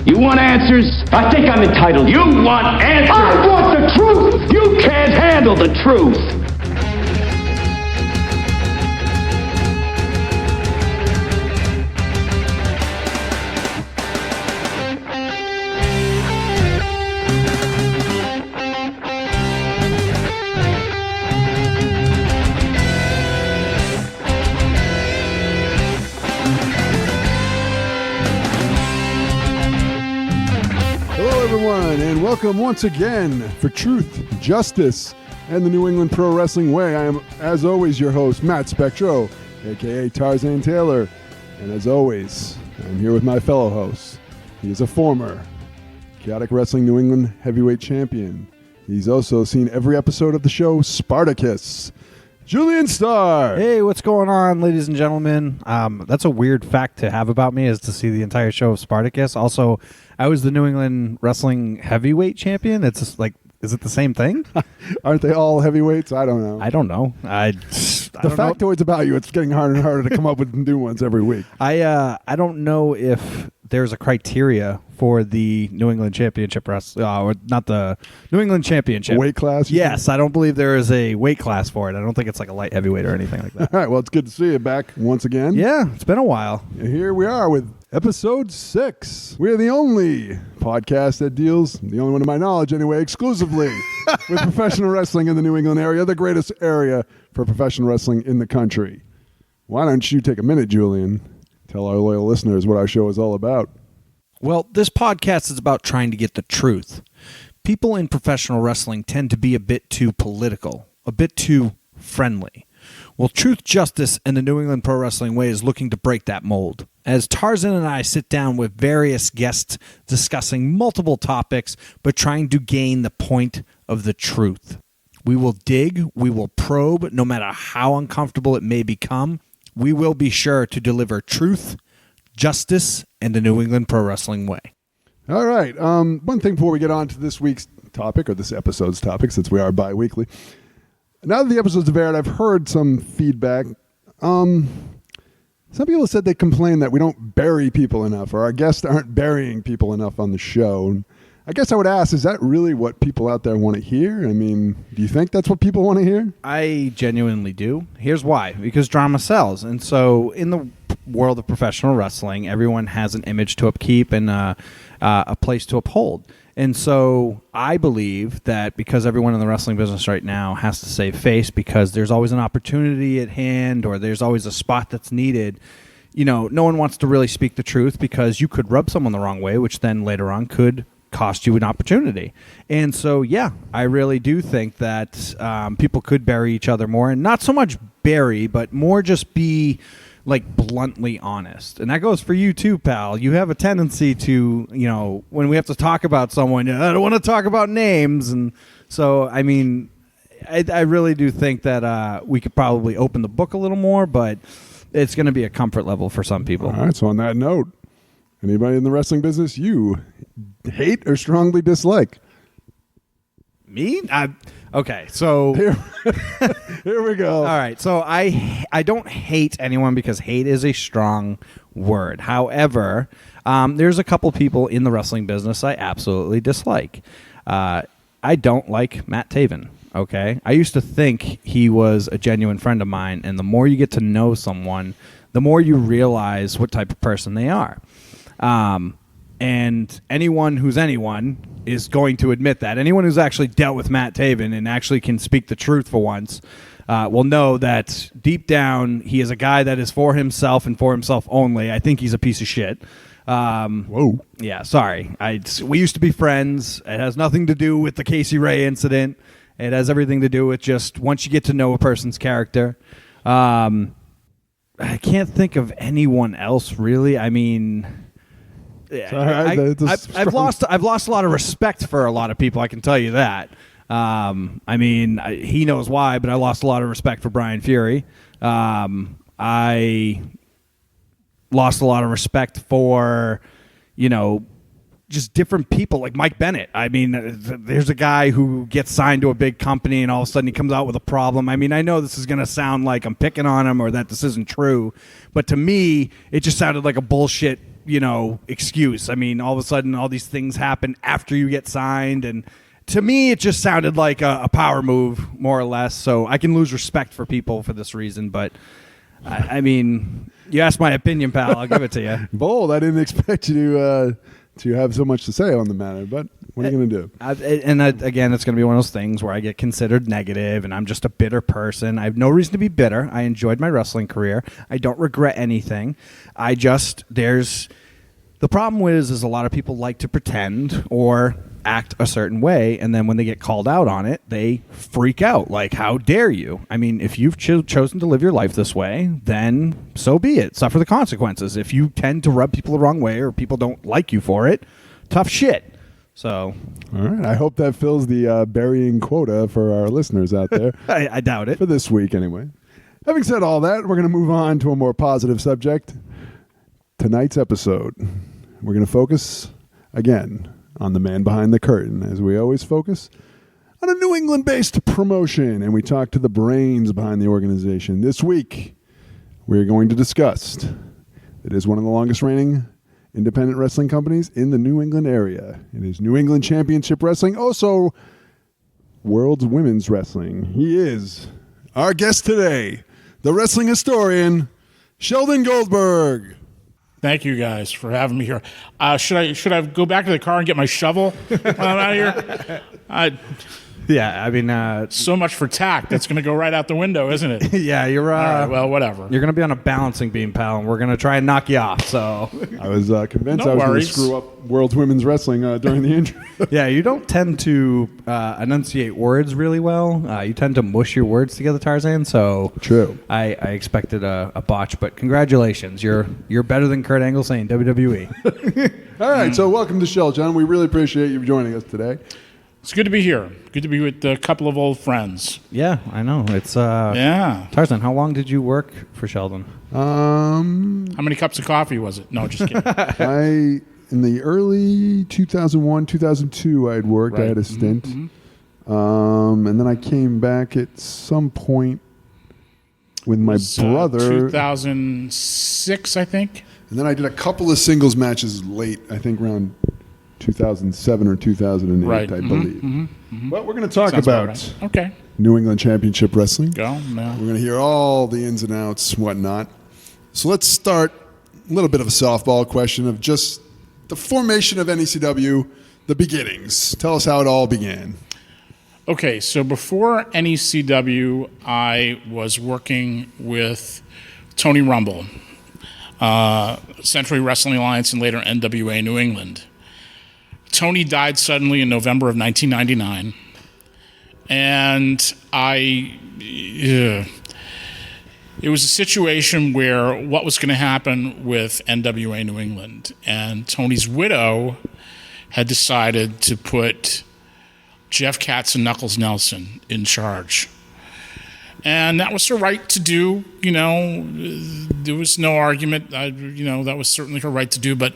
You want answers? I think I'm entitled. You want answers? I want the truth! You can't handle the truth! And welcome once again for Truth, Justice, and the New England Pro Wrestling Way. I am, as always, your host, Matt Spectro, a.k.a. Tarzan Taylor. And as always, I'm here with my fellow host. He is a former Chaotic Wrestling New England heavyweight champion. He's also seen every episode of the show Spartacus. Julian Starr. Hey, what's going on, ladies and gentlemen? That's a weird fact to have about me, is to see the entire show of Spartacus. Also, I was the New England Wrestling heavyweight champion. It's just like, is it the same thing? Aren't they all heavyweights? I don't know. I don't know. The factoids about you, it's getting harder and harder to come up with new ones every week. I don't know if there's a criteria for the New England Championship wrestling, or not the New England Championship. Weight class? Yes, I don't believe there is a weight class for it. I don't think it's like a light heavyweight or anything like that. All right, well, it's good to see you back once again. Yeah, it's been a while. And here we are with episode 6. We're the only podcast that deals, the only one to my knowledge anyway, exclusively with professional wrestling in the New England area, the greatest area for professional wrestling in the country. Why don't you take a minute, Julian, tell our loyal listeners what our show is all about. Well, this podcast is about trying to get the truth. People in professional wrestling tend to be a bit too political, a bit too friendly. Well, Truth, Justice, and the New England Pro Wrestling Way is looking to break that mold. As Tarzan and I sit down with various guests discussing multiple topics, but trying to gain the point of the truth. We will dig, we will probe, no matter how uncomfortable it may become. We will be sure to deliver truth, justice, and the New England Pro Wrestling Way. All right. One thing before we get on to this week's topic, or this episode's topic, since we are bi-weekly. Now that the episodes have aired, I've heard some feedback. Some people said they complain that we don't bury people enough, or our guests aren't burying people enough on the show. And I guess I would ask, is that really what people out there want to hear? I mean, do you think that's what people want to hear? I genuinely do. Here's why. Because drama sells. And so in the world of professional wrestling, everyone has an image to upkeep and a place to uphold. And so I believe that because everyone in the wrestling business right now has to save face because there's always an opportunity at hand or there's always a spot that's needed, you know, no one wants to really speak the truth because you could rub someone the wrong way, which then later on could cost you an opportunity. And so, yeah, I really do think that people could bury each other more, and not so much bury, but more just be like bluntly honest. And that goes for you too, pal. You have a tendency to, you know, when we have to talk about someone, I don't want to talk about names. And so, I mean, I really do think that we could probably open the book a little more, but it's going to be a comfort level for some people. All right, so on that note, anybody in the wrestling business you hate or strongly dislike? Me? Okay, so here we go. All right, so I don't hate anyone because hate is a strong word. However, there's a couple people in the wrestling business I absolutely dislike. I don't like Matt Taven. Okay, I used to think he was a genuine friend of mine, and the more you get to know someone, the more you realize what type of person they are. And anyone who's anyone is going to admit that. Anyone who's actually dealt with Matt Taven and actually can speak the truth for once will know that deep down he is a guy that is for himself and for himself only. I think he's a piece of shit. Whoa. Yeah, sorry. We used to be friends. It has nothing to do with the Casey Ray incident. It has everything to do with just once you get to know a person's character. I can't think of anyone else, really. I mean... Yeah, I've lost a lot of respect for a lot of people. I can tell you that. I mean, he knows why, but I lost a lot of respect for Brian Fury. I lost a lot of respect for, you know, just different people like Mike Bennett. I mean, there's a guy who gets signed to a big company and all of a sudden he comes out with a problem. I mean, I know this is going to sound like I'm picking on him or that this isn't true, but to me, it just sounded like a bullshit excuse. I mean, all of a sudden, all these things happen after you get signed, and to me, it just sounded like a power move, more or less. So I can lose respect for people for this reason, but I mean, you asked my opinion, pal. I'll give it to you. Bold. I didn't expect you to have so much to say on the matter, but what are you going to do? Again, it's going to be one of those things where I get considered negative, and I'm just a bitter person. I have no reason to be bitter. I enjoyed my wrestling career. I don't regret anything. The problem is a lot of people like to pretend or act a certain way, and then when they get called out on it, they freak out. Like, how dare you? I mean, if you've chosen to live your life this way, then so be it. Suffer the consequences. If you tend to rub people the wrong way or people don't like you for it, tough shit. So, all right. I hope that fills the burying quota for our listeners out there. I doubt it. For this week, anyway. Having said all that, we're going to move on to a more positive subject. Tonight's episode, we're going to focus, again, on the man behind the curtain, as we always focus on a New England-based promotion, and we talk to the brains behind the organization. This week, we're going to discuss it is one of the longest-reigning independent wrestling companies in the New England area. It is New England Championship Wrestling, also World's Women's Wrestling. He is our guest today, the wrestling historian, Sheldon Goldberg. Thank you guys for having me here. Should I go back to the car and get my shovel when I'm out of here? Yeah, I mean, so much for tact. That's going to go right out the window, isn't it? Yeah, you're. All right, well, whatever. You're going to be on a balancing beam, pal, and we're going to try and knock you off. So I was convinced No I was going to worries. screw up World's Women's Wrestling during the intro. yeah, you don't tend to enunciate words really well. You tend to mush your words together, Tarzan. So True. I expected a botch, but congratulations. You're better than Kurt Angle saying WWE. All right, so welcome to Shell, John. We really appreciate you joining us today. It's good to be here. Good to be with a couple of old friends. Yeah, I know. It's Yeah. Tarzan, how long did you work for Sheldon? How many cups of coffee was it? No, just kidding. In the early 2001, 2002, I had worked. I Right. had a stint. And then I came back at some point with my brother. 2006, I think. And then I did a couple of singles matches late, I think around 2007 or 2008, Right. I believe. But we're going to talk Sounds about right. Okay. New England Championship Wrestling. Go. We're No. going to hear all the ins and outs, whatnot. So let's start a little bit of a softball question of just the formation of NECW, the beginnings. Tell us how it all began. Okay, so before NECW, I was working with Tony Rumble, Century Wrestling Alliance, and later NWA New England. Tony died suddenly in November of 1999, and it was a situation where what was going to happen with NWA New England, and Tony's widow had decided to put Jeff Katz and Knuckles Nelson in charge. And that was her right to do, there was no argument, that was certainly her right to do, but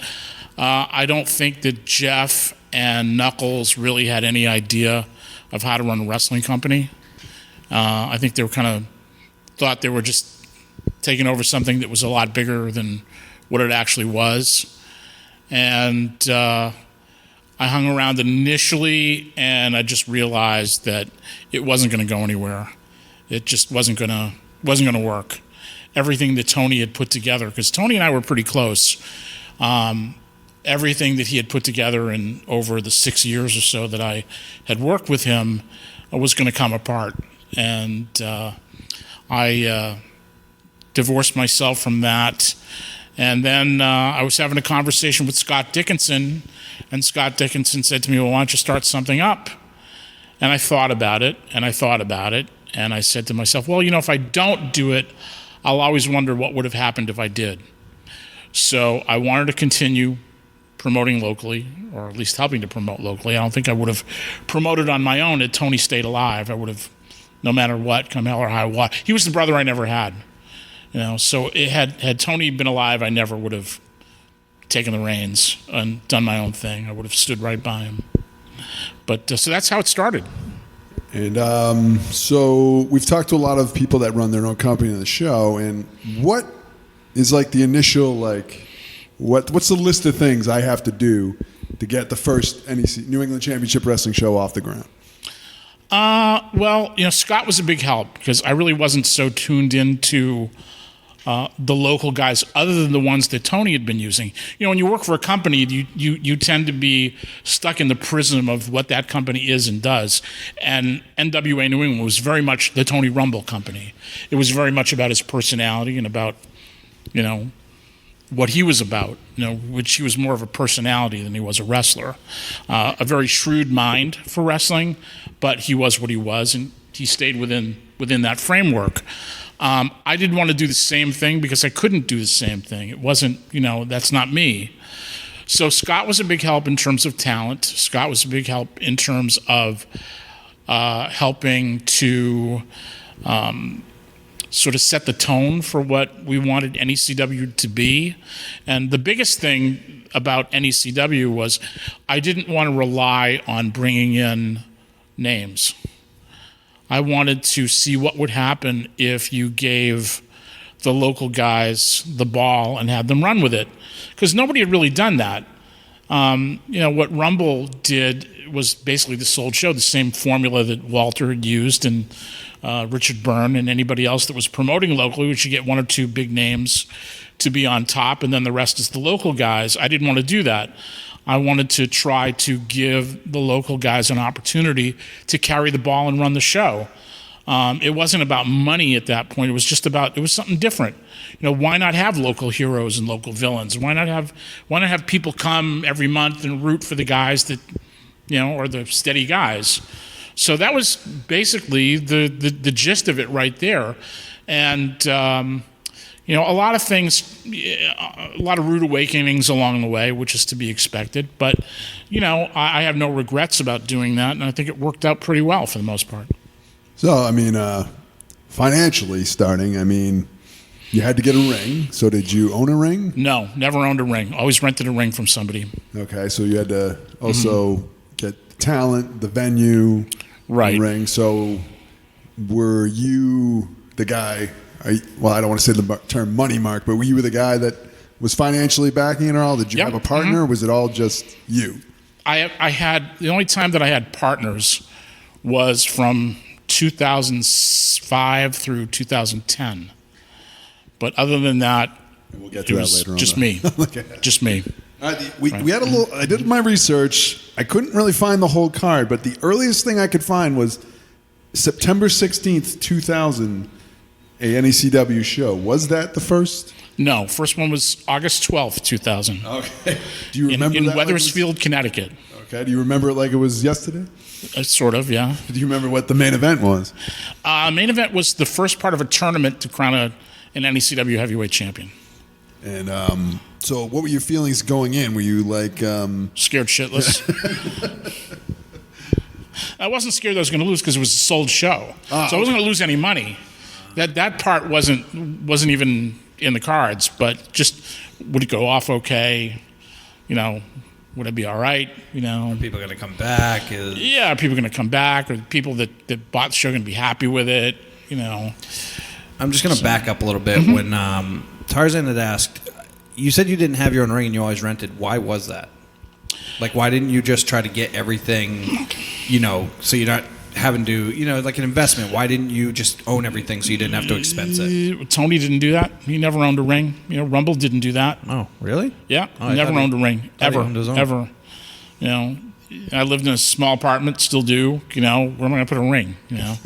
I don't think that Jeff and Knuckles really had any idea of how to run a wrestling company. I think they were thought they were just taking over something that was a lot bigger than what it actually was. And I hung around initially, and I just realized that it wasn't going to go anywhere. It just wasn't going to work. Everything that Tony had put together, because Tony and I were pretty close. Everything that he had put together in over the 6 years or so that I had worked with him was going to come apart. And I divorced myself from that. And then I was having a conversation with Scott Dickinson, and Scott Dickinson said to me, well, why don't you start something up? And I thought about it, and I said to myself, well, if I don't do it, I'll always wonder what would have happened if I did. So I wanted to continue promoting locally, or at least helping to promote locally. I don't think I would have promoted on my own had Tony stayed alive. I would have, no matter what, come hell or high water. He was the brother I never had. So had Tony been alive, I never would have taken the reins and done my own thing. I would have stood right by him. But so that's how it started. And so we've talked to a lot of people that run their own company on the show, and what is like the initial What's the list of things I have to do to get the first New England Championship Wrestling show off the ground? Well, Scott was a big help because I really wasn't so tuned into the local guys other than the ones that Tony had been using. When you work for a company, you tend to be stuck in the prism of what that company is and does. And NWA New England was very much the Tony Rumble company. It was very much about his personality and about, what he was about, which he was more of a personality than he was a wrestler. A very shrewd mind for wrestling, but he was what he was, and he stayed within that framework. I didn't want to do the same thing because I couldn't do the same thing. It wasn't, that's not me. So Scott was a big help in terms of talent. Scott was a big help in terms of helping to sort of set the tone for what we wanted NECW to be. And the biggest thing about NECW was I didn't want to rely on bringing in names. I wanted to see what would happen if you gave the local guys the ball and had them run with it, because nobody had really done that. What Rumble did was basically the Sold Show, the same formula that Walter had used and Richard Byrne and anybody else that was promoting locally, which you get one or two big names to be on top, and then the rest is the local guys. I didn't want to do that. I wanted to try to give the local guys an opportunity to carry the ball and run the show. It wasn't about money at that point. It was just about, it was something different. Why not have local heroes and local villains? Why not have people come every month and root for the guys that, are the steady guys? So that was basically the gist of it right there. And, a lot of things, a lot of rude awakenings along the way, which is to be expected. But, I have no regrets about doing that, and I think it worked out pretty well for the most part. So, financially starting, you had to get a ring. So did you own a ring? No, never owned a ring. Always rented a ring from somebody. Okay, so you had to also get talent, the venue, right. The ring. So were you the guy, I don't want to say the term money mark, but were you the guy that was financially backing it all? Did you have a partner, or was it all just you? I had, the only time that I had partners was from 2005 through 2010. But other than that, we'll get to that later on. Just me. Just me. We had a little. I did my research. I couldn't really find the whole card, but the earliest thing I could find was September 16th, 2000, a NECW show. Was that the first? No, first one was August 12th, 2000. Okay. Do you remember in that Wethersfield, Connecticut? Okay. Do you remember it like it was yesterday? Sort of, yeah. Do you remember what the main event was? Main event was the first part of a tournament to crown an NECW heavyweight champion. And so what were your feelings going in? Were you like... Scared shitless. I wasn't scared that I was going to lose because it was a sold show. So I wasn't going to lose any money. That part wasn't even in the cards, but just would it go off okay? Would it be all right? Are people going to come back? Yeah, are people going to come back? Or people that bought the show going to be happy with it? I'm just going to back up a little bit. When Tarzan had asked, you said you didn't have your own ring and you always rented. Why was that? Like, why didn't you just try to get everything, so you're not having to, like an investment? Why didn't you just own everything so you didn't have to expense it? Tony didn't do that. He never owned a ring. Rumble didn't do that. Oh, really? Yeah, never owned a ring. Ever. I lived in a small apartment, still do. Where am I going to put a ring? Yeah,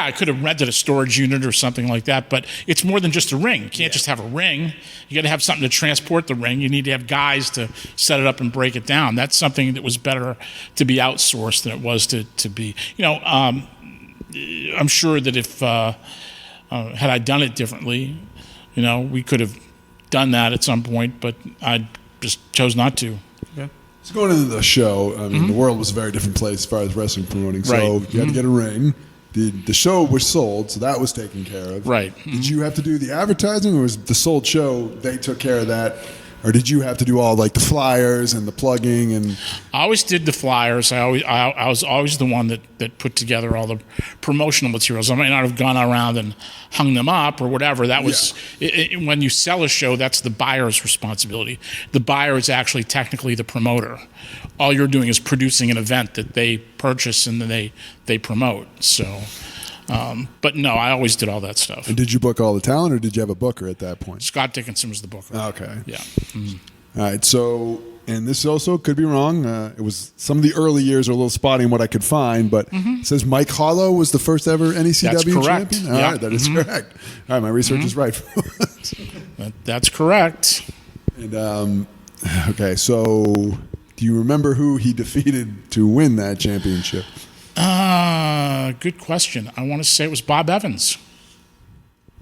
I could have rented a storage unit or something like that, but it's more than just a ring. You can't just have a ring. You got to have something to transport the ring. You need to have guys to set it up and break it down. That's something that was better to be outsourced than it was to be. I'm sure that if had I done it differently, we could have done that at some point, but I just chose not to. Okay. So going into the show, the world was a very different place as far as wrestling promoting. So you had to get a ring. The show was sold, so that was taken care of. Right. Did you have to do the advertising, or was the sold show, they took care of that? or did you have to do all like the flyers and the plugging and? I always did the flyers. I was always the one that put together all the promotional materials. I might not have gone around and hung them up or whatever. That was when you sell a show, that's the buyer's responsibility. The buyer is actually technically the promoter. All you're doing is producing an event that they purchase and then they promote. So. But no, I always did all that stuff. And did you book all the talent, or did you have a booker at that point? Scott Dickinson was the booker. Okay. Yeah. All right. So, and this also could be wrong. It was some of the early years are a little spotty in what I could find, but it says Mike Hollow was the first ever NECW That's correct. champion. All right, that is correct. All right, my research is right. That's correct. And okay, so do you remember who he defeated to win that championship? Good question. I want to say it was Bob Evans.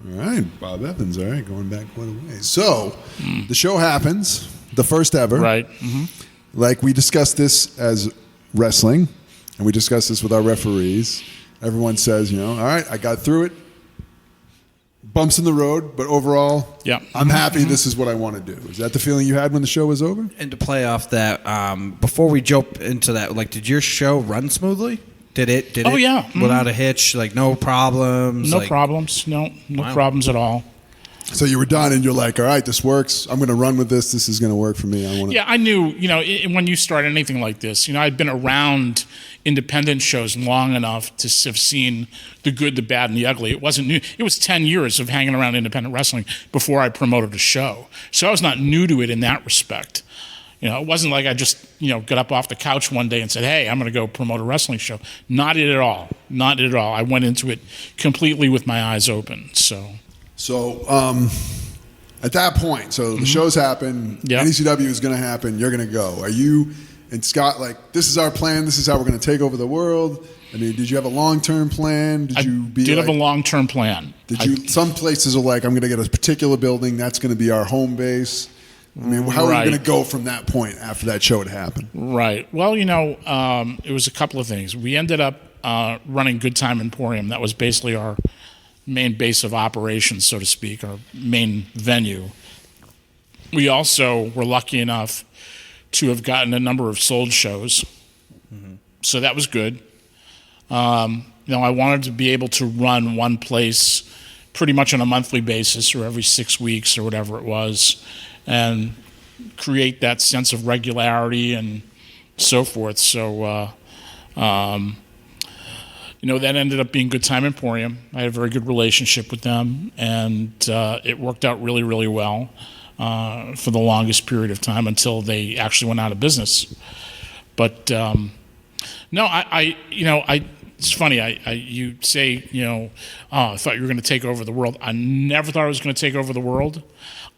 All right, Bob Evans. All right, going back quite a way. So the show happens, the first ever. Right. Like we discussed this as wrestling, and we discussed this with our referees. Everyone says, all right, I got through it. Bumps in the road, but overall, I'm happy. This is what I want to do. Is that the feeling you had when the show was over? And to play off that, before we jump into that, like, did your show run smoothly? Did it? Oh, yeah. Without a hitch? Like, no problems? No problems. No problems at all. So you were done, and you're like, all right, this works. I'm going to run with this. This is going to work for me. I knew, when you start anything like this, I'd been around independent shows long enough to have seen the good, the bad, and the ugly. It wasn't new. It was 10 years of hanging around independent wrestling before I promoted a show. So I was not new to it in that respect. It wasn't like I just, got up off the couch one day and said, hey, I'm going to go promote a wrestling show. Not it at all. Not it at all. I went into it completely with my eyes open. So at that point, so the shows happen, NECW is going to happen, you're going to go. Are you and Scott like, this is our plan, this is how we're going to take over the world? I mean, did you have a long-term plan? I did have a long-term plan. Some places are like, I'm going to get a particular building, that's going to be our home base. I mean, how are you going to go from that point after that show had happened? Right. Well, it was a couple of things. We ended up running Good Time Emporium. That was basically our main base of operations, so to speak, our main venue. We also were lucky enough to have gotten a number of sold shows. So that was good. I wanted to be able to run one place pretty much on a monthly basis or every 6 weeks or whatever it was, and create that sense of regularity and so forth. So, that ended up being Good Time Emporium. I had a very good relationship with them, and it worked out really, really well for the longest period of time until they actually went out of business. But it's funny. You say, I thought you were going to take over the world. I never thought I was going to take over the world.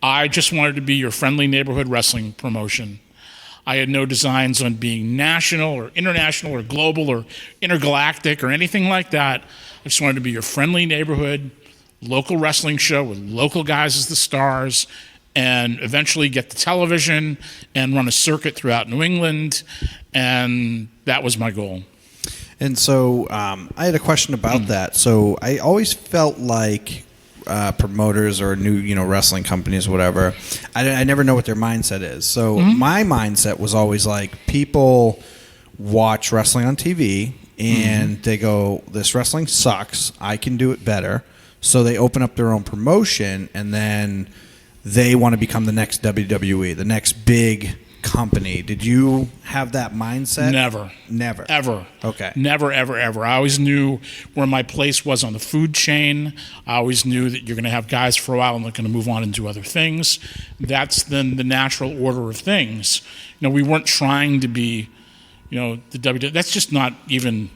I just wanted to be your friendly neighborhood wrestling promotion. I had no designs on being national or international or global or intergalactic or anything like that. I just wanted to be your friendly neighborhood local wrestling show with local guys as the stars, and eventually get to television and run a circuit throughout New England, and that was my goal. And so I had a question about that. So I always felt like promoters or new, wrestling companies, whatever, I never know what their mindset is. So my mindset was always like, people watch wrestling on TV and they go, this wrestling sucks, I can do it better. So they open up their own promotion, and then they want to become the next WWE, the next big company. Did you have that mindset? Never. Ever. Okay. Never, ever, ever. I always knew where my place was on the food chain. I always knew that you're going to have guys for a while and they're going to move on and do other things. That's then the natural order of things. We weren't trying to be, the WWE. That's just not even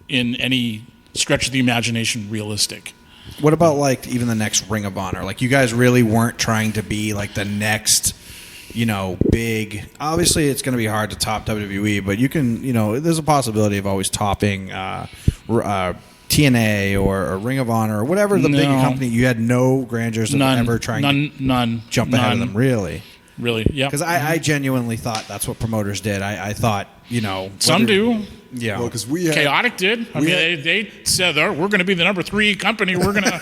in any stretch of the imagination realistic. What about like even the next Ring of Honor? Like, you guys really weren't trying to be like the next, big. Obviously, it's going to be hard to top WWE, but you can, there's a possibility of always topping TNA or Ring of Honor or whatever the big company. You had no grandeurs of ever trying to jump ahead of them, really. Really, yeah. Because I genuinely thought that's what promoters did. I thought, some do. Yeah. Well, because we had, Chaotic did. They said, we're going to be the number 3 company. We're gonna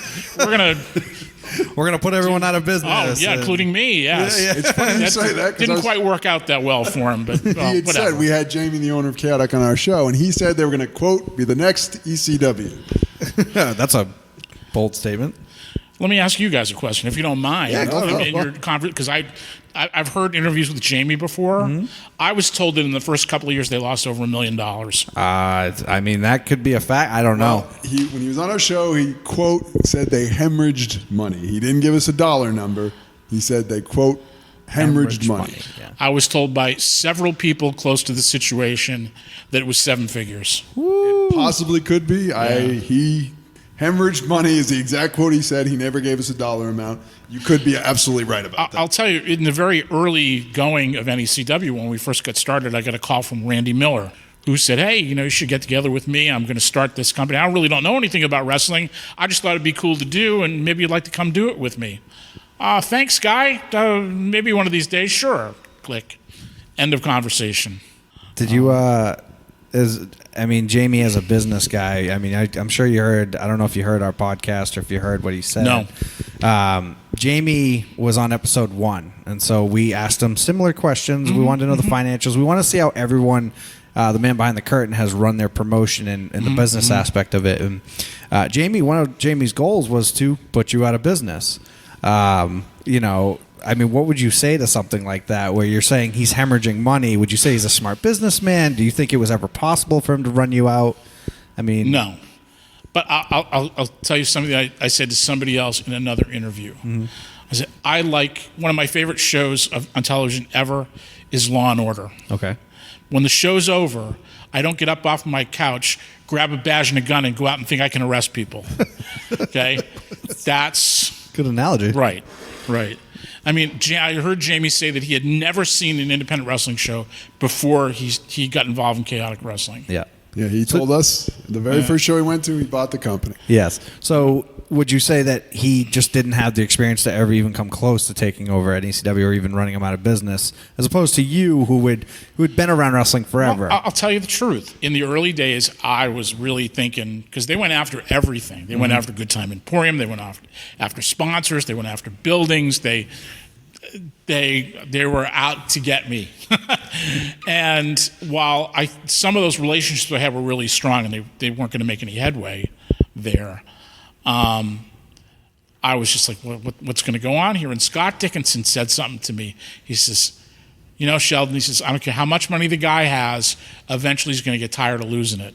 We're going to put everyone out of business. Oh, yeah, including me, yes. Yeah. It's funny you say that. 'cause Didn't quite work out that well for him, but He had whatever. said, we had Jamie, the owner of Chaotic, on our show, and he said they were going to, quote, be the next ECW. That's a bold statement. Let me ask you guys a question, if you don't mind. Yeah, go ahead. In your conference, because I've heard interviews with Jamie before. Mm-hmm. I was told that in the first couple of years they lost over $1 million. I mean, that could be a fact. I don't know. When he was on our show, he, quote, said they hemorrhaged money. He didn't give us a dollar number. He said they, quote, hemorrhaged money. Yeah. I was told by several people close to the situation that it was 7 figures. It possibly could be. He hemorrhaged money is the exact quote he said. He never gave us a dollar amount. You could be absolutely right about that. I'll tell you, in the very early going of NECW, when we first got started, I got a call from Randy Miller, who said, hey, you should get together with me. I'm going to start this company. I really don't know anything about wrestling. I just thought it'd be cool to do, and maybe you'd like to come do it with me. Thanks, guy. Maybe one of these days. Sure. Click. End of conversation. Did you, Jamie as a business guy, I'm sure you heard, I don't know if you heard our podcast or if you heard what he said. No. Jamie was on episode 1, and so we asked him similar questions. We wanted to know the financials. We want to see how everyone, the man behind the curtain, has run their promotion and the business aspect of it. And one of Jamie's goals was to put you out of business. What would you say to something like that, where you're saying he's hemorrhaging money? Would you say he's a smart businessman? Do you think it was ever possible for him to run you out? No. But I'll tell you something that I said to somebody else in another interview. I said, one of my favorite shows on television ever is Law and Order. Okay. When the show's over, I don't get up off my couch, grab a badge and a gun, and go out and think I can arrest people. Okay? That's... Good analogy. Right. I heard Jamie say that he had never seen an independent wrestling show before he got involved in Chaotic Wrestling. Yeah. Yeah, he told us the very first show he went to, he bought the company. Yes. So would you say that he just didn't have the experience to ever even come close to taking over at ECW or even running him out of business, as opposed to you who had been around wrestling forever? Well, I'll tell you the truth. In the early days, I was really thinking, because they went after everything. They went after Good Time Emporium. They went after sponsors. They went after buildings. They were out to get me. And while some of those relationships I had were really strong and they weren't going to make any headway there, I was just like, what's going to go on here? And Scott Dickinson said something to me. He says, Sheldon, he says, I don't care how much money the guy has, eventually he's going to get tired of losing it.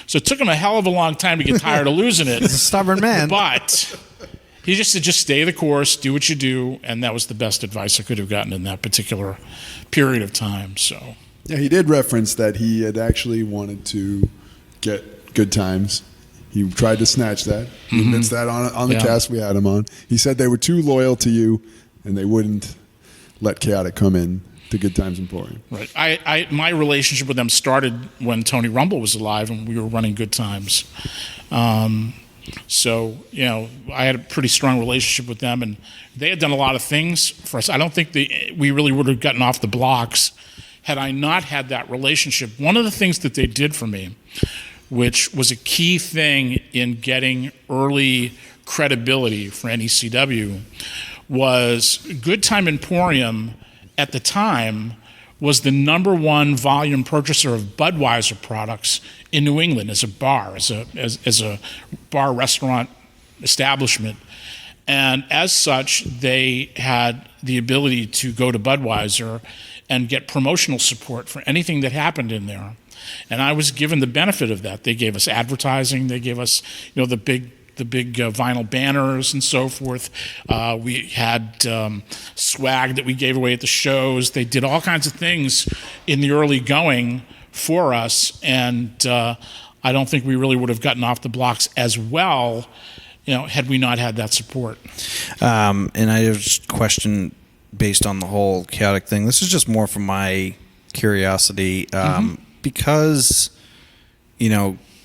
So it took him a hell of a long time to get tired of losing it. He's a stubborn man. But he just said, just stay the course, do what you do, and that was the best advice I could have gotten in that particular period of time. So, yeah, he did reference that he had actually wanted to get Good Times. He tried to snatch that. He admits that on the cast we had him on. He said they were too loyal to you, and they wouldn't let Chaotic come in to Good Times Emporium. Right. My relationship with them started when Tony Rumble was alive, and we were running Good Times. So, I had a pretty strong relationship with them, and they had done a lot of things for us. I don't think we really would have gotten off the blocks had I not had that relationship. One of the things that they did for me, which was a key thing in getting early credibility for NECW, was Good Time Emporium at the time was the #1 volume purchaser of Budweiser products in New England as a bar, as a bar restaurant establishment. And as such, they had the ability to go to Budweiser and get promotional support for anything that happened in there. And I was given the benefit of that. They gave us advertising. They gave us, the big vinyl banners and so forth. We had swag that we gave away at the shows. They did all kinds of things in the early going for us, and I don't think we really would have gotten off the blocks as well, had we not had that support. And I have just a question based on the whole Chaotic thing. This is just more from my curiosity, because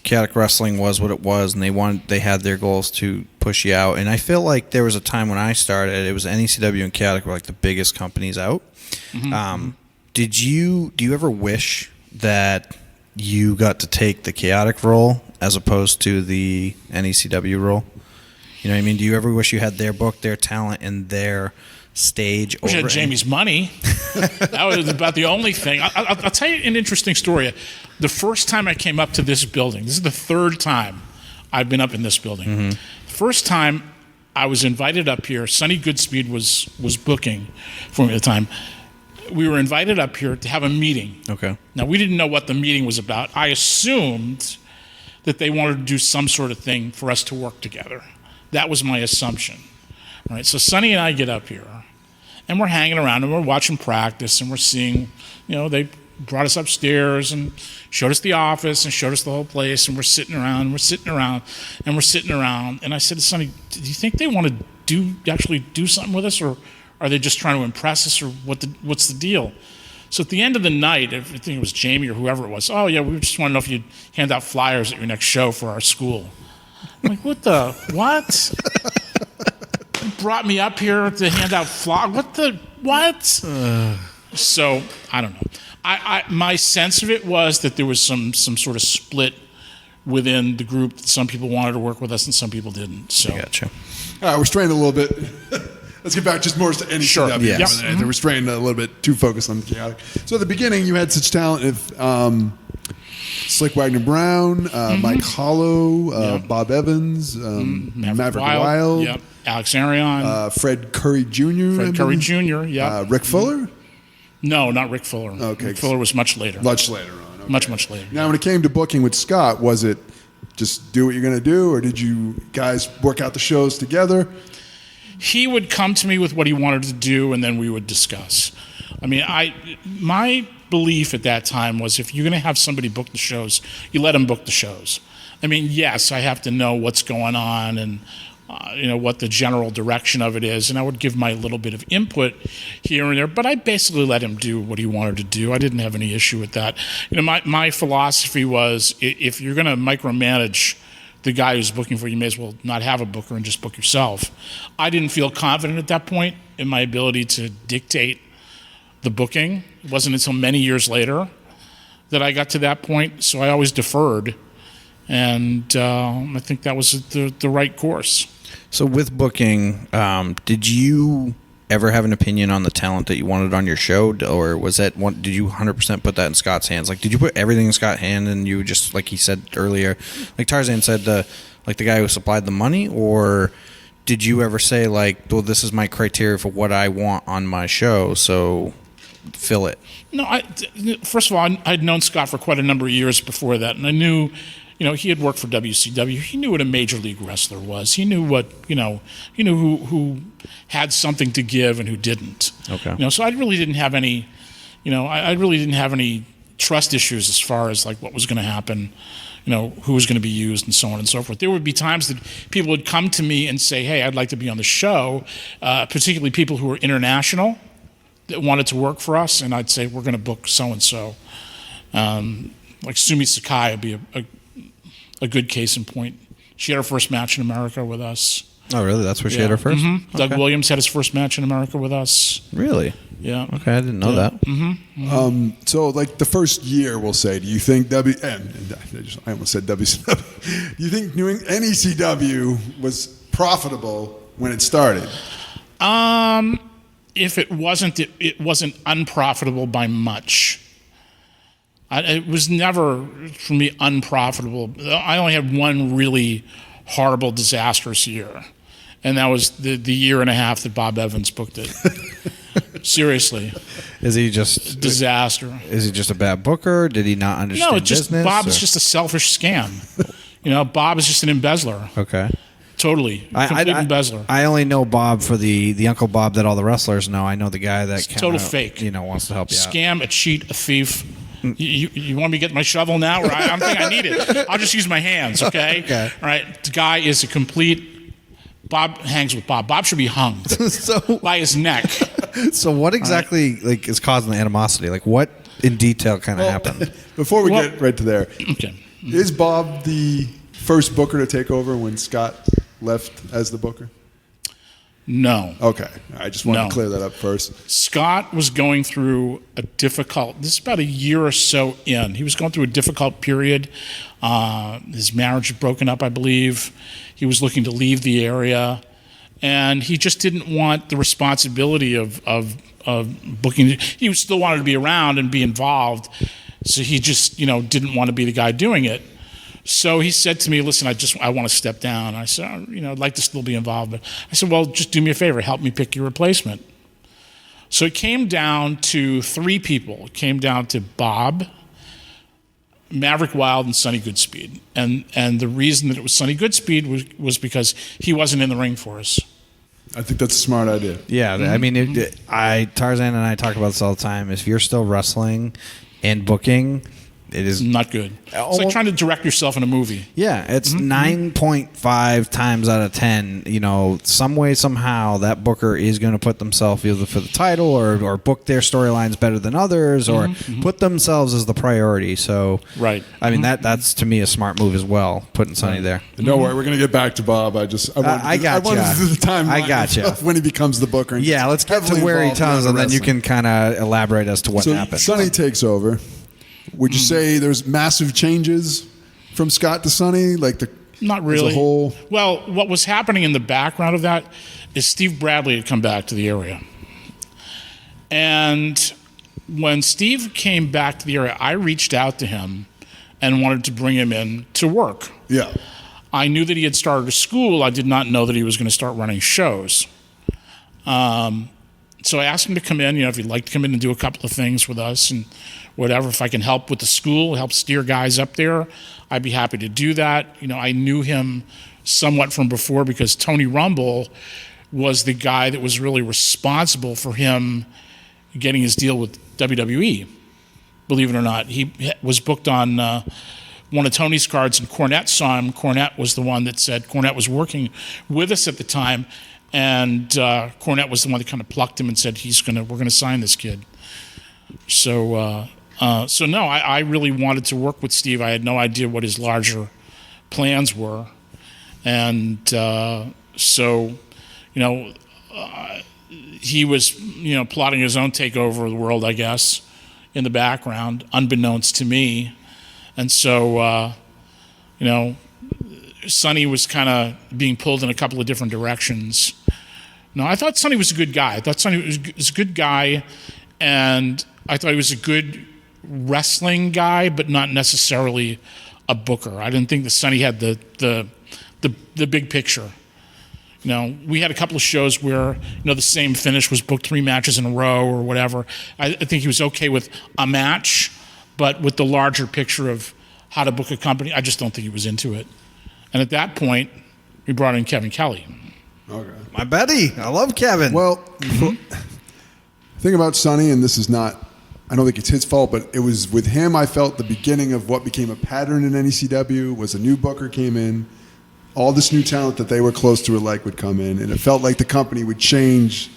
Chaotic Wrestling was what it was, and they had their goals to push you out. And I feel like there was a time when I started, it was NECW and Chaotic were like the biggest companies out. Do you ever wish that you got to take the Chaotic role as opposed to the NECW role? You know what I mean? Do you ever wish you had their book, their talent, and their stage? Wish I had Jamie's money. That was about the only thing. I'll tell you an interesting story. The first time I came up to this building, this is the third time I've been up in this building. Mm-hmm. The first time I was invited up here, Sonny Goodspeed was booking for me at the time. We were invited up here to have a meeting. Okay. Now, we didn't know what the meeting was about. I assumed that they wanted to do some sort of thing for us to work together. That was my assumption. All right, so Sonny and I get up here, and we're hanging around, and we're watching practice, and we're seeing, they brought us upstairs and showed us the office and showed us the whole place, and we're sitting around, and I said to Sonny, do you think they want to actually do something with us, or are they just trying to impress us, or what's the deal? So at the end of the night, I think it was Jamie or whoever it was, oh yeah, we just want to know if you'd hand out flyers at your next show for our school. I'm like, what? You brought me up here to hand out flyers? What? So, I don't know. My sense of it was that there was some sort of split within the group. Some people wanted to work with us and some people didn't. So. I gotcha. All right, we're straying a little bit. Let's get back just more to NECW. Sure. Yes. We're straying a little bit too focused on the chaotic. So at the beginning, you had such talent with Slick Wagner Brown, Mike Hollow, Bob Evans, Maverick Wild. Yep. Alex Arion. Fred Curry Jr. Curry Jr., yeah. Rick Fuller? No, not Rick Fuller. Okay. Rick Fuller was much later. Much later on. Okay. Much later. Now, when it came to booking with Scott, was it just do what you're going to do, or did you guys work out the shows together? He would come to me with what he wanted to do, and then we would discuss. I mean, my belief at that time was if you're going to have somebody book the shows, you let them book the shows. I mean, yes, I have to know what's going on and what the general direction of it is, and I would give my little bit of input here and there, but I basically let him do what he wanted to do. I didn't have any issue with that. My philosophy was if you're going to micromanage the guy who's booking for you, may as well not have a booker and just book yourself. I didn't feel confident at that point in my ability to dictate the booking. It wasn't until many years later that I got to that point, so I always deferred, and I think that was the right course. So with booking, did you ever have an opinion on the talent that you wanted on your show, or was that did you 100% put that in Scott's hands? Like, did you put everything in Scott's hand and you just, like he said earlier, like Tarzan said, the guy who supplied the money, or did you ever say like, well, this is my criteria for what I want on my show, so fill it? No, first of all, I'd known Scott for quite a number of years before that, and I knew, he had worked for WCW. He knew what a major league wrestler was. He knew what, he knew who had something to give and who didn't. Okay. So I really didn't have any, I really didn't have any trust issues as far as like what was going to happen, who was going to be used and so on and so forth. There would be times that people would come to me and say, hey, I'd like to be on the show, particularly people who were international that wanted to work for us, and I'd say, we're going to book so-and-so. Like Sumi Sakai would be a good case in point. She had her first match in America with us. Oh, really? That's where she had her first? Mm-hmm. Okay. Doug Williams had his first match in America with us. Really? Yeah. Okay, I didn't know that. Mm-hmm. Mm-hmm. So, like the first year, we'll say, do you think I almost said WCW. Do you think NECW was profitable when it started? If it wasn't unprofitable by much. It was never, for me, unprofitable. I only had one really horrible, disastrous year, and that was the year and a half that Bob Evans booked it. Seriously. Is he just disaster? Is he just a bad booker? Did he not understand business? Bob is just a selfish scam. Bob is just an embezzler. Okay. Totally. Complete embezzler. I only know Bob for the Uncle Bob that all the wrestlers know. I know the guy that total fake. Wants to help you out. Scam, a cheat, a thief. You want me to get my shovel now? Or I don't think I need it. I'll just use my hands, okay? Okay. All right. The guy is a complete... Bob hangs with Bob. Bob should be hung by his neck. So what exactly is causing the animosity? Like what in detail kind of happened? Before we get right to there, okay. Is Bob the first booker to take over when Scott left as the booker? No. Okay. I just wanted No. to clear that up first. Scott was going through a difficult, this is about a year or so in. He was going through a difficult period. His marriage had broken up, I believe. He was looking to leave the area. And he just didn't want the responsibility of booking. He still wanted to be around and be involved. So he just, didn't want to be the guy doing it. So he said to me, listen, I want to step down. I said, I'd like to still be involved. But I said, well, just do me a favor. Help me pick your replacement. So it came down to 3 people. It came down to Bob, Maverick Wild, and Sonny Goodspeed. And the reason that it was Sonny Goodspeed was because he wasn't in the ring for us. I think that's a smart idea. Yeah, I mean, Tarzan and I talk about this all the time. If you're still wrestling and booking, it is Not good. It's like trying to direct yourself in a movie. Yeah, it's 9.5 times out of 10. Some way, somehow, that booker is going to put themselves either for the title or book their storylines better than others or put themselves as the priority. So, Right. I mean, that's to me a smart move as well, putting Sonny there. Don't worry, we're going to get back to Bob. I wanted to do the timeline I gotcha. of when he becomes the booker. and Yeah, let's get to heavily where he involved in tells, the and then you wrestling. can kind of elaborate as to what So happened. Sonny takes over. Would you say there's massive changes from Scott to Sonny? Like Not really. as a whole? Well, what was happening in the background of that is Steve Bradley had come back to the area. And when Steve came back to the area, I reached out to him and wanted to bring him in to work. Yeah. I knew that he had started a school. I did not know that he was going to start running shows. So I asked him to come in, if he'd like to come in and do a couple of things with us and whatever. If I can help with the school, help steer guys up there, I'd be happy to do that. I knew him somewhat from before because Tony Rumble was the guy that was really responsible for him getting his deal with WWE. Believe it or not, he was booked on one of Tony's cards, and Cornette saw him. Cornette was the one that said, Cornette was working with us at the time, and Cornette was the one that kind of plucked him and said, we're going to sign this kid. So no, I really wanted to work with Steve. I had no idea what his larger plans were. And he was, plotting his own takeover of the world, I guess, in the background, unbeknownst to me. And so, Sonny was kind of being pulled in a couple of different directions. No, I thought Sonny was a good guy. I thought Sonny was a good guy, and I thought he was a good wrestling guy, but not necessarily a booker. I didn't think that Sonny had the big picture. We had a couple of shows where the same finish was booked 3 matches in a row or whatever. I think he was okay with a match, but with the larger picture of how to book a company, I just don't think he was into it. And at that point, we brought in Kevin Kelly. Okay. My buddy, I love Kevin. Well, the thing about Sonny, and this is not, I don't think it's his fault, but it was with him, I felt the beginning of what became a pattern in NECW was a new booker came in, all this new talent that they were close to would come in, and it felt like the company would change,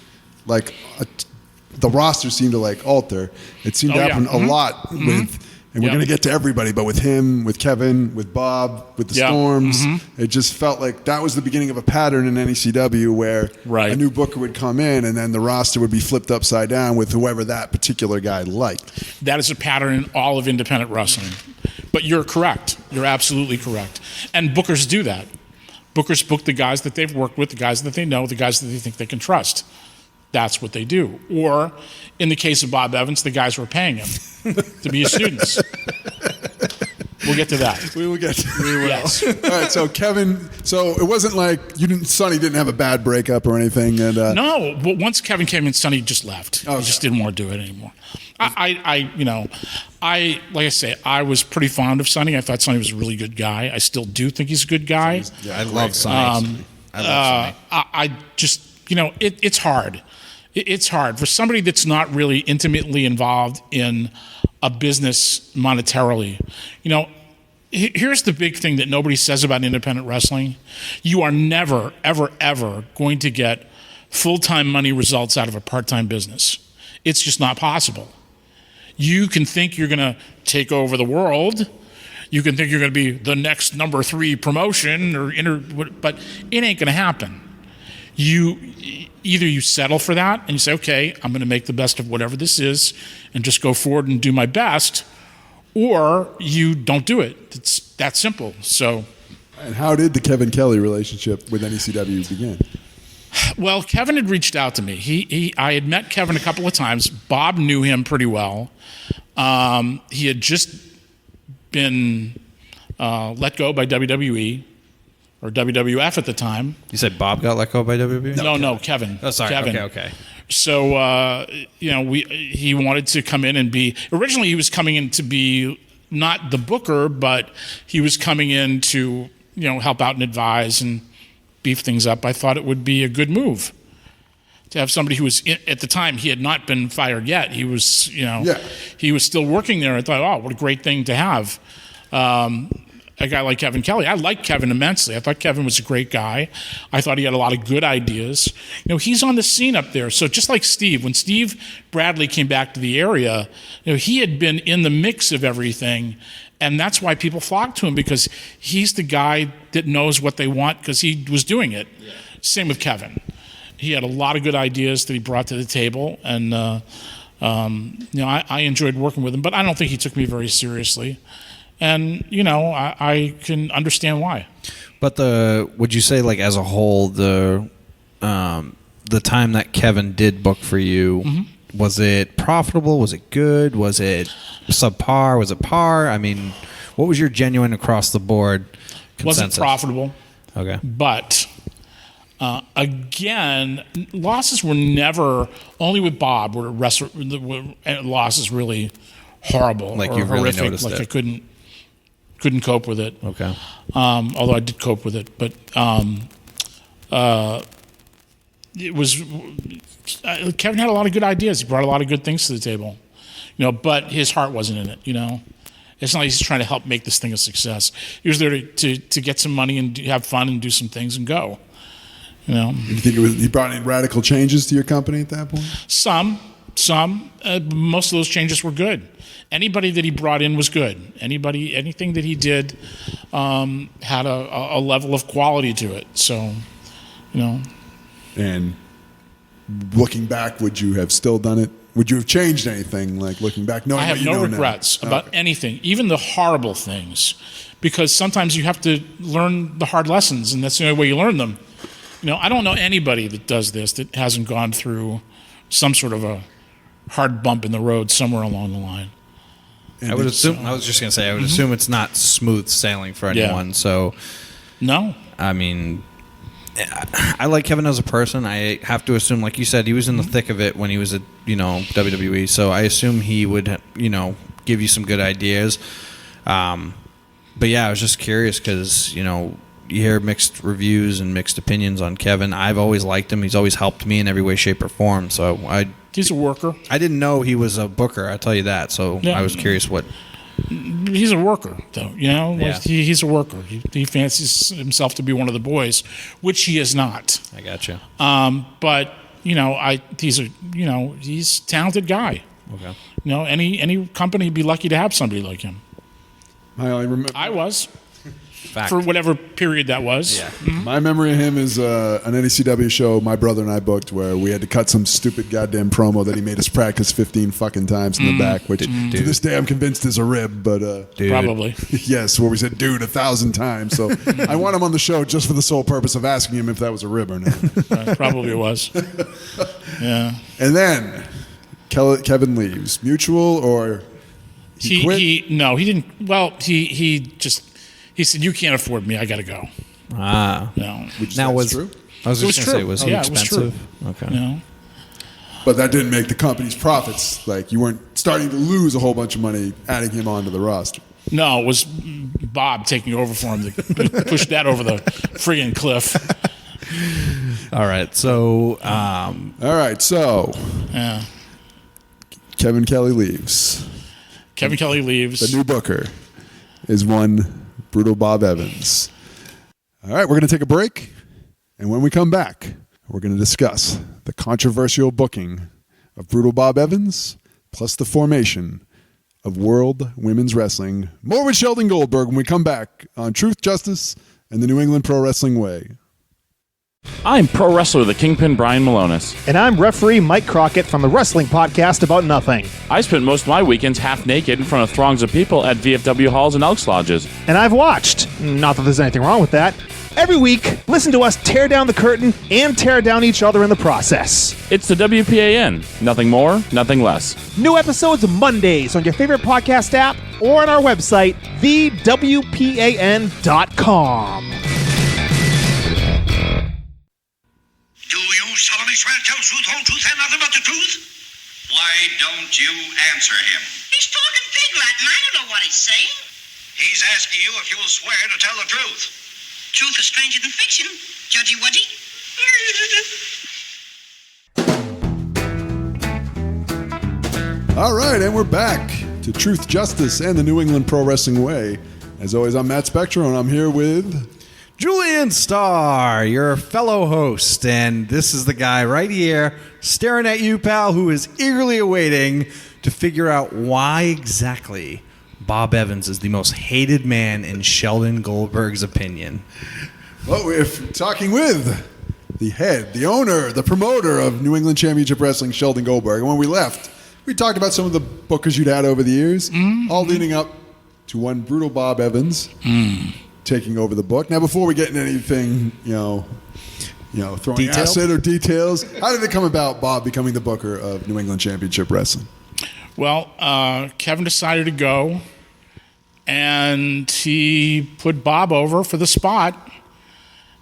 the roster seemed to alter. It seemed to happen a lot with, and we're going to get to everybody, but with him, with Kevin, with Bob, with the Storms, it just felt like that was the beginning of a pattern in NECW where a new booker would come in and then the roster would be flipped upside down with whoever that particular guy liked. That is a pattern in all of independent wrestling. But you're correct. You're absolutely correct. And bookers do that. Bookers book the guys that they've worked with, the guys that they know, the guys that they think they can trust. That's what they do. Or, in the case of Bob Evans, the guys who are paying him to be his students. We'll get to that. We will get to that. We will. Yes. All right, so Kevin, it wasn't like Sonny didn't have a bad breakup or anything. And no, but once Kevin came in, Sonny just left. He just didn't want to do it anymore. Like I say, I was pretty fond of Sonny. I thought Sonny was a really good guy. I still do think he's a good guy. I love Sonny. I just, it's hard. It's hard for somebody that's not really intimately involved in a business monetarily. Here's the big thing that nobody says about independent wrestling. You are never, ever, ever going to get full-time money results out of a part-time business. It's just not possible. You can think you're going to take over the world. You can think you're going to be the next number 3 promotion, but it ain't going to happen. either you settle for that and you say, okay, I'm going to make the best of whatever this is and just go forward and do my best, or you don't do it. It's that simple. So, And how did the Kevin Kelly relationship with NECW begin? well, Kevin had reached out to me. I had met Kevin a couple of times. Bob knew him pretty well. He had just been let go by WWE or WWF at the time. You said Bob got let go by WWE? No, Kevin. Oh, sorry. Kevin. Okay. So, he wanted to come in and be, originally he was coming in to be not the booker, but he was coming in to, help out and advise and beef things up. I thought it would be a good move to have somebody who was, at the time, he had not been fired yet. He was, he was still working there. I thought, oh, what a great thing to have. A guy like Kevin Kelly. I liked Kevin immensely. I thought Kevin was a great guy. I thought he had a lot of good ideas. He's on the scene up there. So just like Steve, when Steve Bradley came back to the area, he had been in the mix of everything. And that's why people flock to him, because he's the guy that knows what they want because he was doing it. Yeah. Same with Kevin. He had a lot of good ideas that he brought to the table. And, I enjoyed working with him, but I don't think he took me very seriously. And, I can understand why. But would you say, like, as a whole, the time that Kevin did book for you, was it profitable? Was it good? Was it subpar? Was it par? I mean, what was your genuine across the board consensus? Wasn't profitable. Okay. But, again, losses were never, only with Bob were losses really horrible. Like, or you really horrific. noticed like it. I couldn't cope with it. Okay. Although I did cope with it, but it was Kevin had a lot of good ideas. He brought a lot of good things to the table, but his heart wasn't in it. It's not like he's trying to help make this thing a success. He was there to get some money and have fun and do some things and go. You think he brought any radical changes to your company at that point? Some. Most of those changes were good. Anybody that he brought in was good. Anything that he did had a level of quality to it. So, And looking back, would you have still done it? Would you have changed anything? Like looking back, knowing I have what you no know regrets now? about anything, even the horrible things, because sometimes you have to learn the hard lessons, and that's the only way you learn them. I don't know anybody that does this that hasn't gone through some sort of a hard bump in the road somewhere along the line. I would assume. I was just gonna say. I would assume it's not smooth sailing for anyone. Yeah. So, No. I mean, I like Kevin as a person. I have to assume, like you said, he was in the thick of it when he was at WWE. So I assume he would give you some good ideas. But yeah, I was just curious because you hear mixed reviews and mixed opinions on Kevin. I've always liked him. He's always helped me in every way, shape, or form. So He's a worker. I didn't know he was a booker. I'll tell you that. So Yeah. I was curious what. He's a worker, though. Yeah. He's a worker. He fancies himself to be one of the boys, which he is not. I got you. But he's a talented guy. Okay. Any company would be lucky to have somebody like him. I only remember. I was. Fact. For whatever period that was. Yeah. My memory of him is an NECW show my brother and I booked where we had to cut some stupid goddamn promo that he made us practice 15 fucking times in the back, which to this day I'm convinced is a rib, but Probably. yes, where we said dude 1,000 times. So I want him on the show just for the sole purpose of asking him if that was a rib or not. Probably was. Yeah. And then Kevin leaves. Mutual or he quit? No, he didn't. Well, he said, "You can't afford me. I got to go." No. Which Now that's was true. I was It was just going to say, true. was he Yeah, it was expensive? true. Okay. No. But that didn't make the company's profits. Like you weren't starting to lose a whole bunch of money adding him onto the roster. No, it was Bob taking over for him to push that over the friggin' cliff. All right. So, All right, so Yeah. Kevin Kelly leaves. Kevin Kelly leaves. The new booker is one Brutal Bob Evans. All right, we're going to take a break. And when we come back, we're going to discuss the controversial booking of Brutal Bob Evans plus the formation of World Women's Wrestling. More with Sheldon Goldberg when we come back on Truth, Justice, and the New England Pro Wrestling Way. I'm pro wrestler the Kingpin Brian Malonis. And I'm referee Mike Crockett from the Wrestling Podcast About Nothing. I spent most of my weekends half naked in front of throngs of people at VFW halls and Elks Lodges. And I've watched, not that there's anything wrong with that. Every week, listen to us tear down the curtain and tear down each other in the process. It's the WPAN. Nothing more, nothing less. New episodes Mondays on your favorite podcast app or on our website, thewpan.com. Do you solemnly swear to tell the truth, whole truth, and nothing but the truth? Why don't you answer him? He's talking pig Latin. I don't know what he's saying. He's asking you if you'll swear to tell the truth. Truth is stranger than fiction. Judgy Wudgy. All right, and we're back to Truth, Justice, and the New England Pro Wrestling Way. As always, I'm Matt Spectro, and I'm here with Julian Starr, your fellow host, and this is the guy right here staring at you, pal, who is eagerly awaiting to figure out why exactly Bob Evans is the most hated man in Sheldon Goldberg's opinion. Well, we're talking with the head, the owner, the promoter of New England Championship Wrestling, Sheldon Goldberg. And when we left, we talked about some of the bookers you'd had over the years, all leading up to one brutal Bob Evans taking over the book. Now, before we get into anything, throwing Detailed? acid or details, how did it come about, Bob becoming the booker of New England Championship Wrestling? Well, Kevin decided to go, and he put Bob over for the spot.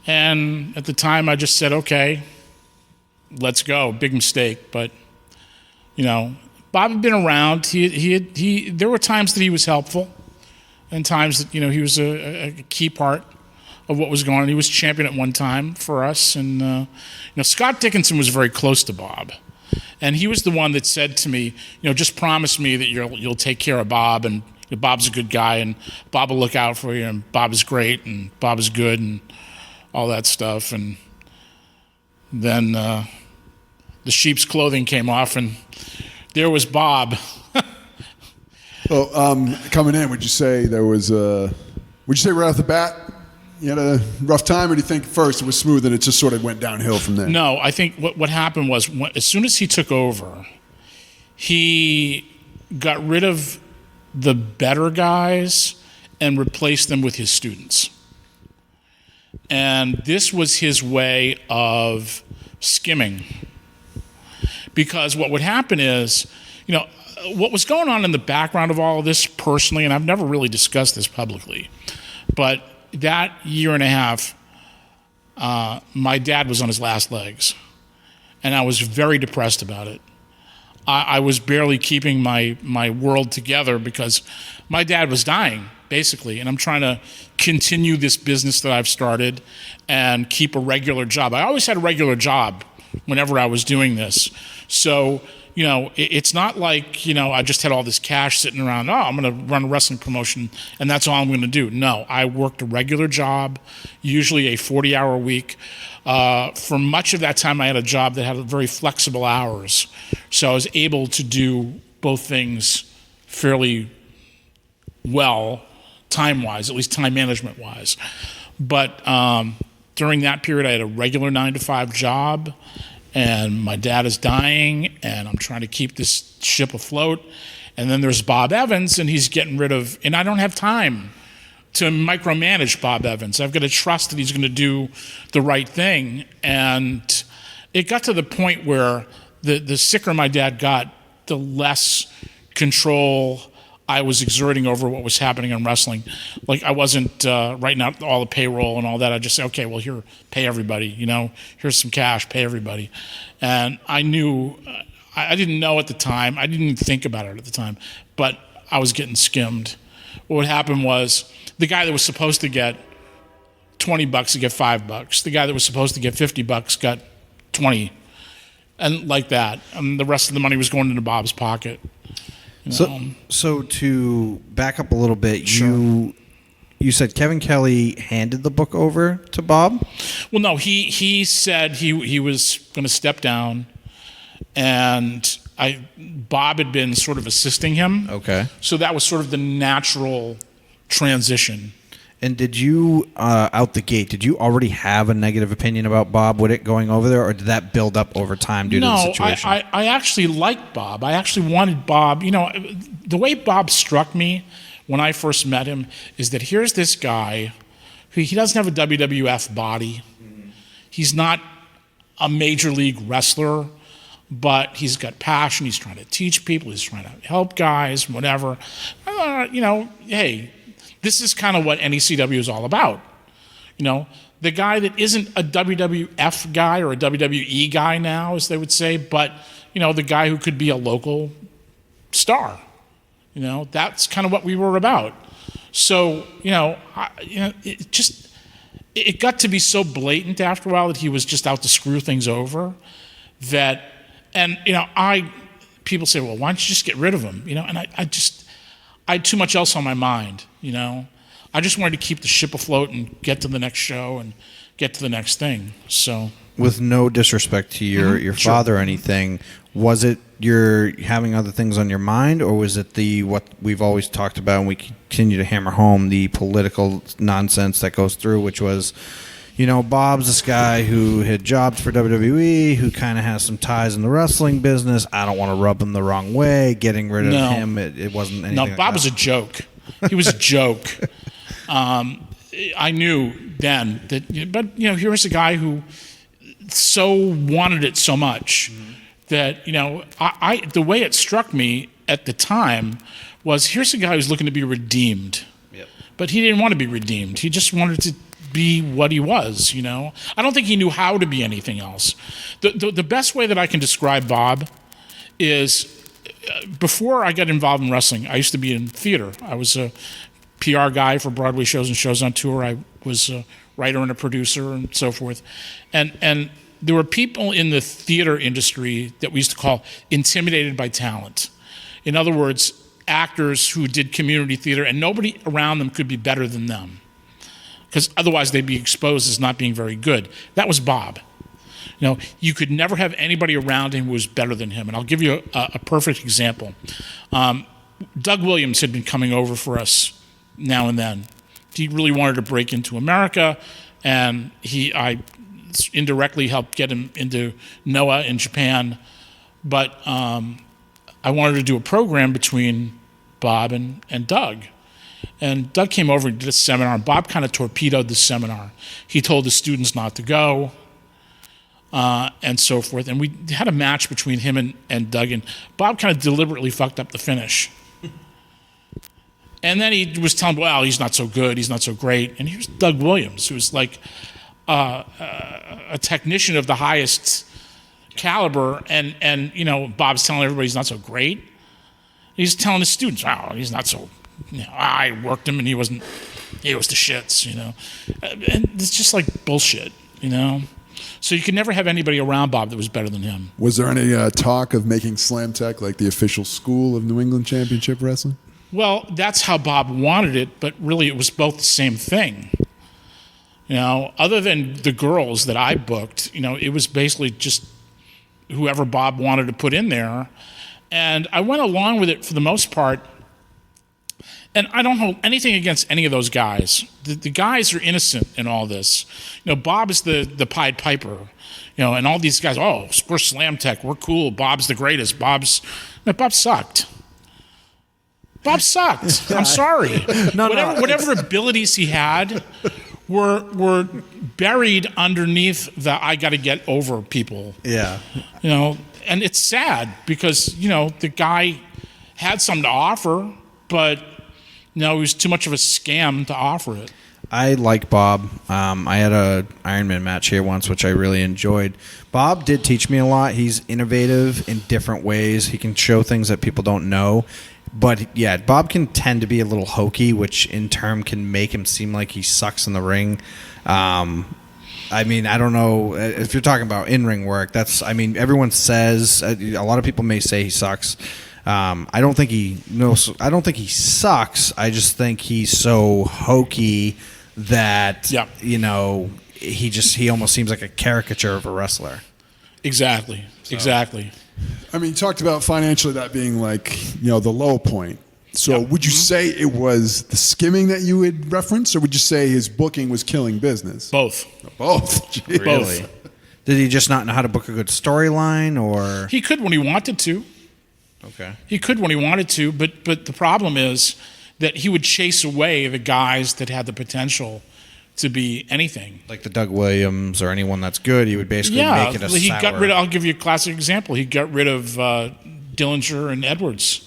And at the time, I just said, okay, let's go. Big mistake, but, Bob had been around. There were times that he was helpful, and times that, he was a key part of what was going on. He was champion at one time for us, and, Scott Dickinson was very close to Bob. And he was the one that said to me, just promise me that you'll take care of Bob, and Bob's a good guy, and Bob will look out for you, and Bob is great, and Bob is good, and all that stuff. And then the sheep's clothing came off, and there was Bob. Well, coming in, would you say right off the bat, you had a rough time, or do you think first it was smooth and it just sort of went downhill from there? No, I think what happened was as soon as he took over, he got rid of the better guys and replaced them with his students. And this was his way of skimming. Because what would happen is, what was going on in the background of all of this personally, and I've never really discussed this publicly, but that year and a half, my dad was on his last legs, and I was very depressed about it. I was barely keeping my world together because my dad was dying, basically, and I'm trying to continue this business that I've started and keep a regular job. I always had a regular job whenever I was doing this. So, it's not like, I just had all this cash sitting around, I'm going to run a wrestling promotion and that's all I'm going to do. No, I worked a regular job, usually a 40-hour week. For much of that time, I had a job that had very flexible hours. So I was able to do both things fairly well, time-wise, at least time management-wise. But during that period, I had a regular 9-to-5 job, and my dad is dying, and I'm trying to keep this ship afloat. And then there's Bob Evans, and he's getting rid of, and I don't have time to micromanage Bob Evans. I've got to trust that he's going to do the right thing. And it got to the point where the sicker my dad got, the less control I was exerting over what was happening in wrestling. Like, I wasn't writing out all the payroll and all that. I just say, okay, well, here, pay everybody. Here's some cash, pay everybody. And I knew, I didn't know at the time. I didn't even think about it at the time. But I was getting skimmed. What happened was the guy that was supposed to get $20 would get $5. The guy that was supposed to get $50 got 20, and like that. And the rest of the money was going into Bob's pocket. So to back up a little bit, Sure. you said Kevin Kelly handed the book over to Bob? Well, no, he said he was going to step down, and Bob had been sort of assisting him. Okay. So that was sort of the natural transition. And did you, out the gate, did you already have a negative opinion about Bob Whittick going over there, or did that build up over time due to the situation? No, I actually liked Bob. I actually wanted Bob. The way Bob struck me when I first met him is that here's this guy who he doesn't have a WWF body. He's not a major league wrestler, but he's got passion. He's trying to teach people. He's trying to help guys, whatever. Hey, this is kind of what NECW is all about. The guy that isn't a WWF guy or a WWE guy now, as they would say, but, the guy who could be a local star. That's kind of what we were about. So, it got to be so blatant after a while that he was just out to screw things over that, and, people say, well, why don't you just get rid of him? And I had too much else on my mind, I just wanted to keep the ship afloat and get to the next show and get to the next thing. So, with no disrespect to your father or anything, was it you're having other things on your mind, or was it what we've always talked about and we continue to hammer home, the political nonsense that goes through, which was, Bob's this guy who had jobs for WWE, who kind of has some ties in the wrestling business. I don't want to rub him the wrong way. Getting rid of him, it wasn't anything. No, like Bob that. was a joke. He was a joke. I knew then that, but here was a guy who so wanted it so much that the way it struck me at the time was, here's a guy who's looking to be redeemed, but he didn't want to be redeemed. He just wanted to be what he was. I don't think he knew how to be anything else. The best way that I can describe Bob is, before I got involved in wrestling, I used to be in theater. I was a PR guy for Broadway shows and shows on tour. I was a writer and a producer and so forth. And there were people in the theater industry that we used to call intimidated by talent. In other words, actors who did community theater and nobody around them could be better than them, because otherwise they'd be exposed as not being very good. That was Bob. You could never have anybody around him who was better than him. And I'll give you a perfect example. Doug Williams had been coming over for us now and then. He really wanted to break into America, and I indirectly helped get him into Noah in Japan. But I wanted to do a program between Bob and Doug. And Doug came over and did a seminar, and Bob kind of torpedoed the seminar. He told the students not to go, and so forth. And we had a match between him and Doug, and Bob kind of deliberately fucked up the finish. And then he was telling, well, he's not so good, he's not so great. And here's Doug Williams, who's like a technician of the highest caliber, and Bob's telling everybody he's not so great. He's telling the students, oh, he's not so, I worked him and he was the shits, And it's just like bullshit, So you could never have anybody around Bob that was better than him. Was there any talk of making Slam Tech like the official school of New England Championship Wrestling? Well, that's how Bob wanted it, but really it was both the same thing. Other than the girls that I booked, it was basically just whoever Bob wanted to put in there. And I went along with it for the most part. And I don't hold anything against any of those guys. The guys are innocent in all this. Bob is the Pied Piper. And all these guys, oh, we're Slam Tech, we're cool, Bob's the greatest, Bob sucked. Bob sucked. I'm sorry. Whatever abilities he had were buried underneath the I got to get over people. Yeah. And it's sad because, the guy had something to offer, but it was too much of a scam to offer it. I like Bob. I had a Ironman match here once, which I really enjoyed. Bob did teach me a lot. He's innovative in different ways. He can show things that people don't know. But, yeah, Bob can tend to be a little hokey, which in turn can make him seem like he sucks in the ring. I don't know if you're talking about in-ring work. Everyone says, a lot of people may say he sucks. I don't think he sucks. I just think he's so hokey that he almost seems like a caricature of a wrestler. Exactly. You talked about financially that being like, the low point. So would you say it was the skimming that you had referenced, or would you say his booking was killing business? Both. Both. Jeez. Really? Did he just not know how to book a good storyline, or He could when he wanted to. okay? He could when he wanted to, but the problem is that he would chase away the guys that had the potential to be anything. Like the Doug Williams or anyone that's good, he would basically make it a he sour. got rid of. I'll give you a classic example. He got rid of Dillinger and Edwards.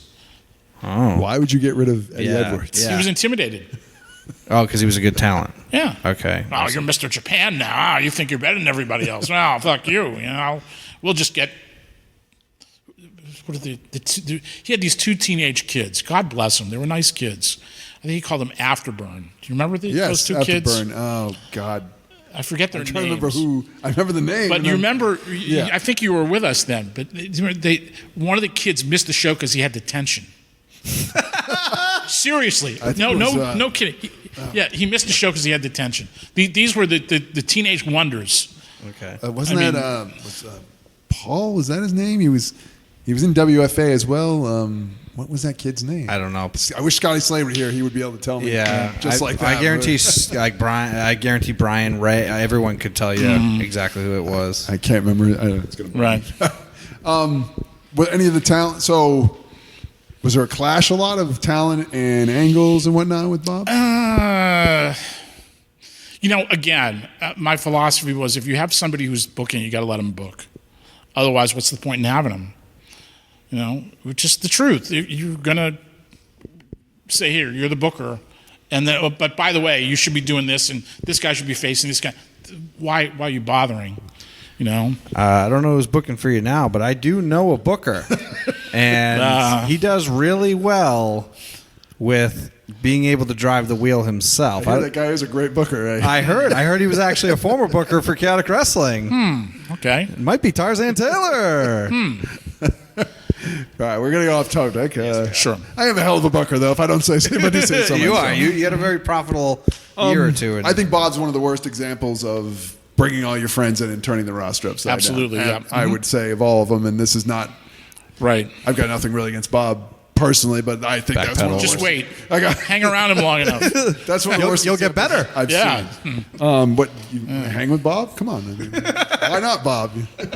Why would you get rid of Eddie Yeah, Edwards? yeah. He was intimidated. Oh, because he was a good talent. Yeah. Okay. Oh, you're Mr. Japan now. Oh, you think you're better than everybody else. Well, fuck you. You know, we'll just get. What are he had these two teenage kids. God bless them. They were nice kids. I think he called them Afterburn. Do you remember those two kids? Afterburn. Oh God. I forget their I'm names. trying to remember who. I remember the name. But you remember? Yeah. I think you were with us then. But one of the kids missed the show because he had detention. Seriously, no kidding. He missed the show because he had detention. These were the teenage wonders. Okay. Wasn't Paul? Was that his name? He was in WFA as well. What was that kid's name? I don't know. I wish Scotty Slade were here. He would be able to tell me. Yeah, just like that. I guarantee, like Brian. I guarantee Brian Ray. Everyone could tell you exactly who it was. I can't remember. I don't know. It's gonna Right. Were any of the talent? So, was there a clash a lot of talent and angles and whatnot with Bob? Again, my philosophy was if you have somebody who's booking, you got to let them book. Otherwise, what's the point in having them? Which is the truth. You're gonna say, "Here, you're the booker," and then, but by the way, you should be doing this, and this guy should be facing this guy. Why are you bothering? I don't know who's booking for you now, but I do know a booker, and he does really well with being able to drive the wheel himself. I hear that guy is a great booker. Right? I heard he was actually a former booker for Chaotic Wrestling. Okay, it might be Tarzan Taylor. All right, we're gonna go off topic. Sure. I am a hell of a booker, though. If I don't say somebody say something. You are. You had a very profitable year or two. I think Bob's one of the worst examples of bringing all your friends in and turning the roster upside Absolutely, down. yeah. I would say of all of them, and this is not. Right. I've got nothing really against Bob personally, but I think that's one of the Just worst. wait. Hang around him long enough. That's one of the worst. You'll get better. I've seen. What? You hang with Bob? Come on. Why not Bob?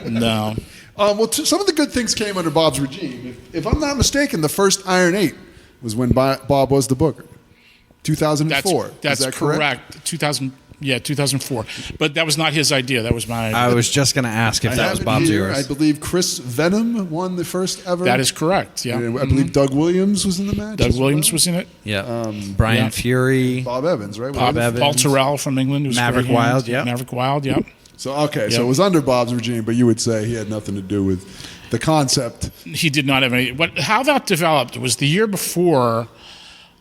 No. Some of the good things came under Bob's regime. If I'm not mistaken, the first Iron 8 was when Bob was the booker. 2004. That's Is that correct? 2004. But that was not his idea. That was my idea. I was just going to ask if that was Bob's yours. I believe Chris Venom won the first ever. That is correct, yeah. I believe Doug Williams was in the match. Doug Williams was in it. Yeah. Brian Fury. Bob Evans, right? Bob Evans. Paul Terrell from England. Was Maverick great Wild, hand. yeah. Maverick Wild, yeah. So it was under Bob's regime, but you would say he had nothing to do with the concept. He did not have any. How that developed was the year before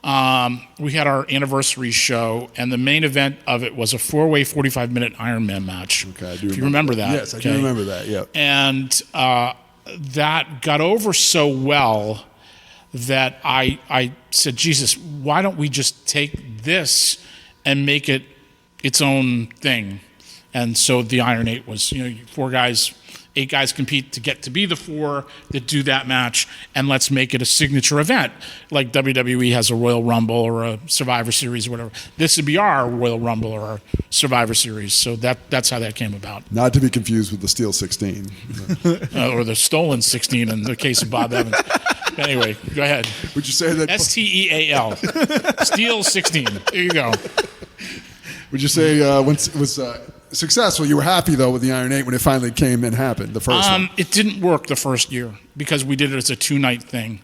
we had our anniversary show, and the main event of it was a 4-way 45-minute Ironman match. Okay, I do. If you remember that. Yes, I do remember that. Yeah. And that got over so well that I said, Jesus, why don't we just take this and make it its own thing? And so the Iron 8 was, 8 guys compete to get to be the 4 that do that match, and let's make it a signature event. Like WWE has a Royal Rumble or a Survivor Series or whatever. This would be our Royal Rumble or our Survivor Series. So that's how that came about. Not to be confused with the Steel 16. Or the Stolen 16 in the case of Bob Evans. Anyway, go ahead. Would you say that? STEAL. Steel 16. There you go. Would you say once it was successful, you were happy, though, with the Iron 8 when it finally came and happened, the first one? It didn't work the first year because we did it as a 2-night thing.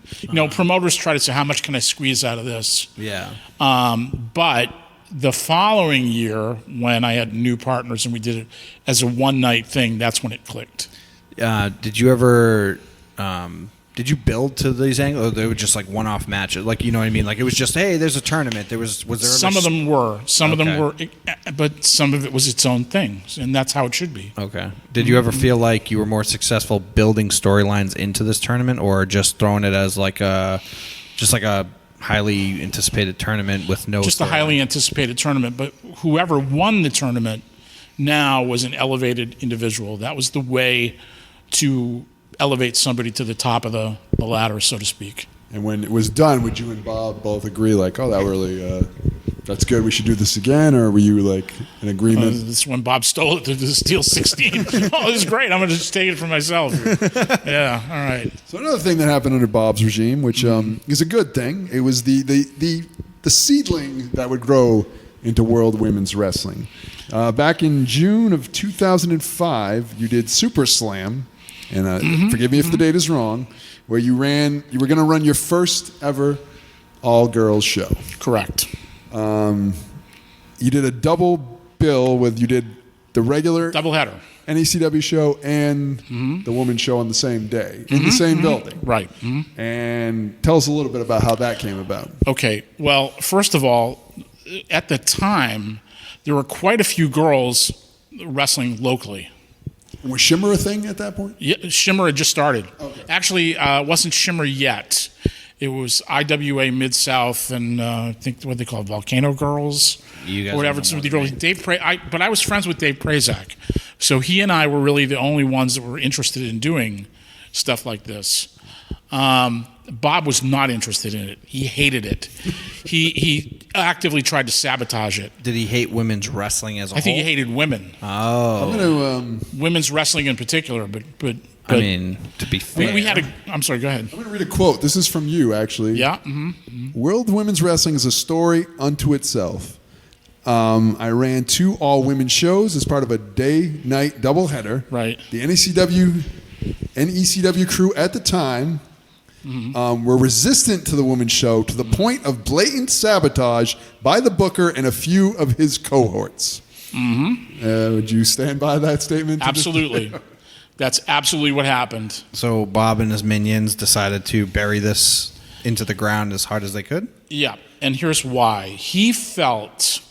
Promoters try to say, how much can I squeeze out of this? Yeah. But the following year, when I had new partners and we did it as a 1-night thing, that's when it clicked. Did you ever... did you build to these angles, or they were just like one-off matches? Like, you know what I mean? Like, it was just, hey, there's a tournament. Was there ever... Some of them were. Some of them were, but some of it was its own thing, and that's how it should be. Okay. Did you ever feel like you were more successful building storylines into this tournament, or just throwing it as like a highly anticipated tournament with no... Just a highly anticipated tournament, but whoever won the tournament now was an elevated individual. That was the way to elevate somebody to the top of the ladder, so to speak. And when it was done, would you and Bob both agree, like, oh, that really, that's good, we should do this again? Or were you, like, in agreement? This is when Bob stole it to steal 16. Oh, this is great. I'm going to just take it for myself. Yeah, all right. So another thing that happened under Bob's regime, which is a good thing, it was the seedling that would grow into World Women's Wrestling. Back in June of 2005, you did Super Slam, and forgive me if the date is wrong, where you were going to run your first ever all-girls show. Correct. You did a double bill you did the regular Doubleheader. NECW show and the women's show on the same day in the same building. Right. And tell us a little bit about how that came about. Okay. Well, first of all, at the time, there were quite a few girls wrestling locally. Was Shimmer a thing at that point? Yeah, Shimmer had just started. Okay. Actually, it wasn't Shimmer yet. It was IWA Mid-South and I think what they call Volcano Girls. You guys or whatever. know The girls. But I was friends with Dave Prazak. So he and I were really the only ones that were interested in doing stuff like this. Bob was not interested in it. He hated it. He actively tried to sabotage it. Did he hate women's wrestling as a whole? I think he hated women. Oh. I'm going to Women's wrestling in particular, but I mean, to be fair. we had I'm sorry, go ahead. I'm going to read a quote. This is from you, actually. Yeah. World Women's Wrestling is a story unto itself. I ran 2 all-women shows as part of a day-night doubleheader. Right. The NECW crew at the time were resistant to the women's show to the point of blatant sabotage by the booker and a few of his cohorts. Would you stand by that statement? Absolutely. That's absolutely what happened. So Bob and his minions decided to bury this into the ground as hard as they could? Yeah, and here's why. He felt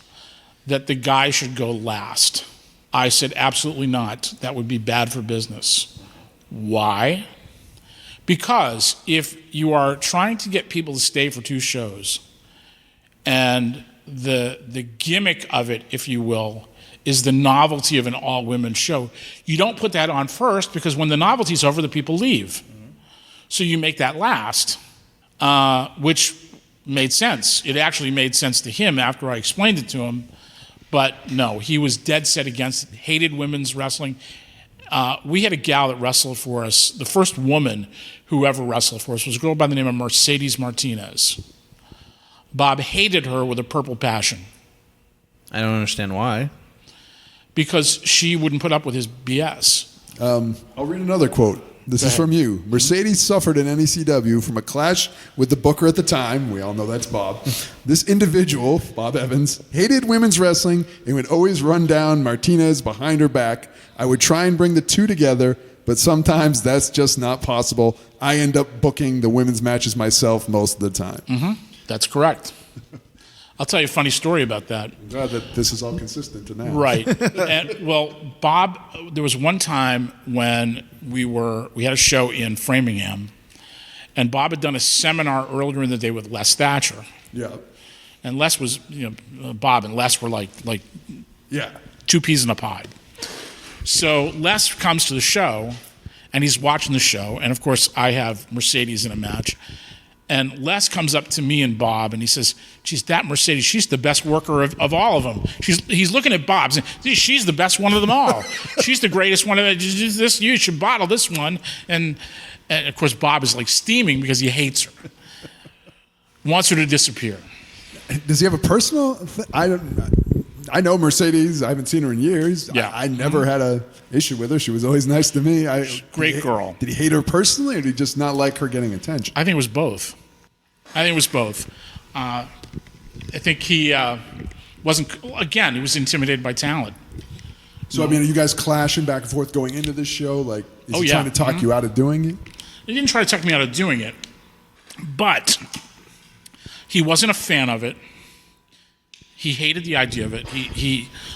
that the guy should go last. I said, absolutely not. That would be bad for business. Why? Because if you are trying to get people to stay for 2 shows, and the gimmick of it, if you will, is the novelty of an all-women show, you don't put that on first, because when the novelty's over, the people leave. So you make that last, which made sense. It actually made sense to him after I explained it to him. But no, he was dead set against it, hated women's wrestling. We had a gal that wrestled for us. The first woman who ever wrestled for us was a girl by the name of Mercedes Martinez. Bob hated her with a purple passion. I don't understand why. Because she wouldn't put up with his BS. I'll read another quote. This is from you. Mercedes suffered in NECW from a clash with the booker at the time. We all know that's Bob. This individual, Bob Evans, hated women's wrestling and would always run down Martinez behind her back. I would try and bring the 2 together, but sometimes that's just not possible. I end up booking the women's matches myself most of the time. That's correct. I'll tell you a funny story about that. I'm glad that this is all consistent to now. Right. Well, Bob, there was one time when we had a show in Framingham, and Bob had done a seminar earlier in the day with Les Thatcher. Yeah. And Les was, Bob and Les were like Yeah. 2 peas in a pod. So Les comes to the show, and he's watching the show, and of course I have Mercedes in a match. And Les comes up to me and Bob, and he says, geez, that Mercedes, she's the best worker of all of them. He's looking at Bob saying, she's the best one of them all. She's the greatest one of them. You should bottle this one. And of course, Bob is like steaming because he hates her. Wants her to disappear. Does he have a personal I know Mercedes. I haven't seen her in years. Yeah. I never had a issue with her. She was always nice to me. Great girl. Did he hate her personally, or did he just not like her getting attention? I think it was both. I think he he was intimidated by talent. So, I mean, are you guys clashing back and forth going into this show? Like, is he yeah. trying to talk you out of doing it? He didn't try to talk me out of doing it, but he wasn't a fan of it. He hated the idea of it.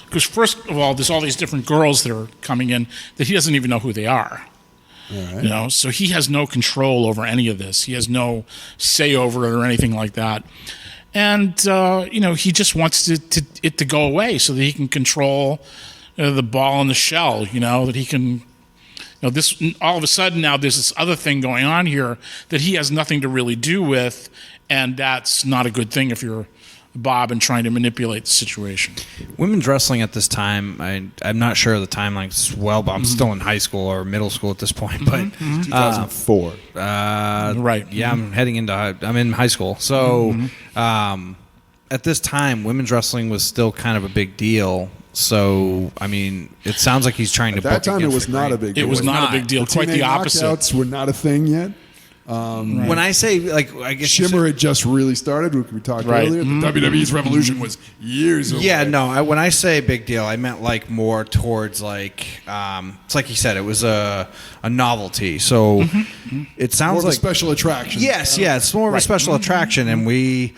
Because first of all, there's all these different girls that are coming in that he doesn't even know who they are. All right. So he has no control over any of this. He has no say over it or anything like that. And he just wants it to go away so that he can control the ball and the shell. That he can this all of a sudden now there's this other thing going on here that he has nothing to really do with, and that's not a good thing if you're Bob and trying to manipulate the situation. Women's wrestling at this time, I'm not sure of the timeline as well, but I'm still in high school or middle school at this point. But 2004. Right. Yeah, I'm in high school. So at this time, women's wrestling was still kind of a big deal. So, I mean, it sounds like he's trying to book At that time, it against was the not grain. a big deal. It was not a big deal. Quite the TNA opposite. knockouts were not a thing yet. When I say, like, I guess you Shimmer had just really started. We talked Right. earlier. The WWE's revolution was years away. Yeah, no. When I say big deal, I meant like more towards like it's like he said, it was a novelty. So it sounds More of a like special attraction. yes, it's more of a special attraction, and we.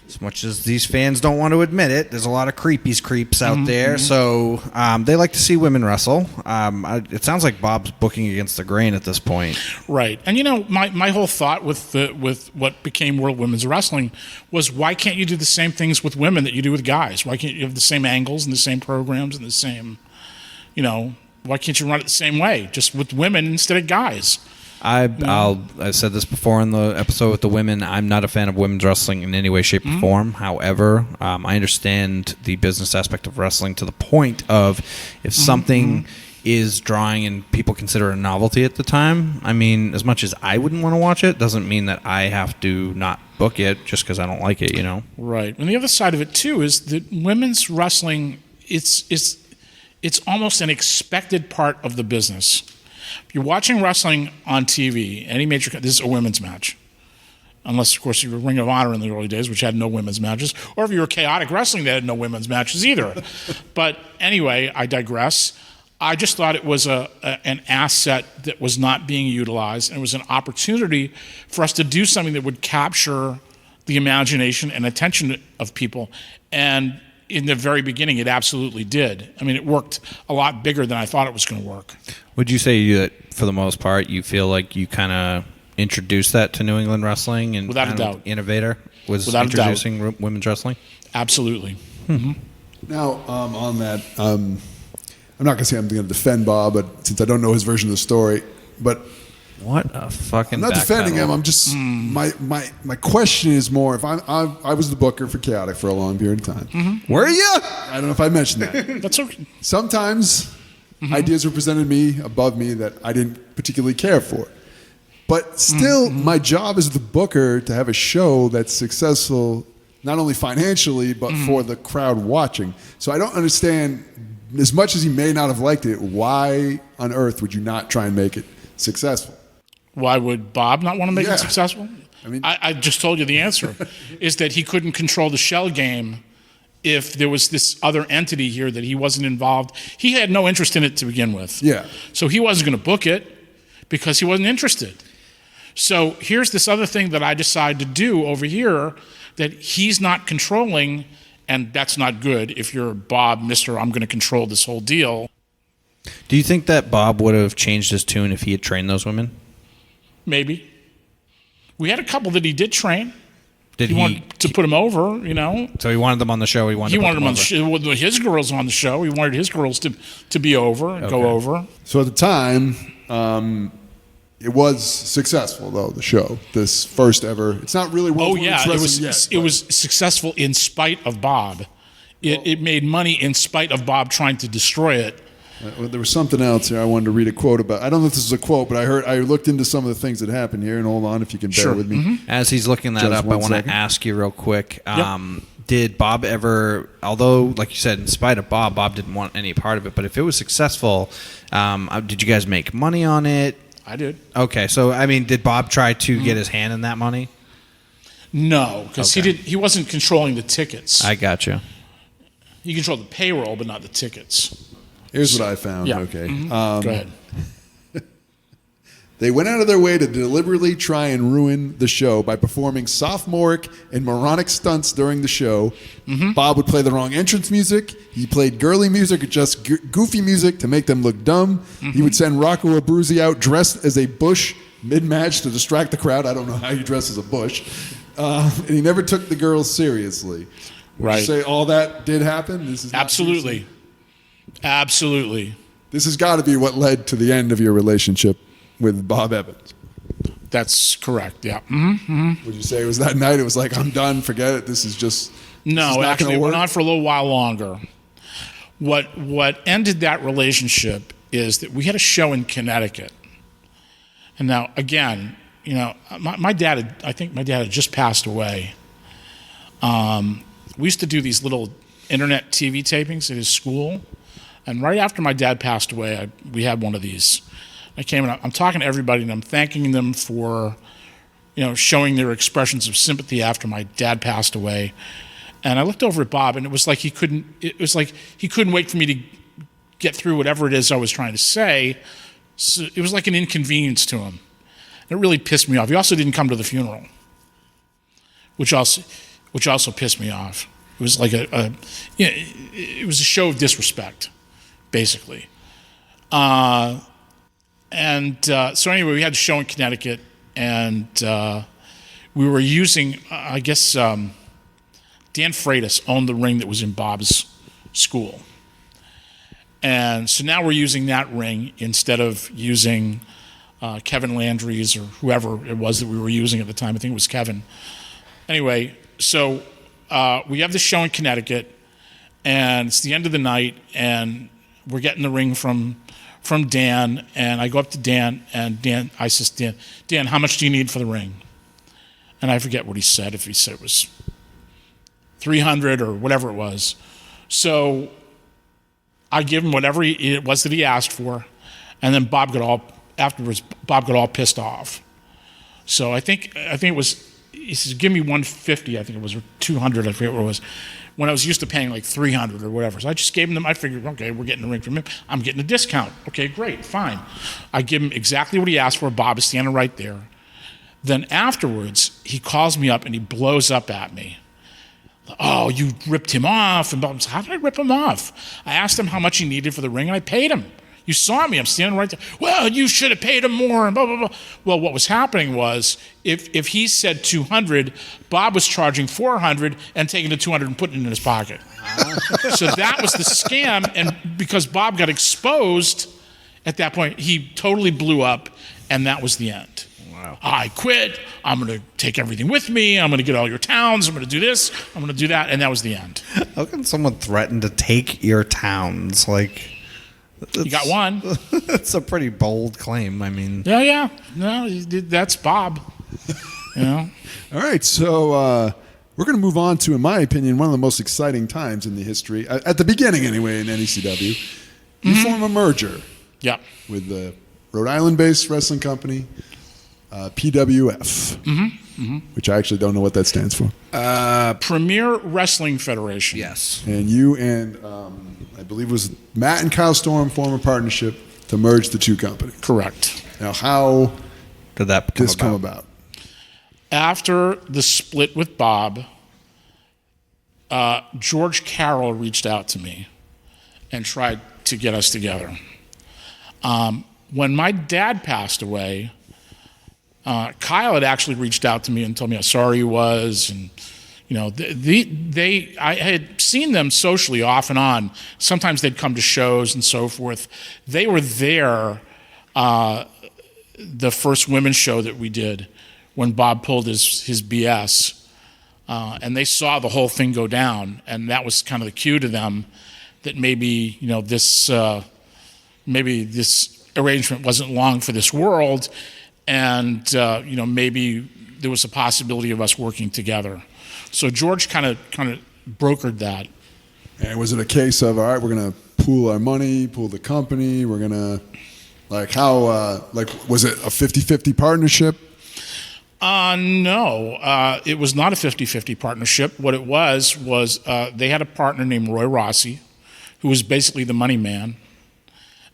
As much as these fans don't want to admit it, there's a lot of creeps out there. So they like to see women wrestle. It sounds like Bob's booking against the grain at this point. Right. And my whole thought with what became World Women's Wrestling was, why can't you do the same things with women that you do with guys? Why can't you have the same angles and the same programs and the same, why can't you run it the same way, just with women instead of guys? I said this before in the episode with the women. I'm not a fan of women's wrestling in any way, shape, or form. However, I understand the business aspect of wrestling to the point of if something is drawing and people consider it a novelty at the time. I mean, as much as I wouldn't want to watch it, doesn't mean that I have to not book it just because I don't like it. Right. And the other side of it too is that women's wrestling, it's almost an expected part of the business. If you're watching wrestling on TV, any major, this is a women's match. Unless, of course, you were Ring of Honor in the early days, which had no women's matches. Or if you were Chaotic Wrestling, they had no women's matches either. But anyway, I digress. I just thought it was an asset that was not being utilized, and it was an opportunity for us to do something that would capture the imagination and attention of people. And in the very beginning, it absolutely did. I mean, it worked a lot bigger than I thought it was going to work. Would you say that, for the most part, you feel like you kind of introduced that to New England wrestling and Without a kind of doubt. innovator was Without a doubt. introducing women's wrestling? Absolutely. Now, on that, I'm not going to say I'm going to defend Bob, but since I don't know his version of the story, but What a fucking I'm not defending him. backpedal. I'm just my question is more if I was the booker for Chaotic for a long period of time. Were you? I don't know if I mentioned that. That's okay. Sometimes ideas were presented to me above me that I didn't particularly care for. But still, my job as the booker to have a show that's successful, not only financially, but for the crowd watching. So I don't understand, as much as he may not have liked it, why on earth would you not try and make it successful? Why would Bob not want to make Yeah. it successful? I mean- I just told you the answer, is that he couldn't control the shell game if there was this other entity here that he wasn't involved. He had no interest in it to begin with. Yeah. So he wasn't going to book it because he wasn't interested. So here's this other thing that I decide to do over here that he's not controlling, and that's not good if you're Bob, Mr. I'm going to control this whole deal. Do you think that Bob would have changed his tune if he had trained those women? Maybe. We had a couple that he did train. Did He wanted to put them over, So he wanted them on the show. He wanted to put them on over. the show, with his girls on the show. He wanted his girls to be over and go over. So at the time, it was successful, though, the show. This first ever. It's not really World Oh yeah, Women's Wrestling yet, it but- was successful in spite of Bob. It made money in spite of Bob trying to destroy it. There was something else here I wanted to read a quote about. I don't know if this is a quote, but I looked into some of the things that happened here, and hold on if you can bear Sure. with me. As he's looking that Just up, I one want to second. ask you real quick. Did Bob ever, although, like you said, in spite of Bob didn't want any part of it, but if it was successful, did you guys make money on it? I did. Okay, so, I mean, did Bob try to get his hand in that money? No, because Okay. he wasn't controlling the tickets. I got you. He controlled the payroll, but not the tickets. Here's what I found. Yeah. Okay. Go ahead. They went out of their way to deliberately try and ruin the show by performing sophomoric and moronic stunts during the show. Bob would play the wrong entrance music. He played girly music or just goofy music to make them look dumb. He would send Rocco Abruzzi out dressed as a bush mid-match to distract the crowd. I don't know how you dress as a bush. And he never took the girls seriously. Would Right. you say all that did happen? This is not Absolutely. hearsay? Absolutely. This has got to be what led to the end of your relationship with Bob Evans. That's correct. Yeah. Would you say it was that night? It was like, I'm done. Forget it. This is just. No, actually, it went on for a little while longer. What ended that relationship is that we had a show in Connecticut, and now again, my dad. I think my dad had just passed away. We used to do these little internet TV tapings at his school, and right after my dad passed away, we had one of these. I came and I'm talking to everybody, and I'm thanking them for, showing their expressions of sympathy after my dad passed away. And I looked over at Bob, and it was like he couldn't wait for me to get through whatever it is I was trying to say. So it was like an inconvenience to him. It really pissed me off. He also didn't come to the funeral, which also pissed me off. It was like it was a show of disrespect, basically. So anyway, we had a show in Connecticut, and we were using, I guess, Dan Freitas owned the ring that was in Bob's school. And so now we're using that ring instead of using Kevin Landry's or whoever it was that we were using at the time. I think it was Kevin. Anyway, so we have the show in Connecticut, and it's the end of the night, and we're getting the ring from Dan, and I go up to Dan, and I says, Dan, how much do you need for the ring? And I forget what he said, if he said it was $300 or whatever it was. So I give him whatever it was that he asked for, and then Bob got all pissed off. So I think it was, he says, give me $150, I think it was, or $200, I forget what it was, when I was used to paying like $300 or whatever. So I just gave him I figured, okay, we're getting the ring from him. I'm getting a discount. Okay, great, fine. I give him exactly what he asked for. Bob is standing right there. Then afterwards, he calls me up and he blows up at me. Oh, you ripped him off. And Bob said, how did I rip him off? I asked him how much he needed for the ring, and I paid him. You saw me. I'm standing right there. Well, you should have paid him more, and blah, blah, blah. Well, what was happening was if he said $200, Bob was charging $400 and taking the $200 and putting it in his pocket. So that was the scam, and because Bob got exposed at that point, he totally blew up, and that was the end. Wow. I quit. I'm going to take everything with me. I'm going to get all your towns. I'm going to do this. I'm going to do that, and that was the end. How can someone threaten to take your towns? Like, you got one. That's a pretty bold claim. I mean, yeah. No, that's Bob. All right, so we're going to move on to, in my opinion, one of the most exciting times in the history, at the beginning anyway, in NECW. You form a merger. Yeah. With the Rhode Island-based wrestling company, PWF, which I actually don't know what that stands for. Premier Wrestling Federation. Yes. And you and I believe it was Matt and Kyle Storm form a partnership to merge the two companies. Correct. Now, how did that come about? After the split with Bob, George Carroll reached out to me and tried to get us together. When my dad passed away, Kyle had actually reached out to me and told me how sorry he was, and I had seen them socially off and on. Sometimes they'd come to shows and so forth. They were there the first women's show that we did when Bob pulled his BS, and they saw the whole thing go down, and that was kind of the cue to them that maybe this arrangement wasn't long for this world. And maybe there was a possibility of us working together. So George kind of brokered that. And was it a case of, all right, we're going to pool our money, pool the company, we're going to, was it a 50-50 partnership? No, it was not a 50-50 partnership. What it was they had a partner named Roy Rossi, who was basically the money man.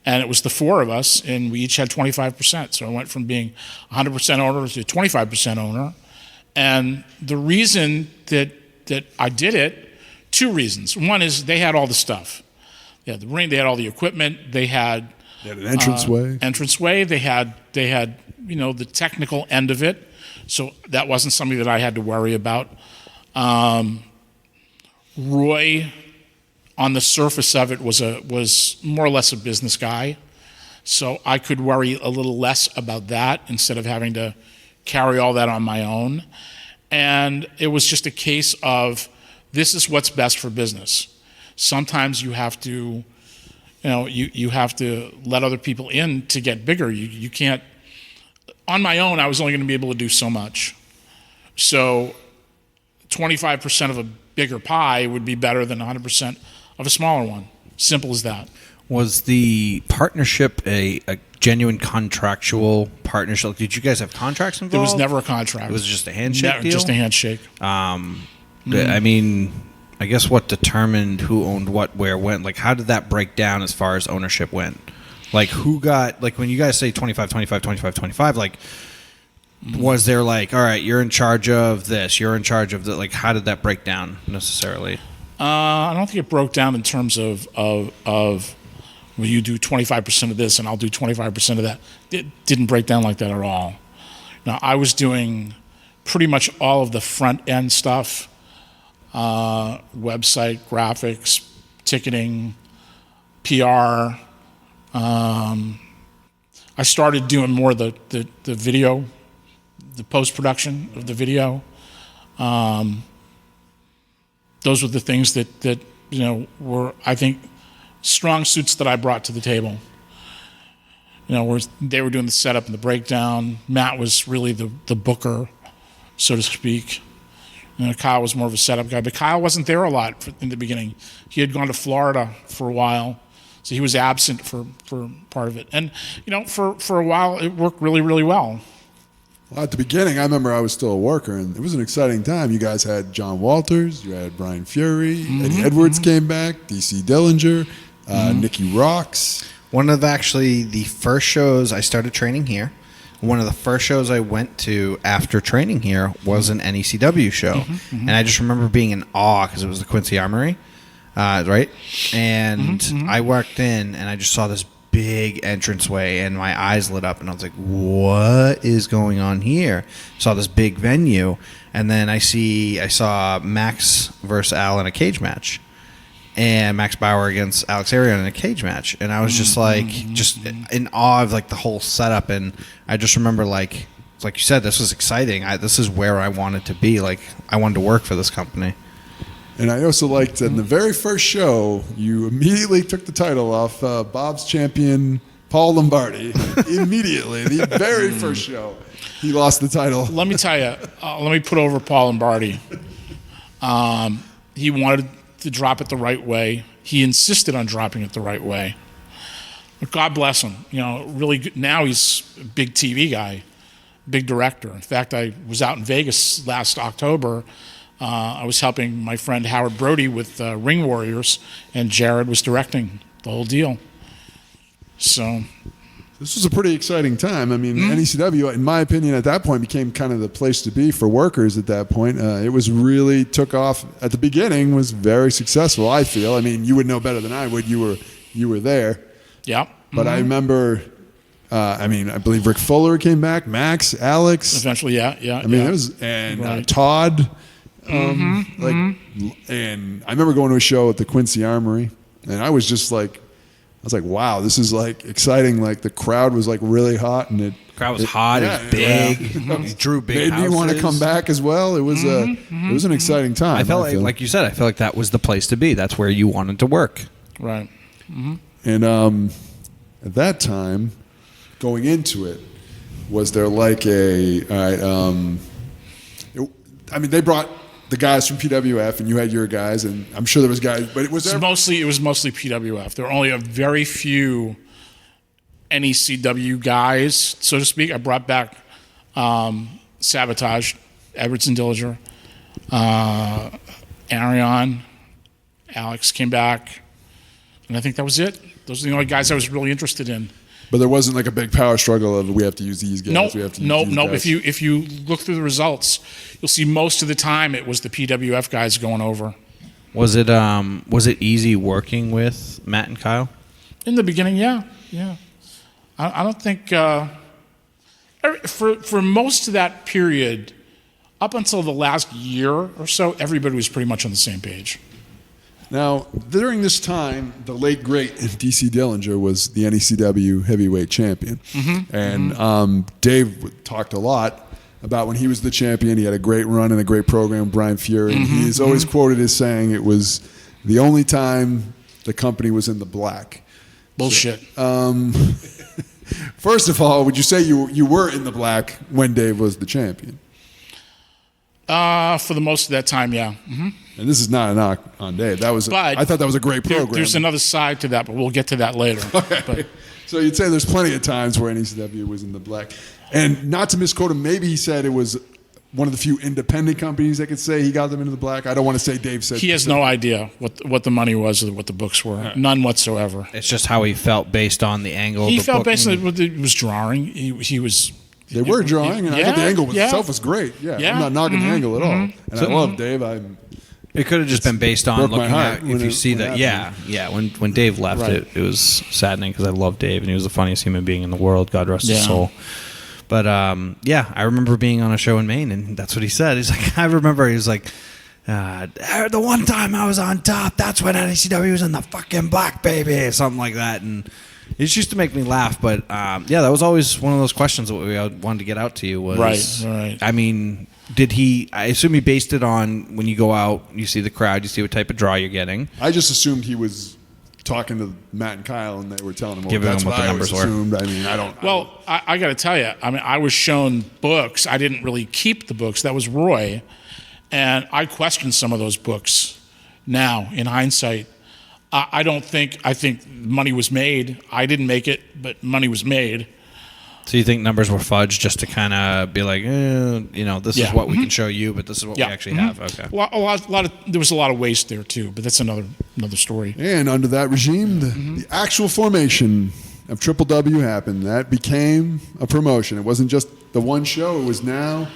And it was the four of us, and we each had 25%. So I went from being 100% owner to 25% owner. And the reason that I did it, two reasons. One is they had all the stuff. They had the ring, they had all the equipment, they had an entranceway. They had the technical end of it. So that wasn't something that I had to worry about. Roy on the surface of it was more or less a business guy. So I could worry a little less about that instead of having to carry all that on my own. And it was just a case of, this is what's best for business. Sometimes you have to, you have to let other people in to get bigger. You can't, on my own, I was only going to be able to do so much. So 25% of a bigger pie would be better than 100% of a smaller one. Simple as that. Was the partnership a genuine contractual partnership? Did you guys have contracts involved? There was never a contract. It was just a handshake deal? Just a handshake. I mean, I guess what determined who owned what, where, when? Like, how did that break down as far as ownership went? Like, who got, like, when you guys say 25, 25, 25, 25, like, was there like, all right, you're in charge of this, you're in charge of that? Like, how did that break down necessarily? I don't think it broke down in terms of well, you do 25% of this and I'll do 25% of that. It didn't break down like that at all. Now, I was doing pretty much all of the front end stuff, website, graphics, ticketing, PR. I started doing more the video, the post-production of the video. Those were the things that were, I think, strong suits that I brought to the table. Where they were doing the setup and the breakdown. Matt was really the booker, so to speak. Kyle was more of a setup guy, but Kyle wasn't there a lot in the beginning. He had gone to Florida for a while, so he was absent for part of it. And for a while, it worked really, really well. Well, at the beginning, I remember I was still a worker, and it was an exciting time. You guys had John Walters, you had Brian Fury, Eddie Edwards came back, DC Dillinger, Nikki Rocks. One of actually the first shows I started training here, one of the first shows I went to after training here was an NECW show. And I just remember being in awe because it was the Quincy Armory, right? And I walked in and I just saw this big entranceway and my eyes lit up and I was like, what is going on here? Saw this big venue and then I saw Max versus Al in a cage match and Max Bauer against Alex Arion in a cage match, and I was just like just in awe of like the whole setup. And I just remember like you said, this was exciting. This is where I wanted to be. Like, I wanted to work for this company. And I also liked that in the very first show, you immediately took the title off Bob's champion, Paul Lombardi. Immediately, the very first show, he lost the title. Let me tell you, let me put over Paul Lombardi. He wanted to drop it the right way. He insisted on dropping it the right way. But God bless him. Really good. Now he's a big TV guy, big director. In fact, I was out in Vegas last October. I was helping my friend Howard Brody with Ring Warriors, and Jared was directing the whole deal. So this was a pretty exciting time. I mean, NECW, in my opinion, at that point became kind of the place to be for workers at that point. It was really took off at the beginning, was very successful, I feel. I mean, you would know better than I would. You were there. Yeah. But I remember, I believe Rick Fuller came back, Max, Alex. Eventually, yeah. I mean, it was, and right. Todd. And I remember going to a show at the Quincy Armory, and I was just like, wow, this is like exciting. Like the crowd was like really hot, and it was hot. It was big. It drew big. Made me want to come back as well. It was it was an exciting time. I felt like you said, I felt like that was the place to be. That's where you wanted to work. Right. And at that time, going into it, was there like they brought the guys from PWF, and you had your guys, and I'm sure there was guys, but it was mostly PWF. There were only a very few NECW guys, so to speak. I brought back Sabotage, Edwards and Dillinger, Arion, Alex came back, and I think that was it. Those are the only guys I was really interested in. But there wasn't like a big power struggle of we have to use these guys. Nope. We have to use these guys. If you look through the results, you'll see most of the time it was the PWF guys going over. Was it easy working with Matt and Kyle? In the beginning, yeah. I don't think for most of that period, up until the last year or so, everybody was pretty much on the same page. Now, during this time, the late great DC Dillinger was the NECW heavyweight champion, and Dave talked a lot about when he was the champion. He had a great run and a great program with Brian Fury. And he is always quoted as saying it was the only time the company was in the black. Bullshit. First of all, would you say you were in the black when Dave was the champion? For the most of that time, yeah. And this is not a knock on Dave. I thought that was a great program. There's another side to that, but we'll get to that later. Okay. But, so you'd say there's plenty of times where NECW was in the black. And not to misquote him, maybe he said it was one of the few independent companies that could say he got them into the black. I don't want to say Dave said. He has no idea what the money was or what the books were. None whatsoever. It's just how he felt based on the angle. He the felt book, based on what he was drawing. He was. They were drawing, and I thought the angle itself was great. Yeah, I'm not knocking the angle at all. And I love Dave. It could have just been based on broke my looking heart at if you see that. When Dave left, it was saddening because I love Dave and he was the funniest human being in the world. God rest his soul. But I remember being on a show in Maine and that's what he said. He's like, I remember he was like, the one time I was on top, that's when NECW was in the fucking black, baby, something like that. And it just used to make me laugh. But that was always one of those questions that we wanted to get out to you was, right. I mean, I assume he based it on when you go out, you see the crowd, you see what type of draw you're getting. I just assumed he was talking to Matt and Kyle and they were telling him, Giving them what the numbers were. I mean, I don't. Well, I got to tell you, I mean, I was shown books. I didn't really keep the books. That was Roy. And I question some of those books now in hindsight. I think money was made. I didn't make it, but money was made. So you think numbers were fudged just to kind of be like, this is what we can show you, but this is what we actually have. Okay. There was a lot of waste there too, but that's another story. And under that regime, the actual formation of Triple W happened. That became a promotion. It wasn't just the one show. It was now.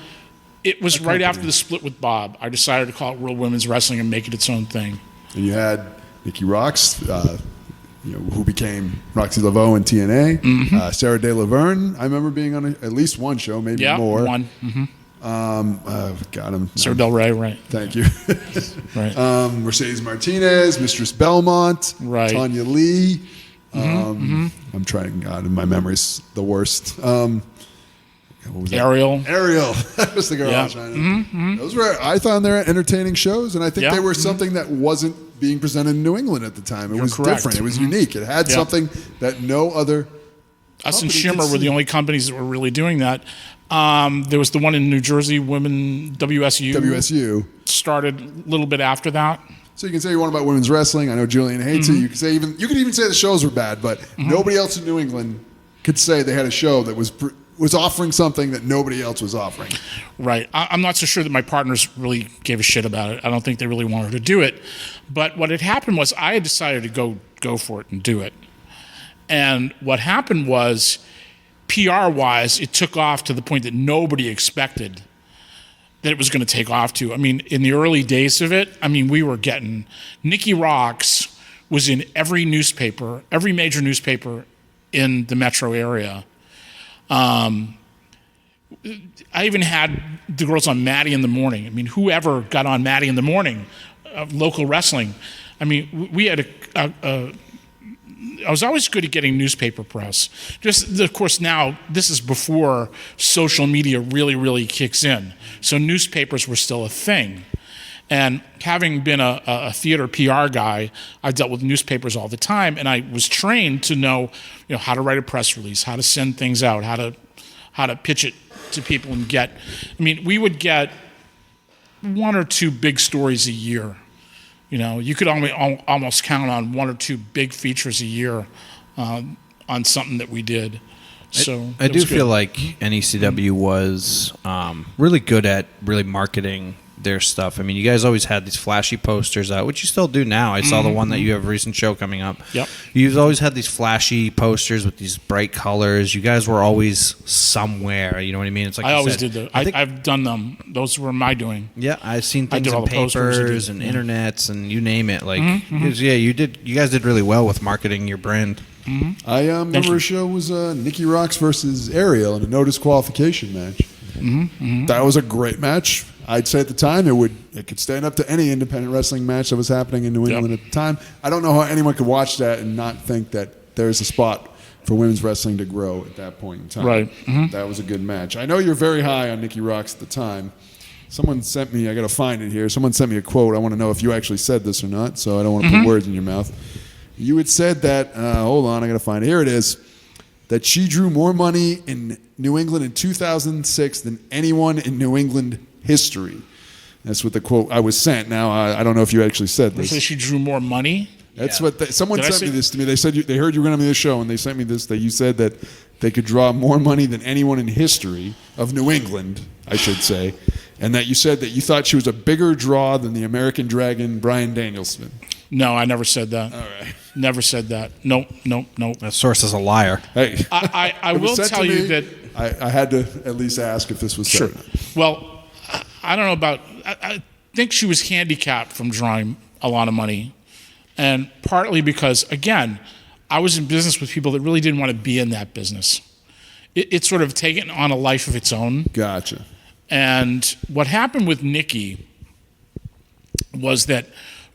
It was right after the split with Bob. I decided to call it World Women's Wrestling and make it its own thing. And you had Nikki Rocks, who became Roxy Laveau in TNA. Sarah De Laverne, I remember being on at least one show, maybe more. One. Got him. Sarah Del Rey, right. Thank you. Right. Mercedes Martinez, Mistress Belmont, right. Tanya Lee. I'm trying, God, my memory's the worst. What was that? Ariel. That was the girl I was trying to. Those were, I thought, they were entertaining shows, and I think they were something that wasn't being presented in New England at the time. It was different. It was unique. It had something that no other. Us and Shimmer were the only companies that were really doing that. There was the one in New Jersey, Women WSU. Started a little bit after that. So you can say you want about women's wrestling. I know Julian hates it. You can say you could even say the shows were bad, but nobody else in New England could say they had a show that was offering something that nobody else was offering. Right. I'm not so sure that my partners really gave a shit about it. I don't think they really wanted to do it. But what had happened was I had decided to go for it and do it. And what happened was, PR-wise, it took off to the point that nobody expected that it was going to take off to. I mean, in the early days of it, we were getting... Nikki Rocks was in every major newspaper in the metro area. I even had the girls on Maddie in the Morning. Whoever got on Maddie in the Morning, local wrestling. We had I was always good at getting newspaper press. Just, of course, now this is before social media really, really kicks in. So newspapers were still a thing. And having been a theater PR guy, I dealt with newspapers all the time, and I was trained to know, how to write a press release, how to send things out, how to pitch it to people and get. We would get one or two big stories a year. You could almost count on one or two big features a year on something that we did. So I do feel like NECW was really good at really marketing their stuff. You guys always had these flashy posters out, which you still do now. I saw the one that you have a recent show coming up. Yep. You've always had these flashy posters with these bright colors. You guys were always somewhere. You know what I mean? It's like I always did that. I've done them. Those were my doing. Yeah, I've seen things in papers and internets and you name it. You guys did really well with marketing your brand. I remember a show was Nikki Rocks versus Ariel in a no disqualification match. That was a great match. I'd say at the time it could stand up to any independent wrestling match that was happening in New England at the time. I don't know how anyone could watch that and not think that there's a spot for women's wrestling to grow at that point in time. Right. That was a good match. I know you're very high on Nikki Rocks at the time. Someone sent me, I got to find it here. Someone sent me a quote. I want to know if you actually said this or not, so I don't want to put words in your mouth. You had said that, hold on, I got to find it. Here it is. That she drew more money in New England in 2006 than anyone in New England history. That's what the quote I was sent. Now, I don't know if you actually said this. So she drew more money? That's what someone sent me this to me. They said they heard you were going to be on the show, and they sent me this. That you said that they could draw more money than anyone in history of New England, I should say, and that you said that you thought she was a bigger draw than the American Dragon, Bryan Danielson. No, I never said that. All right. Never said that. Nope. That source is a liar. Hey, I will tell you that I had to at least ask if this was sure. said. Well, I don't know about. I think she was handicapped from drawing a lot of money, and partly because, again, I was in business with people that really didn't want to be in that business. It's sort of taken on a life of its own. Gotcha. And what happened with Nikki was that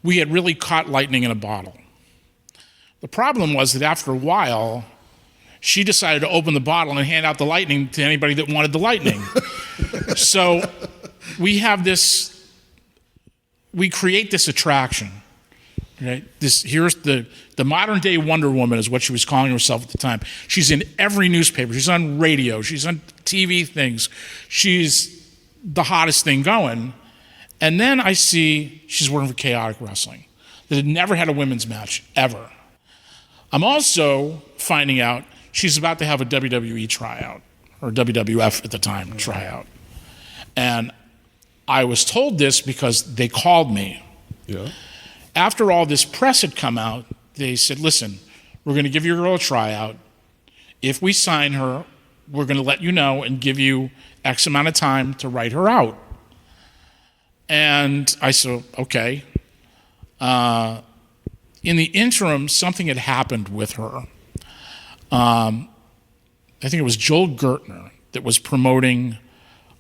we had really caught lightning in a bottle. The problem was that after a while, she decided to open the bottle and hand out the lightning to anybody that wanted the lightning. So we create this attraction. Right? Here's the modern day Wonder Woman is what she was calling herself at the time. She's in every newspaper. She's on radio. She's on TV things. She's the hottest thing going. And then I see she's working for Chaotic Wrestling that had never had a women's match ever. I'm also finding out she's about to have a WWE tryout, or WWF at the time tryout. And I was told this because they called me. Yeah. After all this press had come out, they said, listen, we're going to give your girl a tryout. If we sign her, we're going to let you know and give you X amount of time to write her out. And I said, okay. In the interim, something had happened with her. I think it was Joel Gertner that was promoting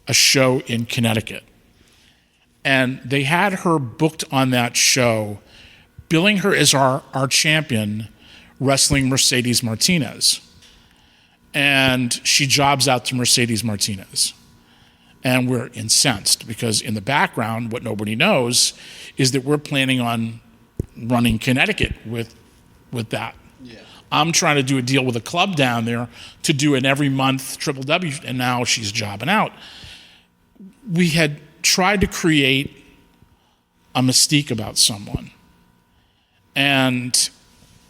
a show in Connecticut. And they had her booked on that show, billing her as our champion, wrestling Mercedes Martinez. And she jobs out to Mercedes Martinez. And we're incensed because in the background, what nobody knows is that we're planning on running Connecticut with that. Yeah. I'm trying to do a deal with a club down there to do an every month Triple W, and now she's jobbing out. We had tried to create a mystique about someone, and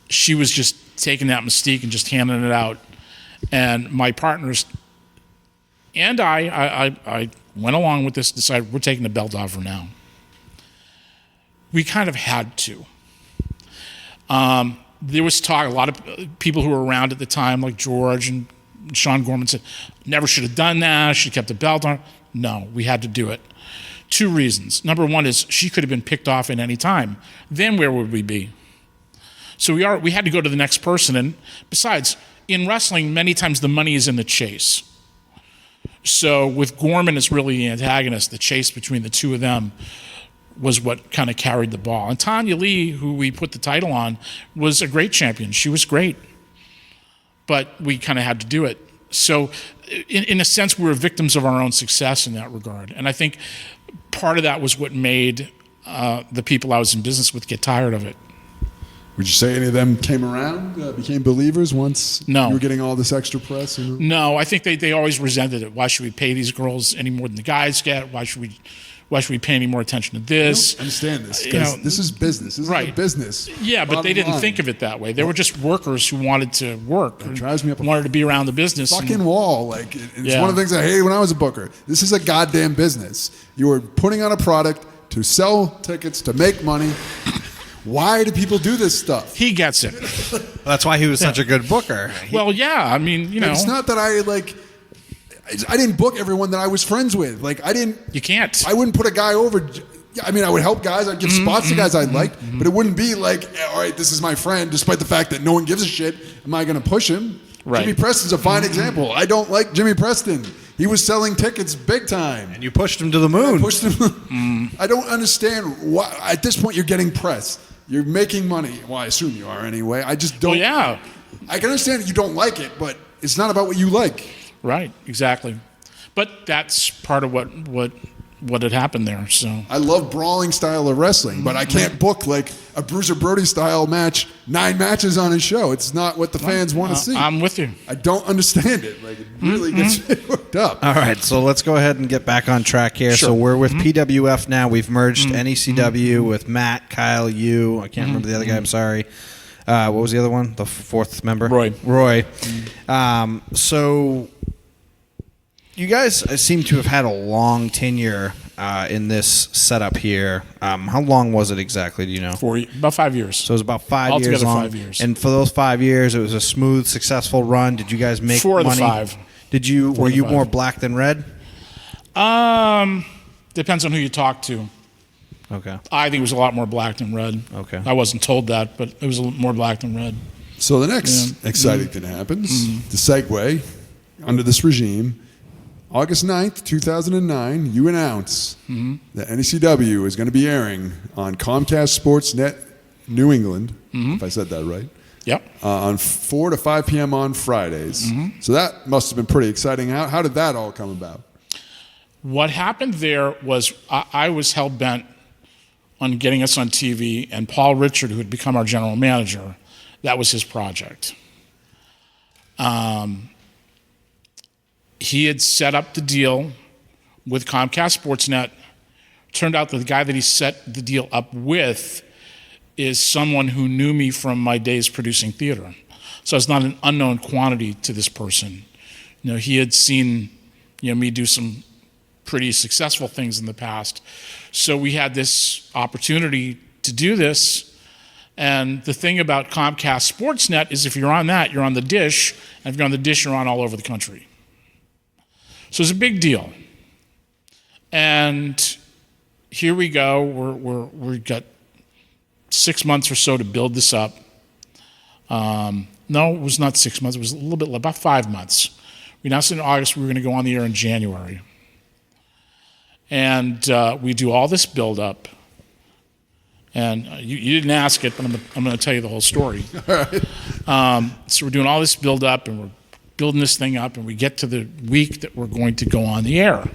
she was just taking that mystique and just handing it out. And my partners and I went along with this, decided we're taking the belt off her now. We kind of had to. There was talk, a lot of people who were around at the time, like George and Sean Gorman, said, never should have done that, should have kept the belt on. No, we had to do it. 2 reasons. Number one is she could have been picked off at any time. Then where would we be? So we had to go to the next person. And besides, in wrestling, many times the money is in the chase. So with Gorman as really the antagonist, the chase between the two of them was what kind of carried the ball. And Tanya Lee, who we put the title on, was a great champion. She was great. But we kind of had to do it. So in a sense, we were victims of our own success in that regard. And I think part of that was what made the people I was in business with get tired of it. Would you say any of them came around, became believers once you were getting all this extra press? No, I think they always resented it. Why should we pay these girls any more than the guys get? Why should we pay any more attention to this? I don't understand this, because this is business. This is a business. Yeah, but they didn't think of it that way. They were just workers who wanted to work. It drives me up. Wanted to be around the business. Fucking wall. It's one of the things I hated when I was a booker. This is a goddamn business. You are putting on a product to sell tickets, to make money. Why do people do this stuff? He gets it. That's why he was such a good booker. Well, yeah, I mean, It's not that I didn't book everyone that I was friends with. You can't. I wouldn't put a guy over. I mean, I would help guys. I'd give spots to guys I liked, but it wouldn't be like, all right, this is my friend, despite the fact that no one gives a shit. Am I going to push him? Right. Jimmy Preston's a fine example. I don't like Jimmy Preston. He was selling tickets big time. And you pushed him to the moon. I don't understand why. At this point, you're getting press. You're making money. Well, I assume you are anyway. I just don't. Well, yeah. I can understand that you don't like it, but it's not about what you like. Right, exactly. But that's part of what had happened there. So I love brawling style of wrestling, but I can't book like a Bruiser Brody style match, 9 matches on his show. It's not what the fans want to see. I'm with you. I don't understand it. Like, it really gets me hooked up. All right, so let's go ahead and get back on track here. Sure. So we're with PWF now. We've merged NECW with Matt, Kyle, you. I can't remember the other guy. I'm sorry. What was the other one? The fourth member? Roy. So you guys seem to have had a long tenure in this setup here. How long was it exactly? Do you know? About 5 years. So it was about 5 years Altogether long. 5 years. And for those 5 years, it was a smooth, successful run. Did you guys make 4 of money? the 5. Were you more black than red? Depends on who you talk to. Okay. I think it was a lot more black than red. Okay. I wasn't told that, but it was a little more black than red. So the next exciting thing happens. The segue under this regime. August 9th, 2009, you announce that NECW is going to be airing on Comcast Sportsnet New England, if I said that right. Yep. On 4 to 5 p.m. on Fridays. So that must have been pretty exciting. How did that all come about? What happened there was I was hell-bent on getting us on TV, and Paul Richard, who had become our general manager, that was his project. He had set up the deal with Comcast Sportsnet. Turned out that the guy that he set the deal up with is someone who knew me from my days producing theater. So it's not an unknown quantity to this person. You know, he had seen, me do some pretty successful things in the past. So we had this opportunity to do this. And the thing about Comcast Sportsnet is if you're on that, you're on the dish. And if you're on the dish, you're on all over the country. So it's a big deal. And here we go. We've got 6 months or so to build this up. No, it was not 6 months. It was a little bit, about 5 months. We announced in August we were going to go on the air in January. And we do all this build-up. And you didn't ask it, but I'm going to tell you the whole story. So we're doing all this build-up, and we're building this thing up, and we get to the week that we're going to go on the air.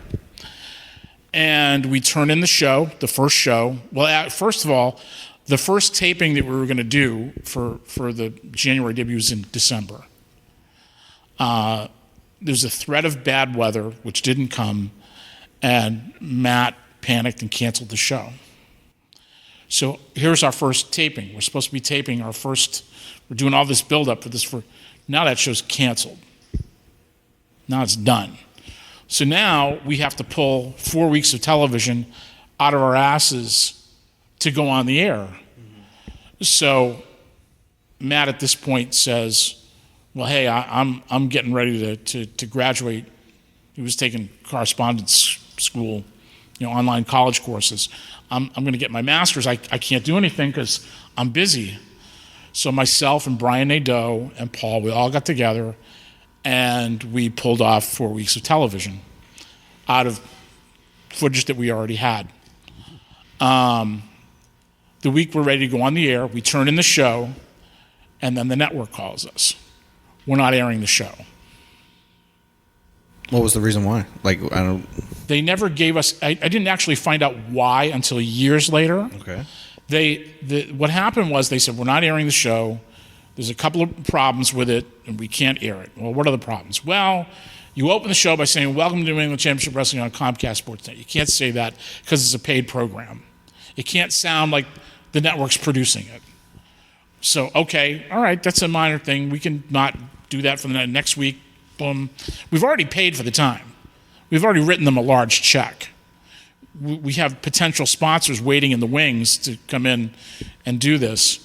And we turn in the show, the first show. Well, first of all, the first taping that we were going to do for the January debut was in December. There's a threat of bad weather, which didn't come, and Matt panicked and canceled the show. So here's our first taping. We're supposed to be taping our first, we're doing all this build-up for this. Now that show's canceled. Now it's done. So now we have to pull 4 weeks of television out of our asses to go on the air. So Matt at this point says, well, hey, I'm getting ready to graduate. He was taking correspondence school, online college courses. I'm going to get my master's. I can't do anything because I'm busy. So myself and Brian Nadeau and Paul, we all got together and we pulled off 4 weeks of television out of footage that we already had. The week we're ready to go on the air, we turn in the show, and then the network calls us. We're not airing the show. What was the reason why? They never gave us. I didn't actually find out why until years later. Okay. What happened was they said, we're not airing the show. There's a couple of problems with it, and we can't air it. Well, what are the problems? Well, you open the show by saying, welcome to New England Championship Wrestling on Comcast Sportsnet. You can't say that because it's a paid program. It can't sound like the network's producing it. So, okay, all right, that's a minor thing. We can not do that for the next week. Boom. We've already paid for the time. We've already written them a large check. We have potential sponsors waiting in the wings to come in and do this.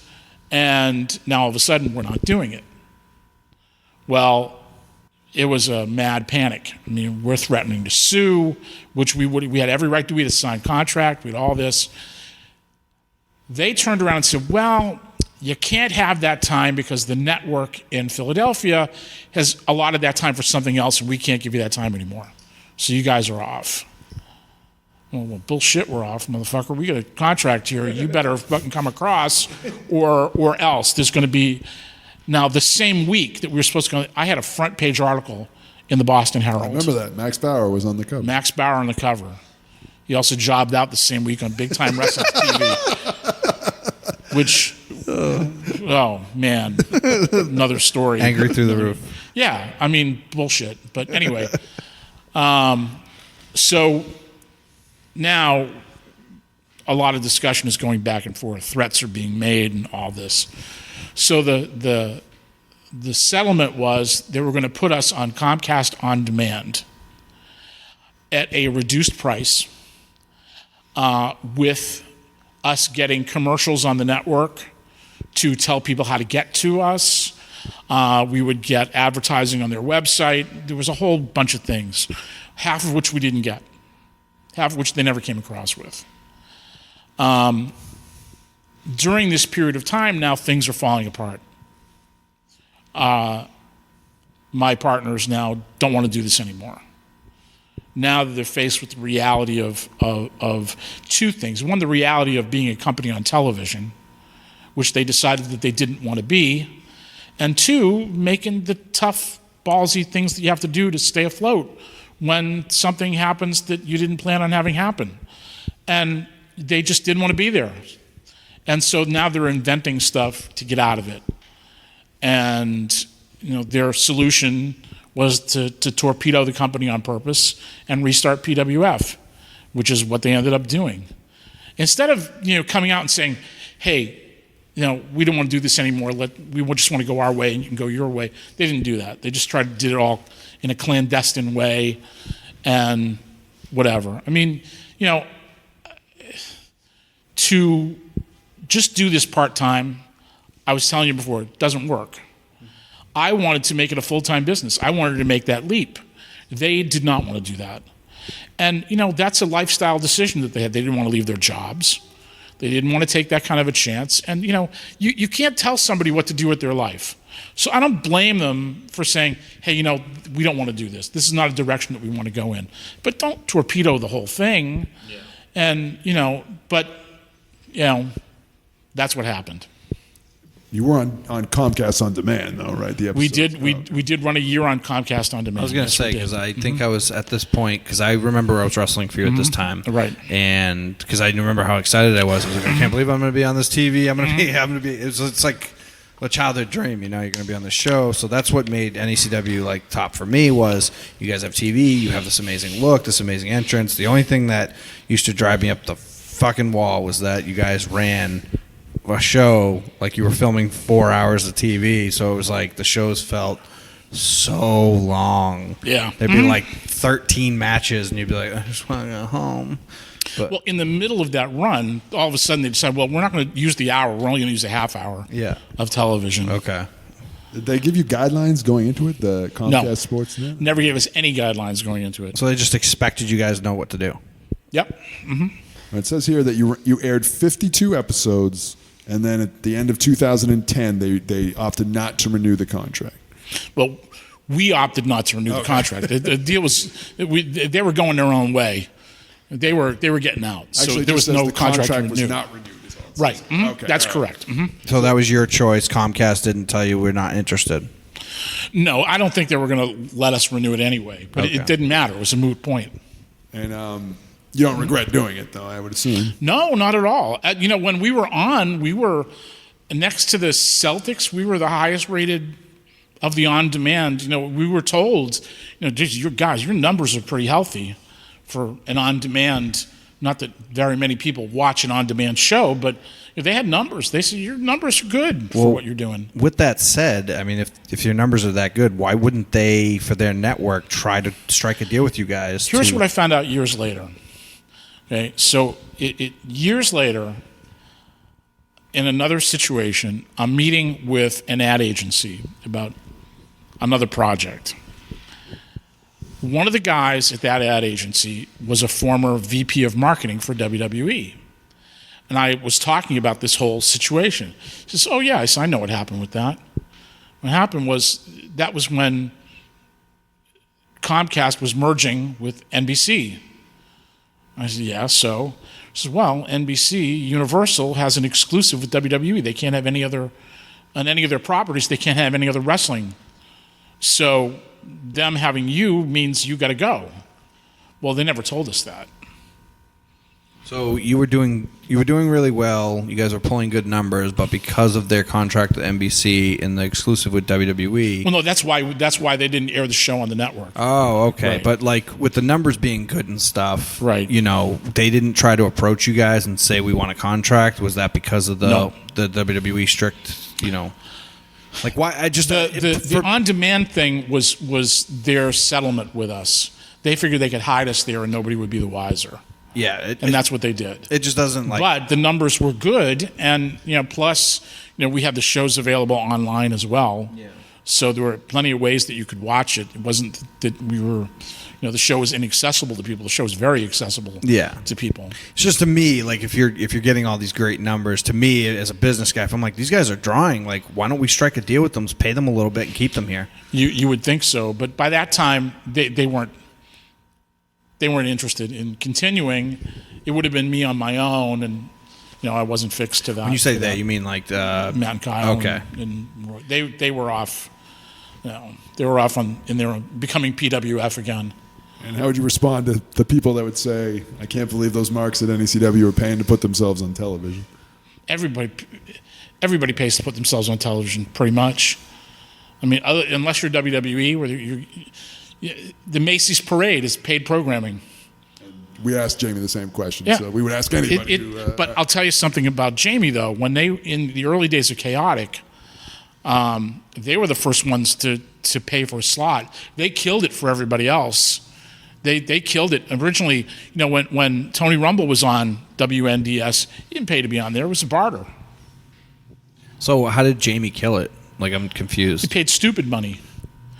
And now all of a sudden, we're not doing it. Well, it was a mad panic. I mean, we're threatening to sue, which we had every right to. We had a signed contract. We had all this. They turned around and said, well, you can't have that time because the network in Philadelphia has allotted that time for something else, and we can't give you that time anymore. So you guys are off. Well, bullshit, we're off, motherfucker. We got a contract here. You better fucking come across, or else there's going to be. Now, the same week that we were supposed to go, I had a front page article in the Boston Herald. I remember that. Max Bauer was on the cover. Max Bauer on the cover. He also jobbed out the same week on Big Time Wrestling TV, which, oh man, another story. Angry through the roof. Yeah, I mean, bullshit. But anyway, so now a lot of discussion is going back and forth. Threats are being made and all this. So the settlement was they were going to put us on Comcast On Demand at a reduced price, with us getting commercials on the network to tell people how to get to us. We would get advertising on their website. There was a whole bunch of things, half of which we didn't get, half of which they never came across with. During this period of time, now things are falling apart. My partners now don't want to do this anymore. Now that they're faced with the reality of two things. One, the reality of being a company on television, which they decided that they didn't want to be. And two, making the tough, ballsy things that you have to do to stay afloat when something happens that you didn't plan on having happen. And they just didn't want to be there. And so now they're inventing stuff to get out of it. And their solution was to torpedo the company on purpose and restart PWF, which is what they ended up doing. Instead of coming out and saying, hey, we don't want to do this anymore. We just want to go our way and you can go your way. They didn't do that. They just did it all in a clandestine way and whatever. I mean, to just do this part-time, I was telling you before, it doesn't work. I wanted to make it a full-time business. I wanted to make that leap. They did not want to do that. And, that's a lifestyle decision that they had. They didn't want to leave their jobs. They didn't want to take that kind of a chance. And, you can't tell somebody what to do with their life. So I don't blame them for saying, hey, we don't want to do this. This is not a direction that we want to go in. But don't torpedo the whole thing. Yeah. And, that's what happened. You were on Comcast On Demand, though, right? The episodes. We did run a year on Comcast On Demand. I was going to say, because I think I was at this point, because I remember I was wrestling for you at this time. Right. And because I remember how excited I was. I was like, I can't believe I'm going to be on this TV. I'm going to be, it's like a childhood dream, you're going to be on the show. So that's what made NECW top for me was you guys have TV, you have this amazing look, this amazing entrance. The only thing that used to drive me up the fucking wall was that you guys ran a show like you were filming 4 hours of TV, so it was like the shows felt so long. Yeah. There'd be 13 matches and you'd be like, I just want to go home. But, well, in the middle of that run, all of a sudden they decided, well, we're not going to use the hour, we're only going to use a half hour of television. Okay. Did they give you guidelines going into it, the Comcast Sports Net? Never gave us any guidelines going into it. So they just expected you guys to know what to do. Yep. It says here that you aired 52 episodes, and then at the end of 2010, they opted not to renew the contract. Well, we opted not to renew the contract. The deal was they were going their own way. They were getting out. Actually, so there was no the contract was not renewed. Right. Okay. That's correct. So that was your choice. Comcast didn't tell you we're not interested. No, I don't think they were going to let us renew it anyway. But it didn't matter. It was a moot point. And you don't regret doing it, though, I would assume. No, not at all. When we were on, we were next to the Celtics. We were the highest rated of the on-demand. We were told, your numbers are pretty healthy for an on-demand. Not that very many people watch an on-demand show, but they had numbers. They said your numbers are good for what you're doing. With that said, I mean, if your numbers are that good, why wouldn't they, for their network, try to strike a deal with you guys? Here's what I found out years later. Okay, so years later, in another situation, I'm meeting with an ad agency about another project. One of the guys at that ad agency was a former VP of marketing for WWE. and I was talking about this whole situation. He says, "Oh yeah," I said, "I know what happened with that. What happened was that was when Comcast was merging with NBC." I said, "Yeah, so?" He says, "Well, NBC Universal has an exclusive with WWE. They can't have any other on any of their properties. They can't have any other wrestling. So them having you means you got to go." Well, they never told us that. So you were doing really well. You guys were pulling good numbers, but because of their contract with NBC and the exclusive with WWE. Well, no, that's why they didn't air the show on the network. Oh, okay. Right. But like with the numbers being good and stuff, Right. You know, they didn't try to approach you guys and say we want a contract. Was that because of the No. WWE strict? You know, like why? I just The on-demand thing was their settlement with us. They figured they could hide us there and nobody would be the wiser. yeah, And that's what they did. it just doesn't like. But the numbers were good, and plus, we had the shows available online as well. Yeah. So there were plenty of ways that you could watch it. It wasn't that we were, the show was inaccessible to people. The show was very accessible. To people. It's just to me, like if you're getting all these great numbers, to me as a business guy, if I'm like these guys are drawing, like why don't we strike a deal with them, pay them a little bit, and keep them here? You would think so, but by that time they weren't interested in continuing. It would have been me on my own, and I wasn't fixed to that. When you say that, you mean like Matt and Kyle. Okay. And they were off. They were off in their becoming PWF again. And how would you respond to the people that would say, "I can't believe those marks at NECW are paying to put themselves on television"? Everybody pays to put themselves on television, pretty much. I mean, unless you're WWE, where the Macy's Parade is paid programming. We asked Jamie the same question, Yeah. so we would ask anybody. But I'll tell you something about Jamie, though. When in the early days of Chaotic, they were the first ones to pay for a slot. They killed it for everybody else. They killed it. Originally, when Tony Rumble was on WNDS, he didn't pay to be on there. It was a barter. So how did Jamie kill it? Like I'm confused. He paid stupid money.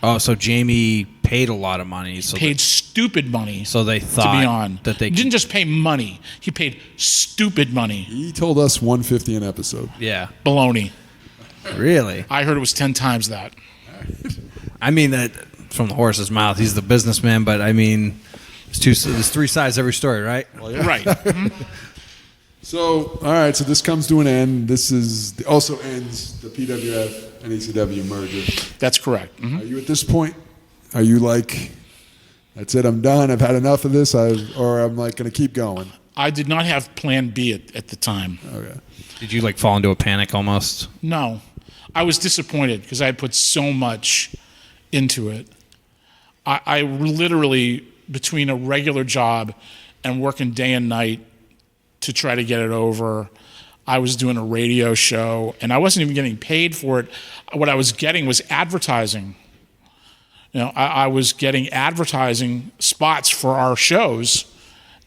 Oh, so Jamie paid a lot of money. So Paid stupid money. So they thought to be on. that they He didn't just pay money. He paid stupid money. He told us $150 an episode. Yeah. Baloney. Really? I heard it was 10 times that. I mean that from the horse's mouth. He's the businessman, but I mean, there's three sides to every story, right? Well, yeah. Right. Mhm. So, all right, so this comes to an end. This also ends the PWF NECW merger. That's correct. Mhm. Are you at this point? Are you like, that's it, I'm done, I've had enough of this, or I'm like going to keep going? I did not have Plan B at the time. Okay. Did you like fall into a panic almost? No. I was disappointed because I had put so much into it. I literally, between a regular job and working day and night to try to get it over, I was doing a radio show, and I wasn't even getting paid for it. What I was getting was advertising. I was getting advertising spots for our shows,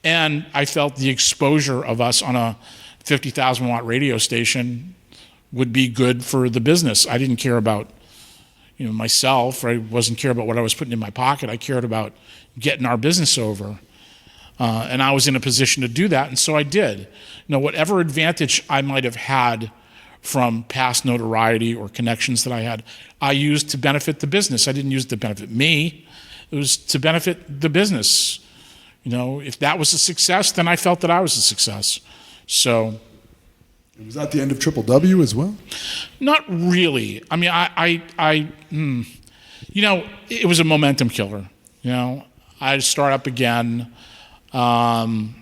and I felt the exposure of us on a 50,000-watt radio station would be good for the business. I didn't care about myself. I wasn't care about what I was putting in my pocket. I cared about getting our business over. And I was in a position to do that, and so I did. Whatever advantage I might have had from past notoriety or connections that I had, I used to benefit the business. I didn't use it to benefit me. It was to benefit the business. If that was a success, then I felt that I was a success. So... Was that the end of Triple W as well? Not really. I mean, it was a momentum killer. I'd start up again. And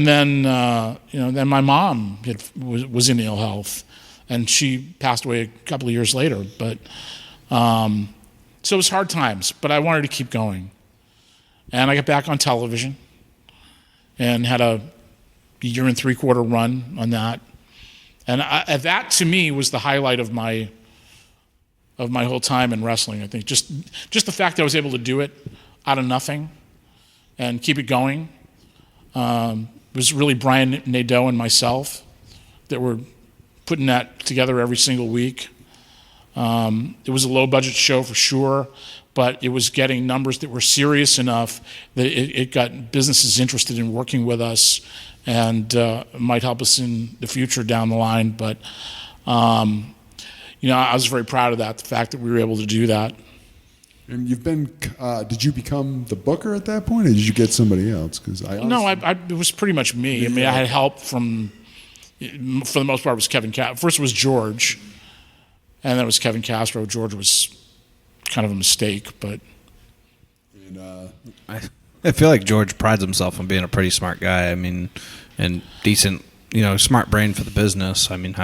then, then my mom was in ill health, and she passed away a couple of years later. But so it was hard times, but I wanted to keep going. And I got back on television and had a year and three-quarter run on that. And that, to me, was the highlight of my whole time in wrestling. I think just the fact that I was able to do it out of nothing and keep it going. It was really Brian Nadeau and myself that were putting that together every single week. It was a low-budget show for sure, but it was getting numbers that were serious enough that it got businesses interested in working with us, and might help us in the future down the line. But I was very proud of that, the fact that we were able to do that. And you've been. Did you become the booker at that point, or did you get somebody else? Because it was pretty much me. I mean, I had help from, for the most part, it was Kevin. First it was George, and then it was Kevin Castro. George was kind of a mistake, but. I feel like George prides himself on being a pretty smart guy. I mean, and decent, smart brain for the business. I mean,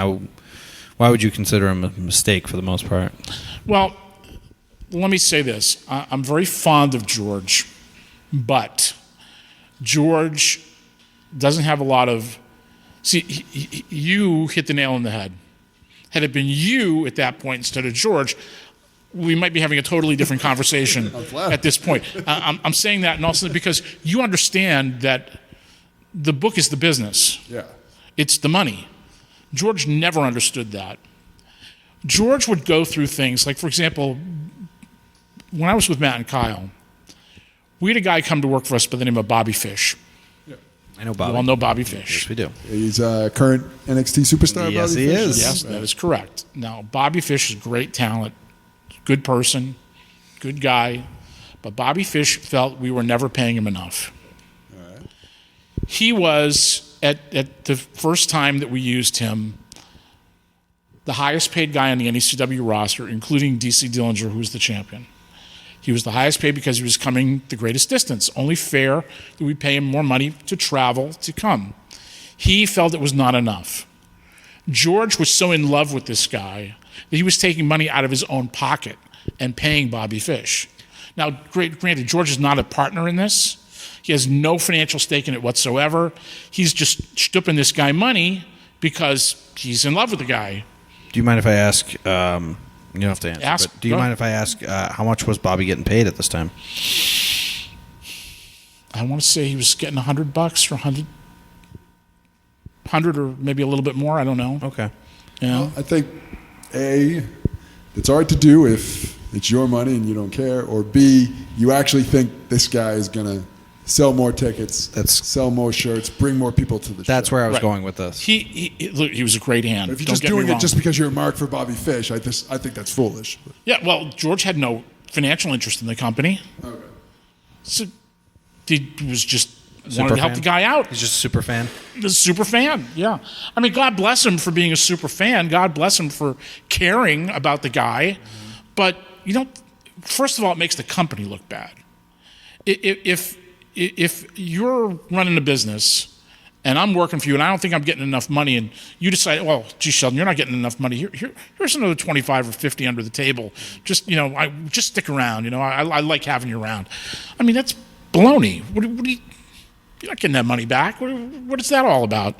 why would you consider him a mistake for the most part? Well, let me say this. I'm very fond of George, but George doesn't have a lot of... See, you hit the nail on the head. Had it been you at that point instead of George, we might be having a totally different conversation at this point. I'm saying that and also because you understand that the book is the business. Yeah. It's the money. George never understood that. George would go through things like, for example, when I was with Matt and Kyle, we had a guy come to work for us by the name of Bobby Fish. Yeah. I know Bobby. You all know Bobby Fish. Yes, we do. He's a current NXT superstar. Yes, Bobby he Fish? is. Yes, that is correct. Now, Bobby Fish is great talent, good person, good guy, but Bobby Fish felt we were never paying him enough. All right. He was, at the first time that we used him, the highest paid guy on the NECW roster, including DC Dillinger, who was the champion. He was the highest paid because he was coming the greatest distance. Only fair that we pay him more money to travel to come. He felt it was not enough. George was so in love with this guy that he was taking money out of his own pocket and paying Bobby Fish. Now, granted, George is not a partner in this. He has no financial stake in it whatsoever. He's just stooping this guy money because he's in love with the guy. Do you mind if I ask? You don't have to answer. But do you mind if I ask how much was Bobby getting paid at this time? I want to say he was getting $100 or 100 or maybe a little bit more. I don't know. Okay. Well, I think it's hard to do if it's your money and you don't care, or B, you actually think this guy is gonna sell more tickets, sell more shirts, bring more people to the show. That's where I was going with this. He was a great hand. But if you're just doing it just because you're a mark for Bobby Fish, I think that's foolish. Yeah, well, George had no financial interest in the company. Okay. So he was just wanted to help the guy out. He's just a super fan. A super fan, yeah. I mean, God bless him for being a super fan. God bless him for caring about the guy. Mm-hmm. But, first of all, it makes the company look bad. If you're running a business and I'm working for you and I don't think I'm getting enough money and you decide, well, gee, Sheldon, you're not getting enough money. Here's another 25 or 50 under the table. Just, just stick around. I like having you around. I mean, that's baloney. What do you... You're not getting that money back. What is that all about?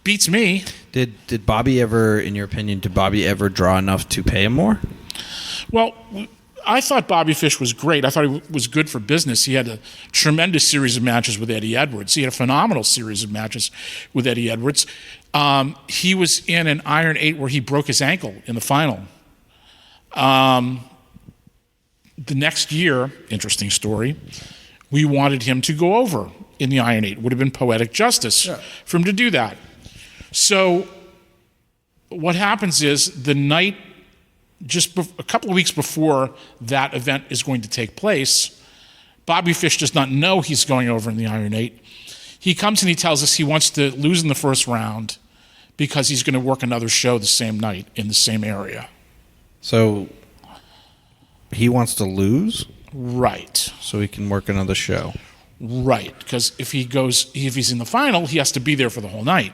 Beats me. Did Bobby ever, in your opinion, draw enough to pay him more? Well, I thought Bobby Fish was great. I thought he was good for business. He had a tremendous series of matches with Eddie Edwards. He had a phenomenal series of matches with Eddie Edwards. He was in an Iron 8 where he broke his ankle in the final. The next year, interesting story, we wanted him to go over in the Iron 8. It would have been poetic justice for him to do that. So what happens is the night, just a couple of weeks before that event is going to take place, Bobby Fish does not know he's going over in the Iron 8. He comes and he tells us he wants to lose in the first round because he's going to work another show the same night in the same area. So... he wants to lose? Right. So he can work another show. Right. Because if he's in the final, he has to be there for the whole night.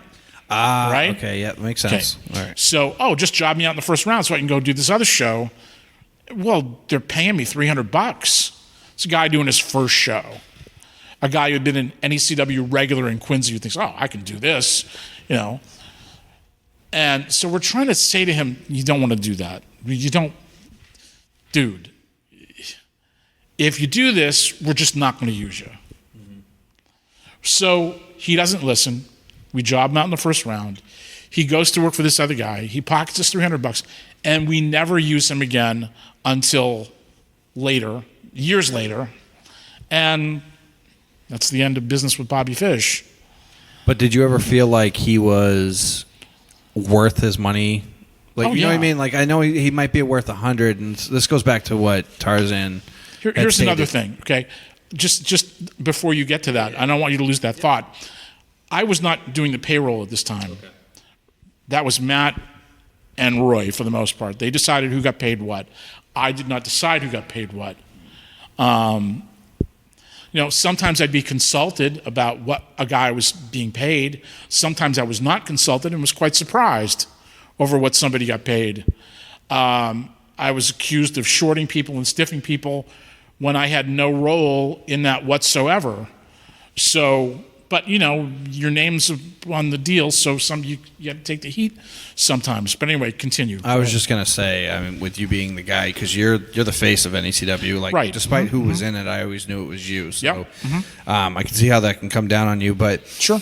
Right? Okay, yeah, that makes sense. Okay. All right. So, just job me out in the first round so I can go do this other show. Well, they're paying me $300. It's a guy doing his first show. A guy who had been an NECW regular in Quincy who thinks, I can do this, And so we're trying to say to him, you don't want to do that. You don't. Dude, if you do this, we're just not going to use you. Mm-hmm. So he doesn't listen. We job him out in the first round. He goes to work for this other guy. He pockets us $300, and we never use him again until later, years later. And that's the end of business with Bobby Fish. But did you ever feel like he was worth his money? Like, you know what I mean? Like, I know he might be worth 100, and this goes back to what Tarzan. Here's another thing. Okay, just before you get to that, I don't want you to lose that thought. I was not doing the payroll at this time. Okay. That was Matt and Roy for the most part. They decided who got paid what. I did not decide who got paid what. Sometimes I'd be consulted about what a guy was being paid. Sometimes I was not consulted and was quite surprised over what somebody got paid. I was accused of shorting people and stiffing people when I had no role in that whatsoever. So, but your name's on the deal, so you have to take the heat sometimes. But anyway, continue. I was just gonna say, I mean, with you being the guy, because you're the face of NECW. Like, right. Despite who was in it, I always knew it was you. So, I can see how that can come down on you. But sure,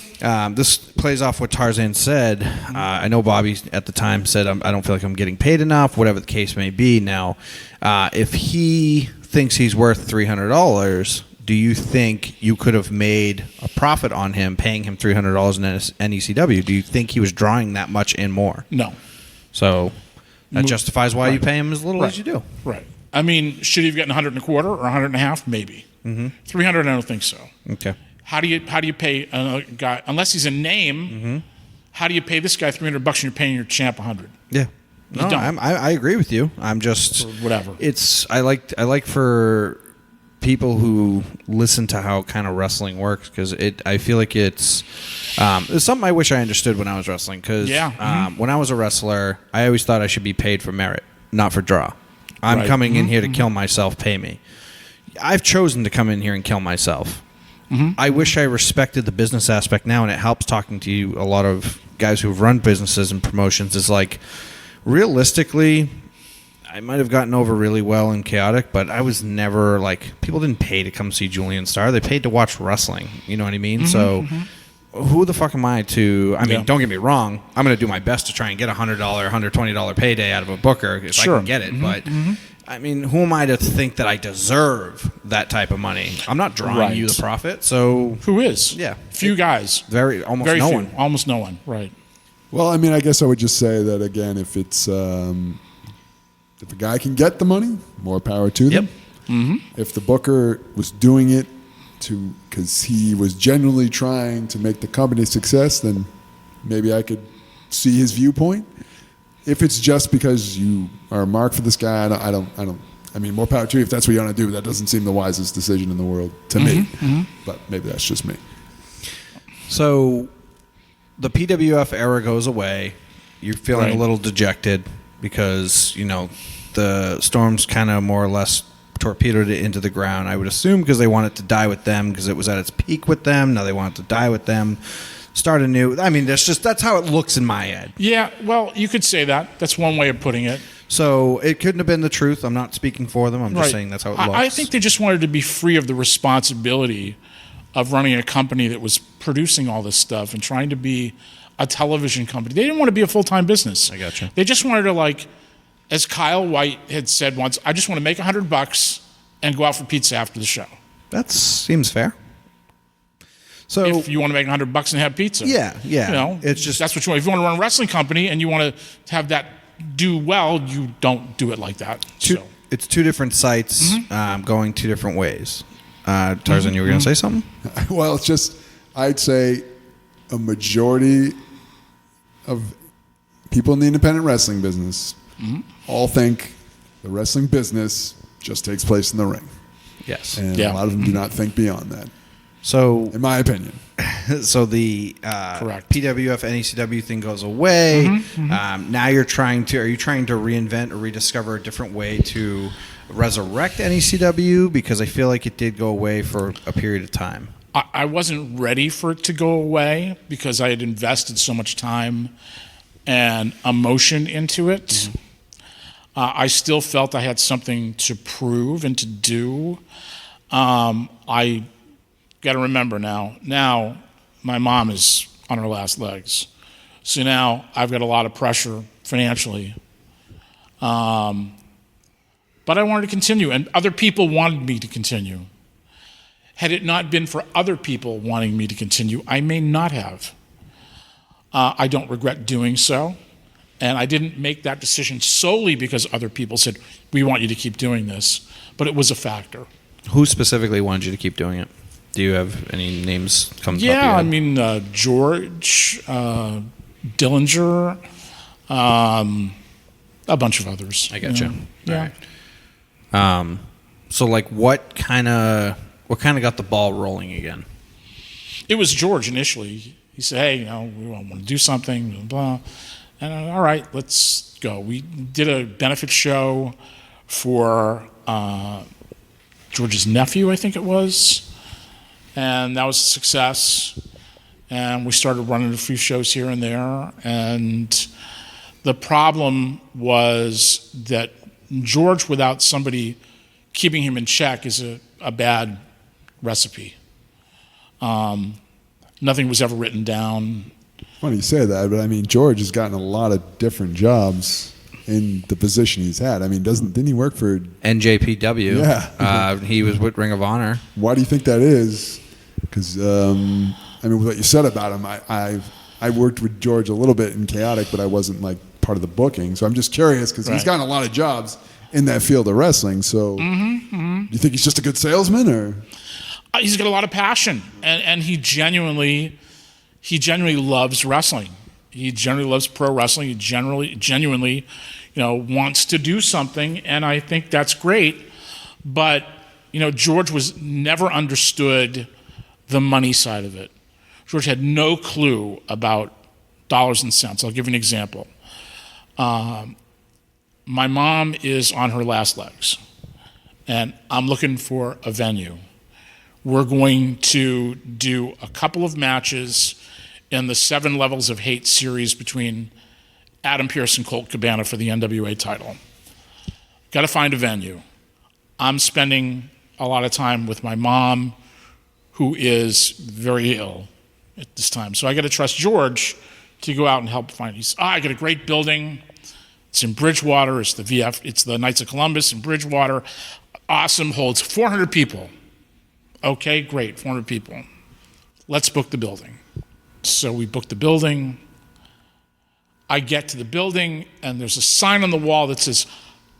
this plays off what Tarzan said. I know Bobby at the time said, "I don't feel like I'm getting paid enough," whatever the case may be. Now, if he thinks he's worth $300. Do you think you could have made a profit on him paying him $300 in NECW? Do you think he was drawing that much in more? No. So that justifies why you pay him as little as you do. Right. I mean, should he have gotten 100 and a quarter or 100 and a half? Maybe. 300, I don't think so. Okay. How do you pay a guy, unless he's a name, how do you pay this guy $300 and you're paying your champ 100? Yeah. No, I agree with you. I'm just... Or whatever. I like for... people who listen to how kind of wrestling works, because I feel like it's something I wish I understood when I was wrestling, because when I was a wrestler, I always thought I should be paid for merit, not for draw. I'm coming in here to kill myself, pay me. I've chosen to come in here and kill myself. I wish I respected the business aspect now, and it helps talking to you, a lot of guys who've run businesses and promotions, is like, realistically, I might have gotten over really well in Chaotic, but I was never like, people didn't pay to come see Julian Starr. They paid to watch wrestling. You know what I mean? So who the fuck am I to, I mean, don't get me wrong. I'm going to do my best to try and get a $100, $120 payday out of a booker if I can get it. But I mean, who am I to think that I deserve that type of money? I'm not drawing you the profit. So who is? Yeah. Few guys. Almost no one. Almost no one. Right. Well, I mean, I guess I would just say that again, if it's, if a guy can get the money, more power to them. If the booker was doing it because he was genuinely trying to make the company a success, then maybe I could see his viewpoint. If it's just because you are a mark for this guy, I don't. I mean, more power to you if that's what you want to do. That doesn't seem the wisest decision in the world to me. But maybe that's just me. So the PWF era goes away. You're feeling a little dejected, because the Storms kind of more or less torpedoed it into the ground, I would assume, because they want it to die with them, because it was at its peak with them. Now they want it to die with them, start anew. I mean, that's how it looks in my head. Yeah, well, you could say that. That's one way of putting it. So it couldn't have been the truth. I'm not speaking for them. I'm just saying that's how it looks. I think they just wanted to be free of the responsibility of running a company that was producing all this stuff and trying to be a television company. They didn't want to be a full-time business. I gotcha. They just wanted to, as Kyle White had said once, I just want to make $100 and go out for pizza after the show. That seems fair. So if you want to make $100 and have pizza, yeah, it's just that's what you want. If you want to run a wrestling company and you want to have that do well, you don't do it like that. It's two different sites going two different ways. Tarzan, you were going to say something? Well, it's just, I'd say a majority of people in the independent wrestling business all think the wrestling business just takes place in the ring. Yes. And a lot of them do not think beyond that. So, in my opinion. So the PWF NECW thing goes away. Now are you trying to reinvent or rediscover a different way to resurrect NECW? Because I feel like it did go away for a period of time. I wasn't ready for it to go away because I had invested so much time and emotion into it. I still felt I had something to prove and to do. I got to remember now my mom is on her last legs. So now I've got a lot of pressure financially. But I wanted to continue, and other people wanted me to continue. Had it not been for other people wanting me to continue, I may not have. I don't regret doing so, and I didn't make that decision solely because other people said, we want you to keep doing this, but it was a factor. Who specifically wanted you to keep doing it? Do you have any names come to Yeah, I mean, George, Dillinger, a bunch of others. I got you. Yeah. All right. So, like, what kind of got the ball rolling again? It was George initially. He said, hey, we want to do something, blah, blah. And all right, let's go. We did a benefit show for George's nephew, I think it was, and that was a success. And we started running a few shows here and there, and the problem was that George, without somebody keeping him in check, is a bad recipe. Nothing was ever written down. Funny you say that, but I mean, George has gotten a lot of different jobs in the position he's had. I mean, didn't he work for NJPW? Yeah. He was with Ring of Honor. Why do you think that is? Because I mean, what you said about him, I worked with George a little bit in Chaotic, but I wasn't like part of the booking. So I'm just curious because he's gotten a lot of jobs in that field of wrestling. So, do you think he's just a good salesman, or? He's got a lot of passion, and he genuinely loves wrestling. He genuinely loves pro wrestling. He genuinely, wants to do something, and I think that's great. But George was never understood the money side of it. George had no clue about dollars and cents. I'll give you an example. My mom is on her last legs, and I'm looking for a venue. We're going to do a couple of matches in the 7 Levels of Hate series between Adam Pearce and Colt Cabana for the NWA title. Got to find a venue. I'm spending a lot of time with my mom, who is very ill at this time. So I got to trust George to go out and help find. I got a great building. It's in Bridgewater. It's the Knights of Columbus in Bridgewater. Awesome. Holds 400 people. Okay, great, 400 people. Let's book the building. So we booked the building. I get to the building, and there's a sign on the wall that says,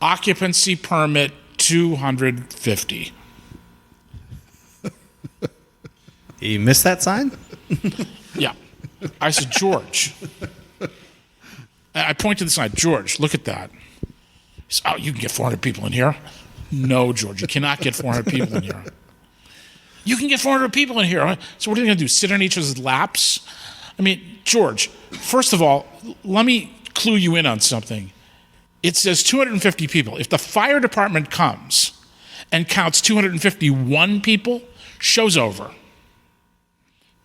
occupancy permit 250. You missed that sign? Yeah. I said, George. I point to the sign, George, look at that. He said, oh, you can get 400 people in here. No, George, you cannot get 400 people in here. You can get 400 people in here. So what are they going to do, sit on each other's laps? I mean, George, first of all, let me clue you in on something. It says 250 people. If the fire department comes and counts 251 people, show's over.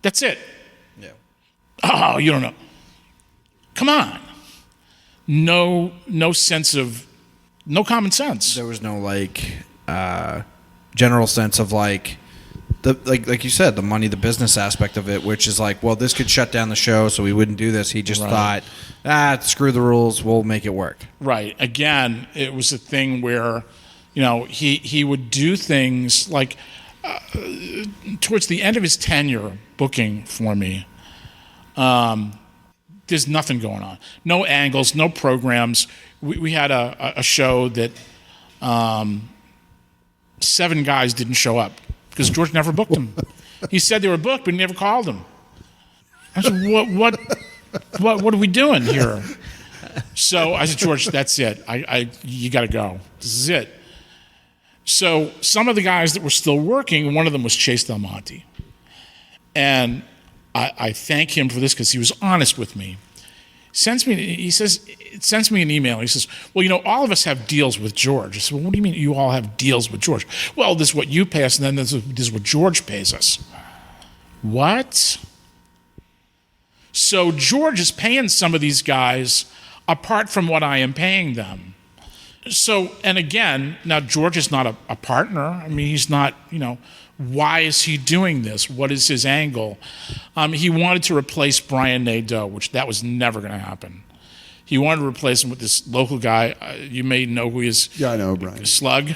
That's it. Yeah. Oh, you don't know. Come on. No common sense. There was no general sense of like you said, the money, the business aspect of it, which is like, well, this could shut down the show, so we wouldn't do this. He just thought, screw the rules, we'll make it work. Right. Again, it was a thing where, he would do things like towards the end of his tenure booking for me. There's nothing going on. No angles, no programs. We had a show that 7 guys didn't show up because George never booked them. He said they were booked, but he never called them. I said, what are we doing here? So I said, George, that's it. You got to go. This is it. So some of the guys that were still working, one of them was Chase Del Monte. And I thank him for this because he was honest with me. Sends me an email. He says, well, all of us have deals with George. I said, well, what do you mean you all have deals with George? Well, this is what you pay us, and then this is what George pays us. What? So George is paying some of these guys apart from what I am paying them. So, and again, now George is not a partner. I mean, he's not, why is he doing this? What is his angle? He wanted to replace Brian Nadeau, which that was never going to happen. He wanted to replace him with this local guy. You may know who he is. Yeah, I know Brian. Slug.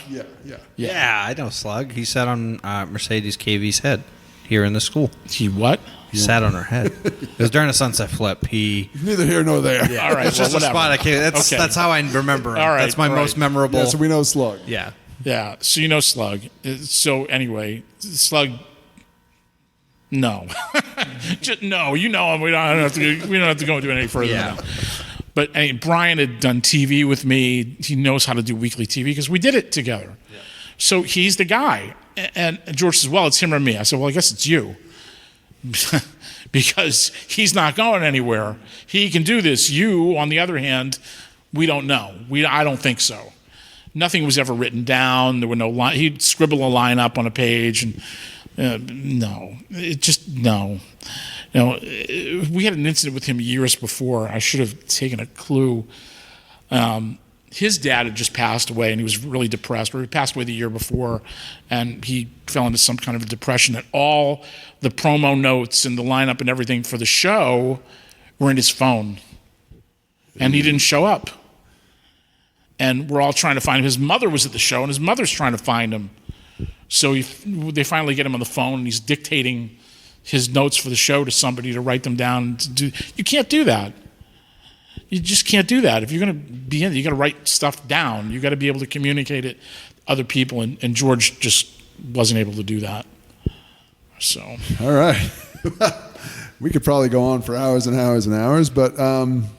Yeah, I know Slug. He sat on Mercedes KV's head here in the school. He what? He sat on her head. It was during a sunset flip. Neither here nor there. Yeah. All right, it's just a spot. That's how I remember him. All right, that's my most memorable. Yeah, so we know Slug. Yeah. Yeah, so you know Slug. So anyway, Slug, no. Just, no, you know him. We don't have to go into it any further than that. But Brian had done TV with me. He knows how to do weekly TV because we did it together. Yeah. So he's the guy. And George says, well, it's him or me. I said, well, I guess it's you. Because he's not going anywhere. He can do this. You, on the other hand, we don't know. I don't think so. Nothing was ever written down. There were no line. He'd scribble a line up on a page, and no. We had an incident with him years before. I should have taken a clue. His dad had just passed away, and he was really depressed. Or he passed away the year before, and he fell into some kind of a depression. And all the promo notes and the lineup and everything for the show were in his phone, and he didn't show up. And we're all trying to find him. His mother was at the show, and his mother's trying to find him. So they finally get him on the phone, and he's dictating his notes for the show to somebody to write them down. You can't do that. You just can't do that. If you're going to be in it, you got to write stuff down. You got to be able to communicate it to other people, and George just wasn't able to do that. So. All right. We could probably go on for hours and hours and hours, but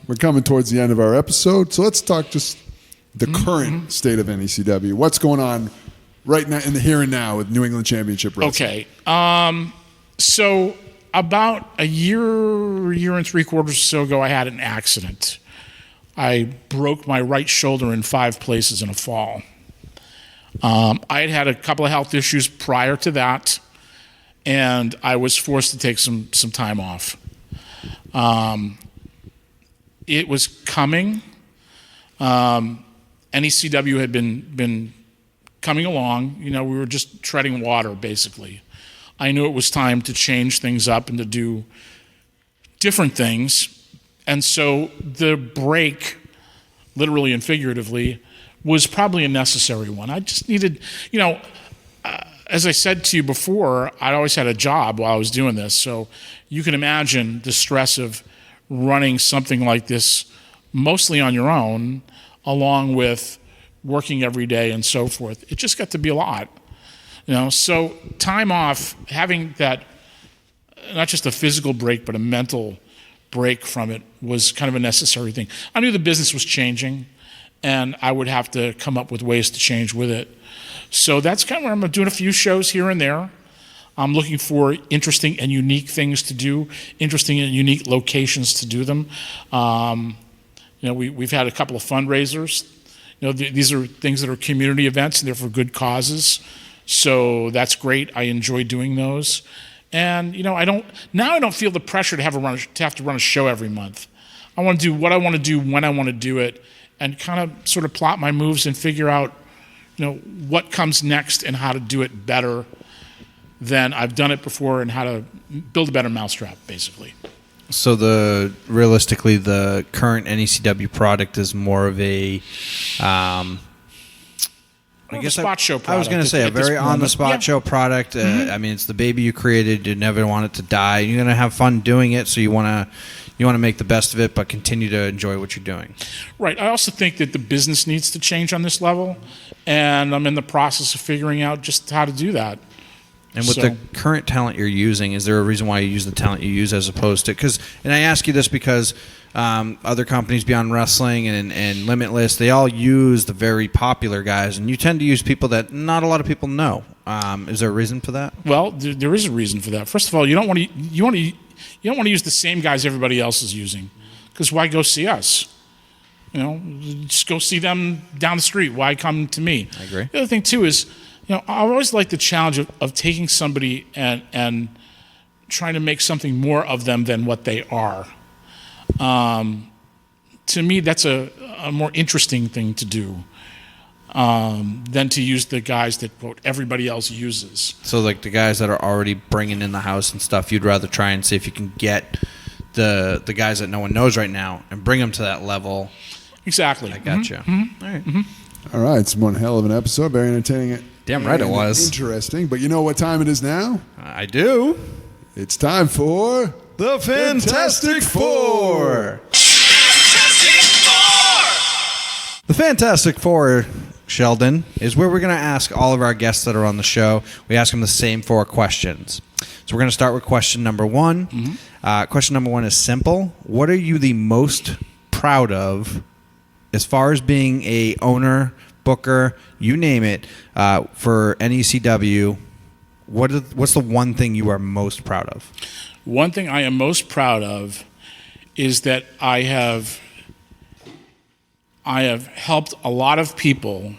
we're coming towards the end of our episode. So let's talk just the current state of NECW. What's going on right now in the here and now with New England Championship Wrestling? Okay. So about a year and 3/4 or so ago, I had an accident. I broke my right shoulder in 5 places in a fall. I had a couple of health issues prior to that, and I was forced to take some time off. It was coming. NECW had been coming along. We were just treading water, basically. I knew it was time to change things up and to do different things. And so the break, literally and figuratively, was probably a necessary one. I just needed, as I said to you before, I'd always had a job while I was doing this. So you can imagine the stress of running something like this mostly on your own, along with working every day and so forth. It just got to be a lot. So time off, having that, not just a physical break, but a mental break from it was kind of a necessary thing. I knew the business was changing, and I would have to come up with ways to change with it. So that's kind of where I'm doing a few shows here and there. I'm looking for interesting and unique things to do, interesting and unique locations to do them. We've had a couple of fundraisers. These are things that are community events, and they're for good causes. So that's great. I enjoy doing those. And I don't feel the pressure to have to run a show every month. I want to do what I want to do when I want to do it, and kind of sort of plot my moves and figure out what comes next and how to do it better than I've done it before, and how to build a better mousetrap, basically. So realistically, the current NECW product is more of a spot show product. I was going to say a very on-the-spot show product. Mm-hmm. I mean, it's the baby you created. You never want it to die. You're going to have fun doing it, so you want to make the best of it, but continue to enjoy what you're doing. Right. I also think that the business needs to change on this level, and I'm in the process of figuring out just how to do that. And with the current talent you're using, is there a reason why you use the talent you use as opposed to... And I ask you this because other companies beyond wrestling and Limitless, they all use the very popular guys, and you tend to use people that not a lot of people know. Is there a reason for that? Well, there is a reason for that. First of all, you don't want to use the same guys everybody else is using, because why go see us? Just go see them down the street. Why come to me? I agree. The other thing too is, I always like the challenge of taking somebody and trying to make something more of them than what they are. To me, that's a more interesting thing to do. than to use the guys that, quote, everybody else uses. So, like the guys that are already bringing in the house and stuff, you'd rather try and see if you can get the guys that no one knows right now and bring them to that level. Exactly. I gotcha. Mm-hmm. All right. All right, it's one hell of an episode. Very entertaining. Damn right it was. Interesting. But you know what time it is now? I do. It's time for The Fantastic Four. The Fantastic Four, Sheldon, is where we're going to ask all of our guests that are on the show. We ask them the same 4 questions. So we're going to start with question number 1. Question number 1 is simple. What are you the most proud of as far as being a owner, booker, you name it, for NECW? What's the one thing you are most proud of? One thing I am most proud of is that I have helped a lot of people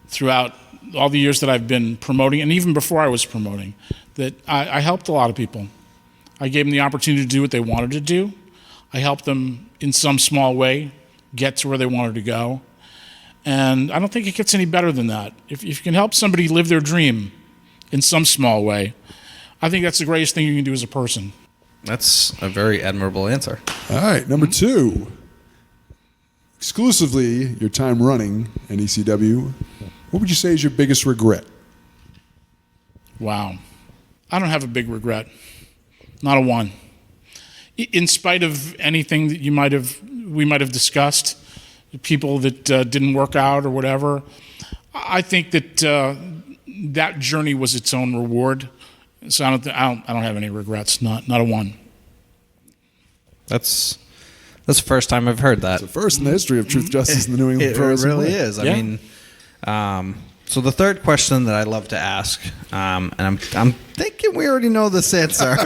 throughout all the years that I've been promoting, and even before I was promoting, that I helped a lot of people. I gave them the opportunity to do what they wanted to do. I helped them in some small way get to where they wanted to go. And I don't think it gets any better than that. If you can help somebody live their dream in some small way, I think that's the greatest thing you can do as a person. That's a very admirable answer. All right, number 2. Exclusively your time running NECW, what would you say is your biggest regret? Wow. I don't have a big regret. Not a one. In spite of anything that we might have discussed, people that didn't work out or whatever, I think that that journey was its own reward. So I don't have any regrets. Not a one. That's the first time I've heard that. It's the first in the history of Truth, Justice, and the New England Pro Wrestling. It really League. is. Yeah. I mean, so the third question that I love to ask, and I'm thinking we already know this answer,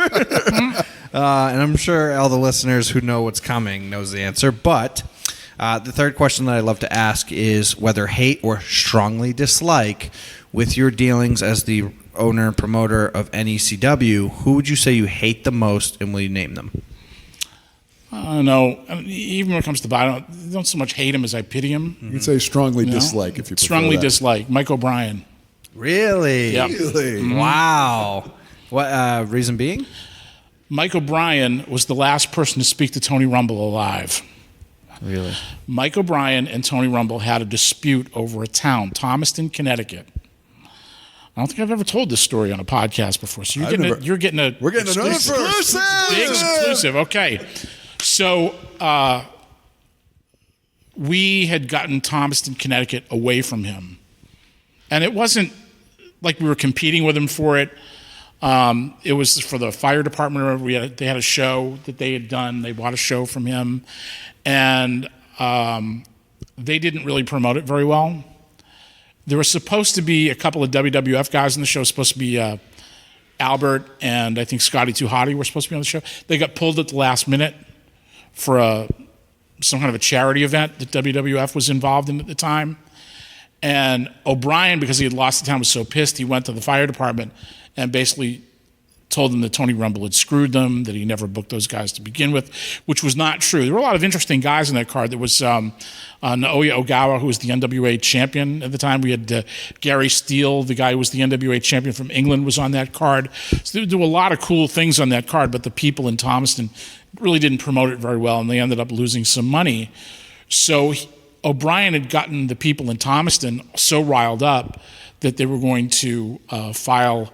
and I'm sure all the listeners who know what's coming knows the answer. But the third question that I love to ask is whether hate or strongly dislike with your dealings as the owner promoter of NECW. Who would you say you hate the most, and will you name them? I don't know. I mean, even when it comes to I don't so much hate him as I pity him. You can say strongly dislike if you prefer Strongly that. dislike. Mike O'Brien. Really? Yeah. Really? Wow. What reason being? Mike O'Brien was the last person to speak to Tony Rumble alive. Really? Mike O'Brien and Tony Rumble had a dispute over a town, Thomaston, Connecticut. I don't think I've ever told this story on a podcast before. So We're getting another exclusive. Big exclusive. Okay. So we had gotten Thomaston, Connecticut away from him. And it wasn't like we were competing with him for it. It was for the fire department. They had a show that they had done. They bought a show from him. And they didn't really promote it very well. There was supposed to be a couple of WWF guys in the show. It was supposed to be Albert and I think Scotty Too Hottie were supposed to be on the show. They got pulled at the last minute for some kind of a charity event that WWF was involved in at the time. And O'Brien, because he had lost the town, was so pissed, he went to the fire department and basically told them that Tony Rumble had screwed them, that he never booked those guys to begin with, which was not true. There were a lot of interesting guys in that card. There was Naoya Ogawa, who was the NWA champion at the time. We had Gary Steele, the guy who was the NWA champion from England, was on that card. So there were a lot of cool things on that card, but the people in Thomaston really didn't promote it very well, and they ended up losing some money. So O'Brien had gotten the people in Thomaston so riled up that they were going to file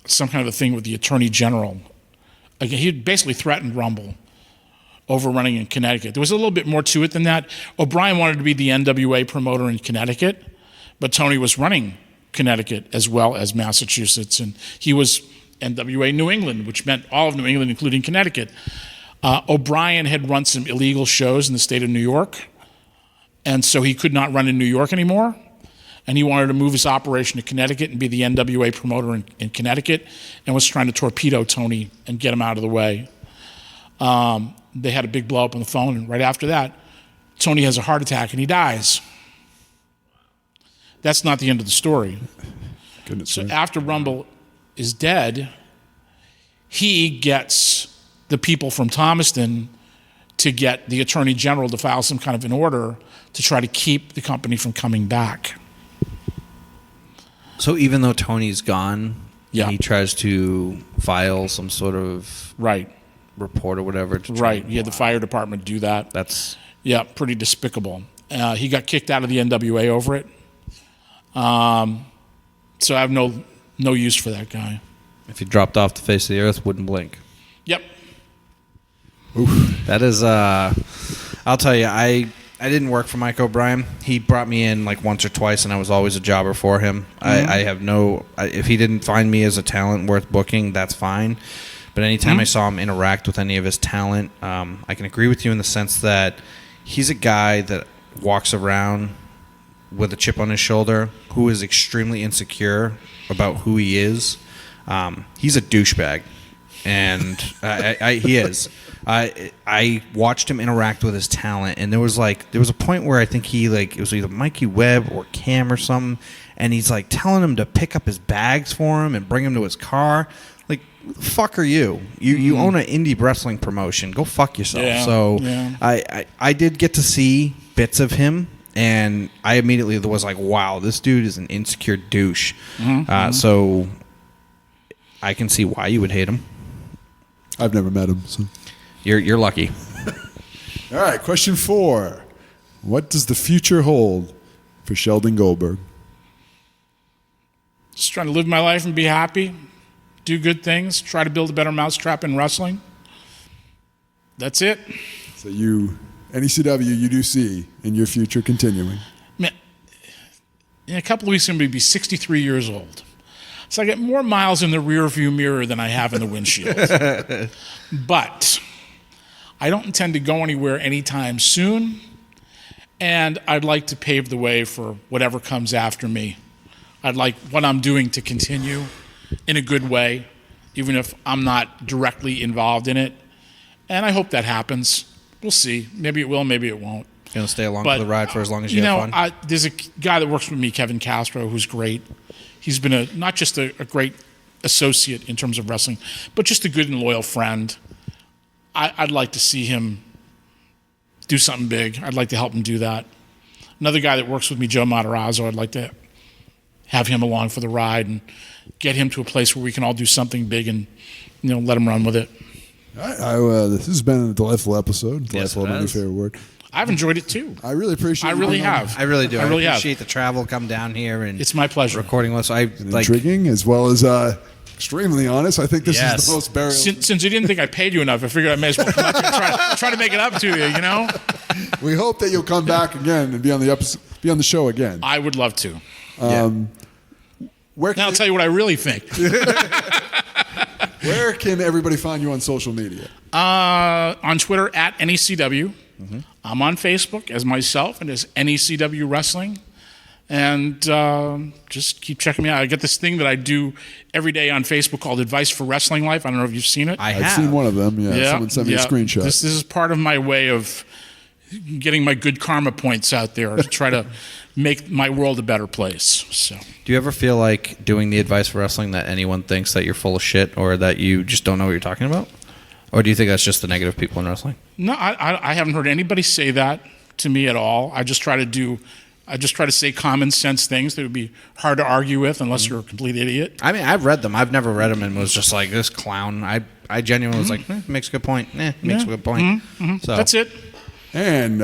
some kind of a thing with the Attorney General. Again, he basically threatened Rumble over running in Connecticut. There was a little bit more to it than that. O'Brien wanted to be the NWA promoter in Connecticut, but Tony was running Connecticut as well as Massachusetts, and he was NWA New England, which meant all of New England, including Connecticut. O'Brien had run some illegal shows in the state of New York, and so he could not run in New York anymore. And he wanted to move his operation to Connecticut and be the NWA promoter in Connecticut, and was trying to torpedo Tony and get him out of the way. They had a big blow up on the phone, and right after that, Tony has a heart attack and he dies. That's not the end of the story. Goodness So me. after Rumble is dead, he gets the people from Thomaston to get the Attorney General to file some kind of an order to try to keep the company from coming back. So even though Tony's gone, Yeah. he tries to file some sort of Right. report or whatever. To try Right. He had the fire department do that. That's Yeah, pretty despicable. He got kicked out of the NWA over it. So I have no use for that guy. if he dropped off the face of the earth, wouldn't blink. Yep. That is, I'll tell you, I didn't work for Mike O'Brien. He brought me in like once or twice, and I was always a jobber for him. I have if he didn't find me as a talent worth booking, that's fine. But anytime I saw him interact with any of his talent, I can agree with you in the sense that he's a guy that walks around with a chip on his shoulder, who is extremely insecure about who he is. He's a douchebag, and he is. I watched him interact with his talent, and there was a point where I think it was either Mikey Webb or Cam or something, and he's like telling him to pick up his bags for him and bring him to his car. Like, who the fuck are you? You own an indie wrestling promotion. Go fuck yourself. Yeah, So yeah. I did get to see bits of him, and I immediately was like, wow, this dude is an insecure douche. So I can see why you would hate him. I've never met him. So. You're lucky. All right, question 4. What does the future hold for Sheldon Goldberg? Just trying to live my life and be happy, do good things, try to build a better mousetrap in wrestling. That's it. So NECW, you do see in your future continuing. Man, in a couple of weeks, I'm going to be 63 years old. So I get more miles in the rearview mirror than I have in the windshield. But I don't intend to go anywhere anytime soon, and I'd like to pave the way for whatever comes after me. I'd like what I'm doing to continue in a good way, even if I'm not directly involved in it. And I hope that happens. We'll see. Maybe it will, maybe it won't. Going to stay along for the ride for as long as you have fun? There's a guy that works with me, Kevin Castro, who's great. He's been not just a great associate in terms of wrestling, but just a good and loyal friend. I'd like to see him do something big. I'd like to help him do that. Another guy that works with me, Joe Matarazzo, I'd like to have him along for the ride and get him to a place where we can all do something big and let him run with it. All right, this has been a delightful episode. Yes, Delightful, it my has. favorite word. I've enjoyed it too. I really appreciate I you really being on. have. I really do. I really have. appreciate the travel, come down here, and It's my pleasure. recording with us. Intriguing as well as extremely honest. I think this is Yes. the most burial. Since you didn't think I paid you enough, I figured I may as well come up here and try to make it up to you. We hope that you'll come back again and be on the show again. I would love to. Where Now I'll tell you what I really think. Where can everybody find you on social media? On Twitter at NECW. I'm on Facebook as myself and as NECW Wrestling. And just keep checking me out. I get this thing that I do every day on Facebook called Advice for Wrestling Life. I don't know if you've seen it. I've seen one of them. Yeah, someone sent me a screenshot. This is part of my way of getting my good karma points out there to try to make my world a better place. So, do you ever feel like doing the Advice for Wrestling that anyone thinks that you're full of shit or that you just don't know what you're talking about? Or do you think that's just the negative people in wrestling? No, I haven't heard anybody say that to me at all. I just try to say common sense things that would be hard to argue with unless you're a complete idiot. I mean, I've read them. I've never read them and was just like, this clown. I genuinely was like, makes a good point. Makes a good point. So That's it. And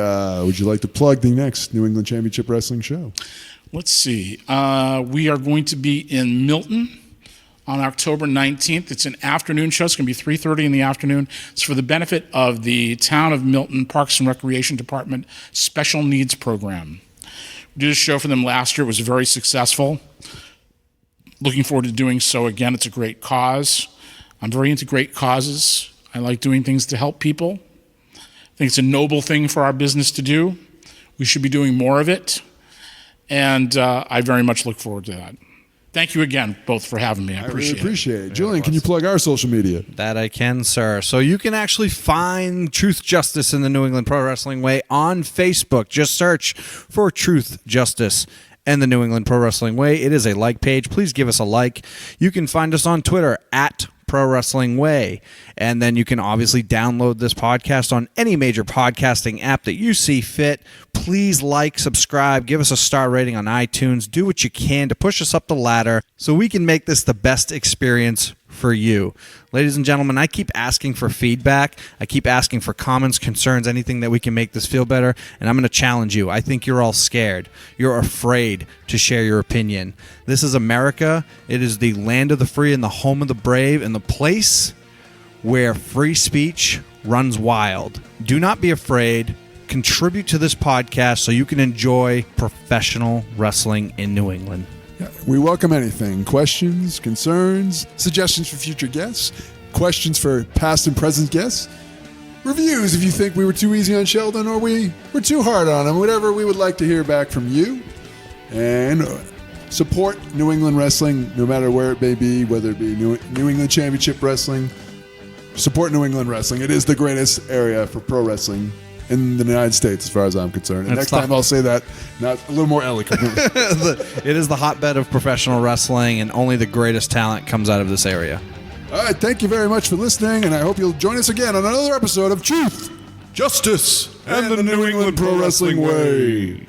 would you like to plug the next New England Championship Wrestling show? Let's see. We are going to be in Milton on October 19th. It's an afternoon show. It's going to be 3:30 in the afternoon. It's for the benefit of the Town of Milton Parks and Recreation Department Special Needs Program. We did a show for them last year. It was very successful. Looking forward to doing so again. It's a great cause. I'm very into great causes. I like doing things to help people. I think it's a noble thing for our business to do. We should be doing more of it. And I very much look forward to that. Thank you again, both, for having me. I really appreciate it. Julian, can you plug our social media? That I can, sir. So you can actually find Truth Justice in the New England Pro Wrestling Way on Facebook. Just search for Truth Justice and the New England Pro Wrestling Way. It is a like page. Please give us a like. You can find us on Twitter at Pro Wrestling Way. And then you can obviously download this podcast on any major podcasting app that you see fit. Please like, subscribe, give us a star rating on iTunes. Do what you can to push us up the ladder so we can make this the best experience for you. Ladies and gentlemen, I keep asking for feedback. I keep asking for comments, concerns, anything that we can make this feel better, and I'm going to challenge you. I think you're all scared. You're afraid to share your opinion. This is America. It is the land of the free and the home of the brave and the place where free speech runs wild. Do not be afraid. Contribute to this podcast so you can enjoy professional wrestling in New England. Yeah, we welcome anything. Questions, concerns, suggestions for future guests, questions for past and present guests, reviews if you think we were too easy on Sheldon or we were too hard on him, whatever we would like to hear back from you. And support New England wrestling no matter where it may be, whether it be New England Championship Wrestling. Support New England wrestling. It is the greatest area for pro wrestling in the United States, as far as I'm concerned. And next time I'll say that, not a little more eloquently. It is the hotbed of professional wrestling, and only the greatest talent comes out of this area. All right, thank you very much for listening, and I hope you'll join us again on another episode of Truth, Justice, and the New England Pro Wrestling Way.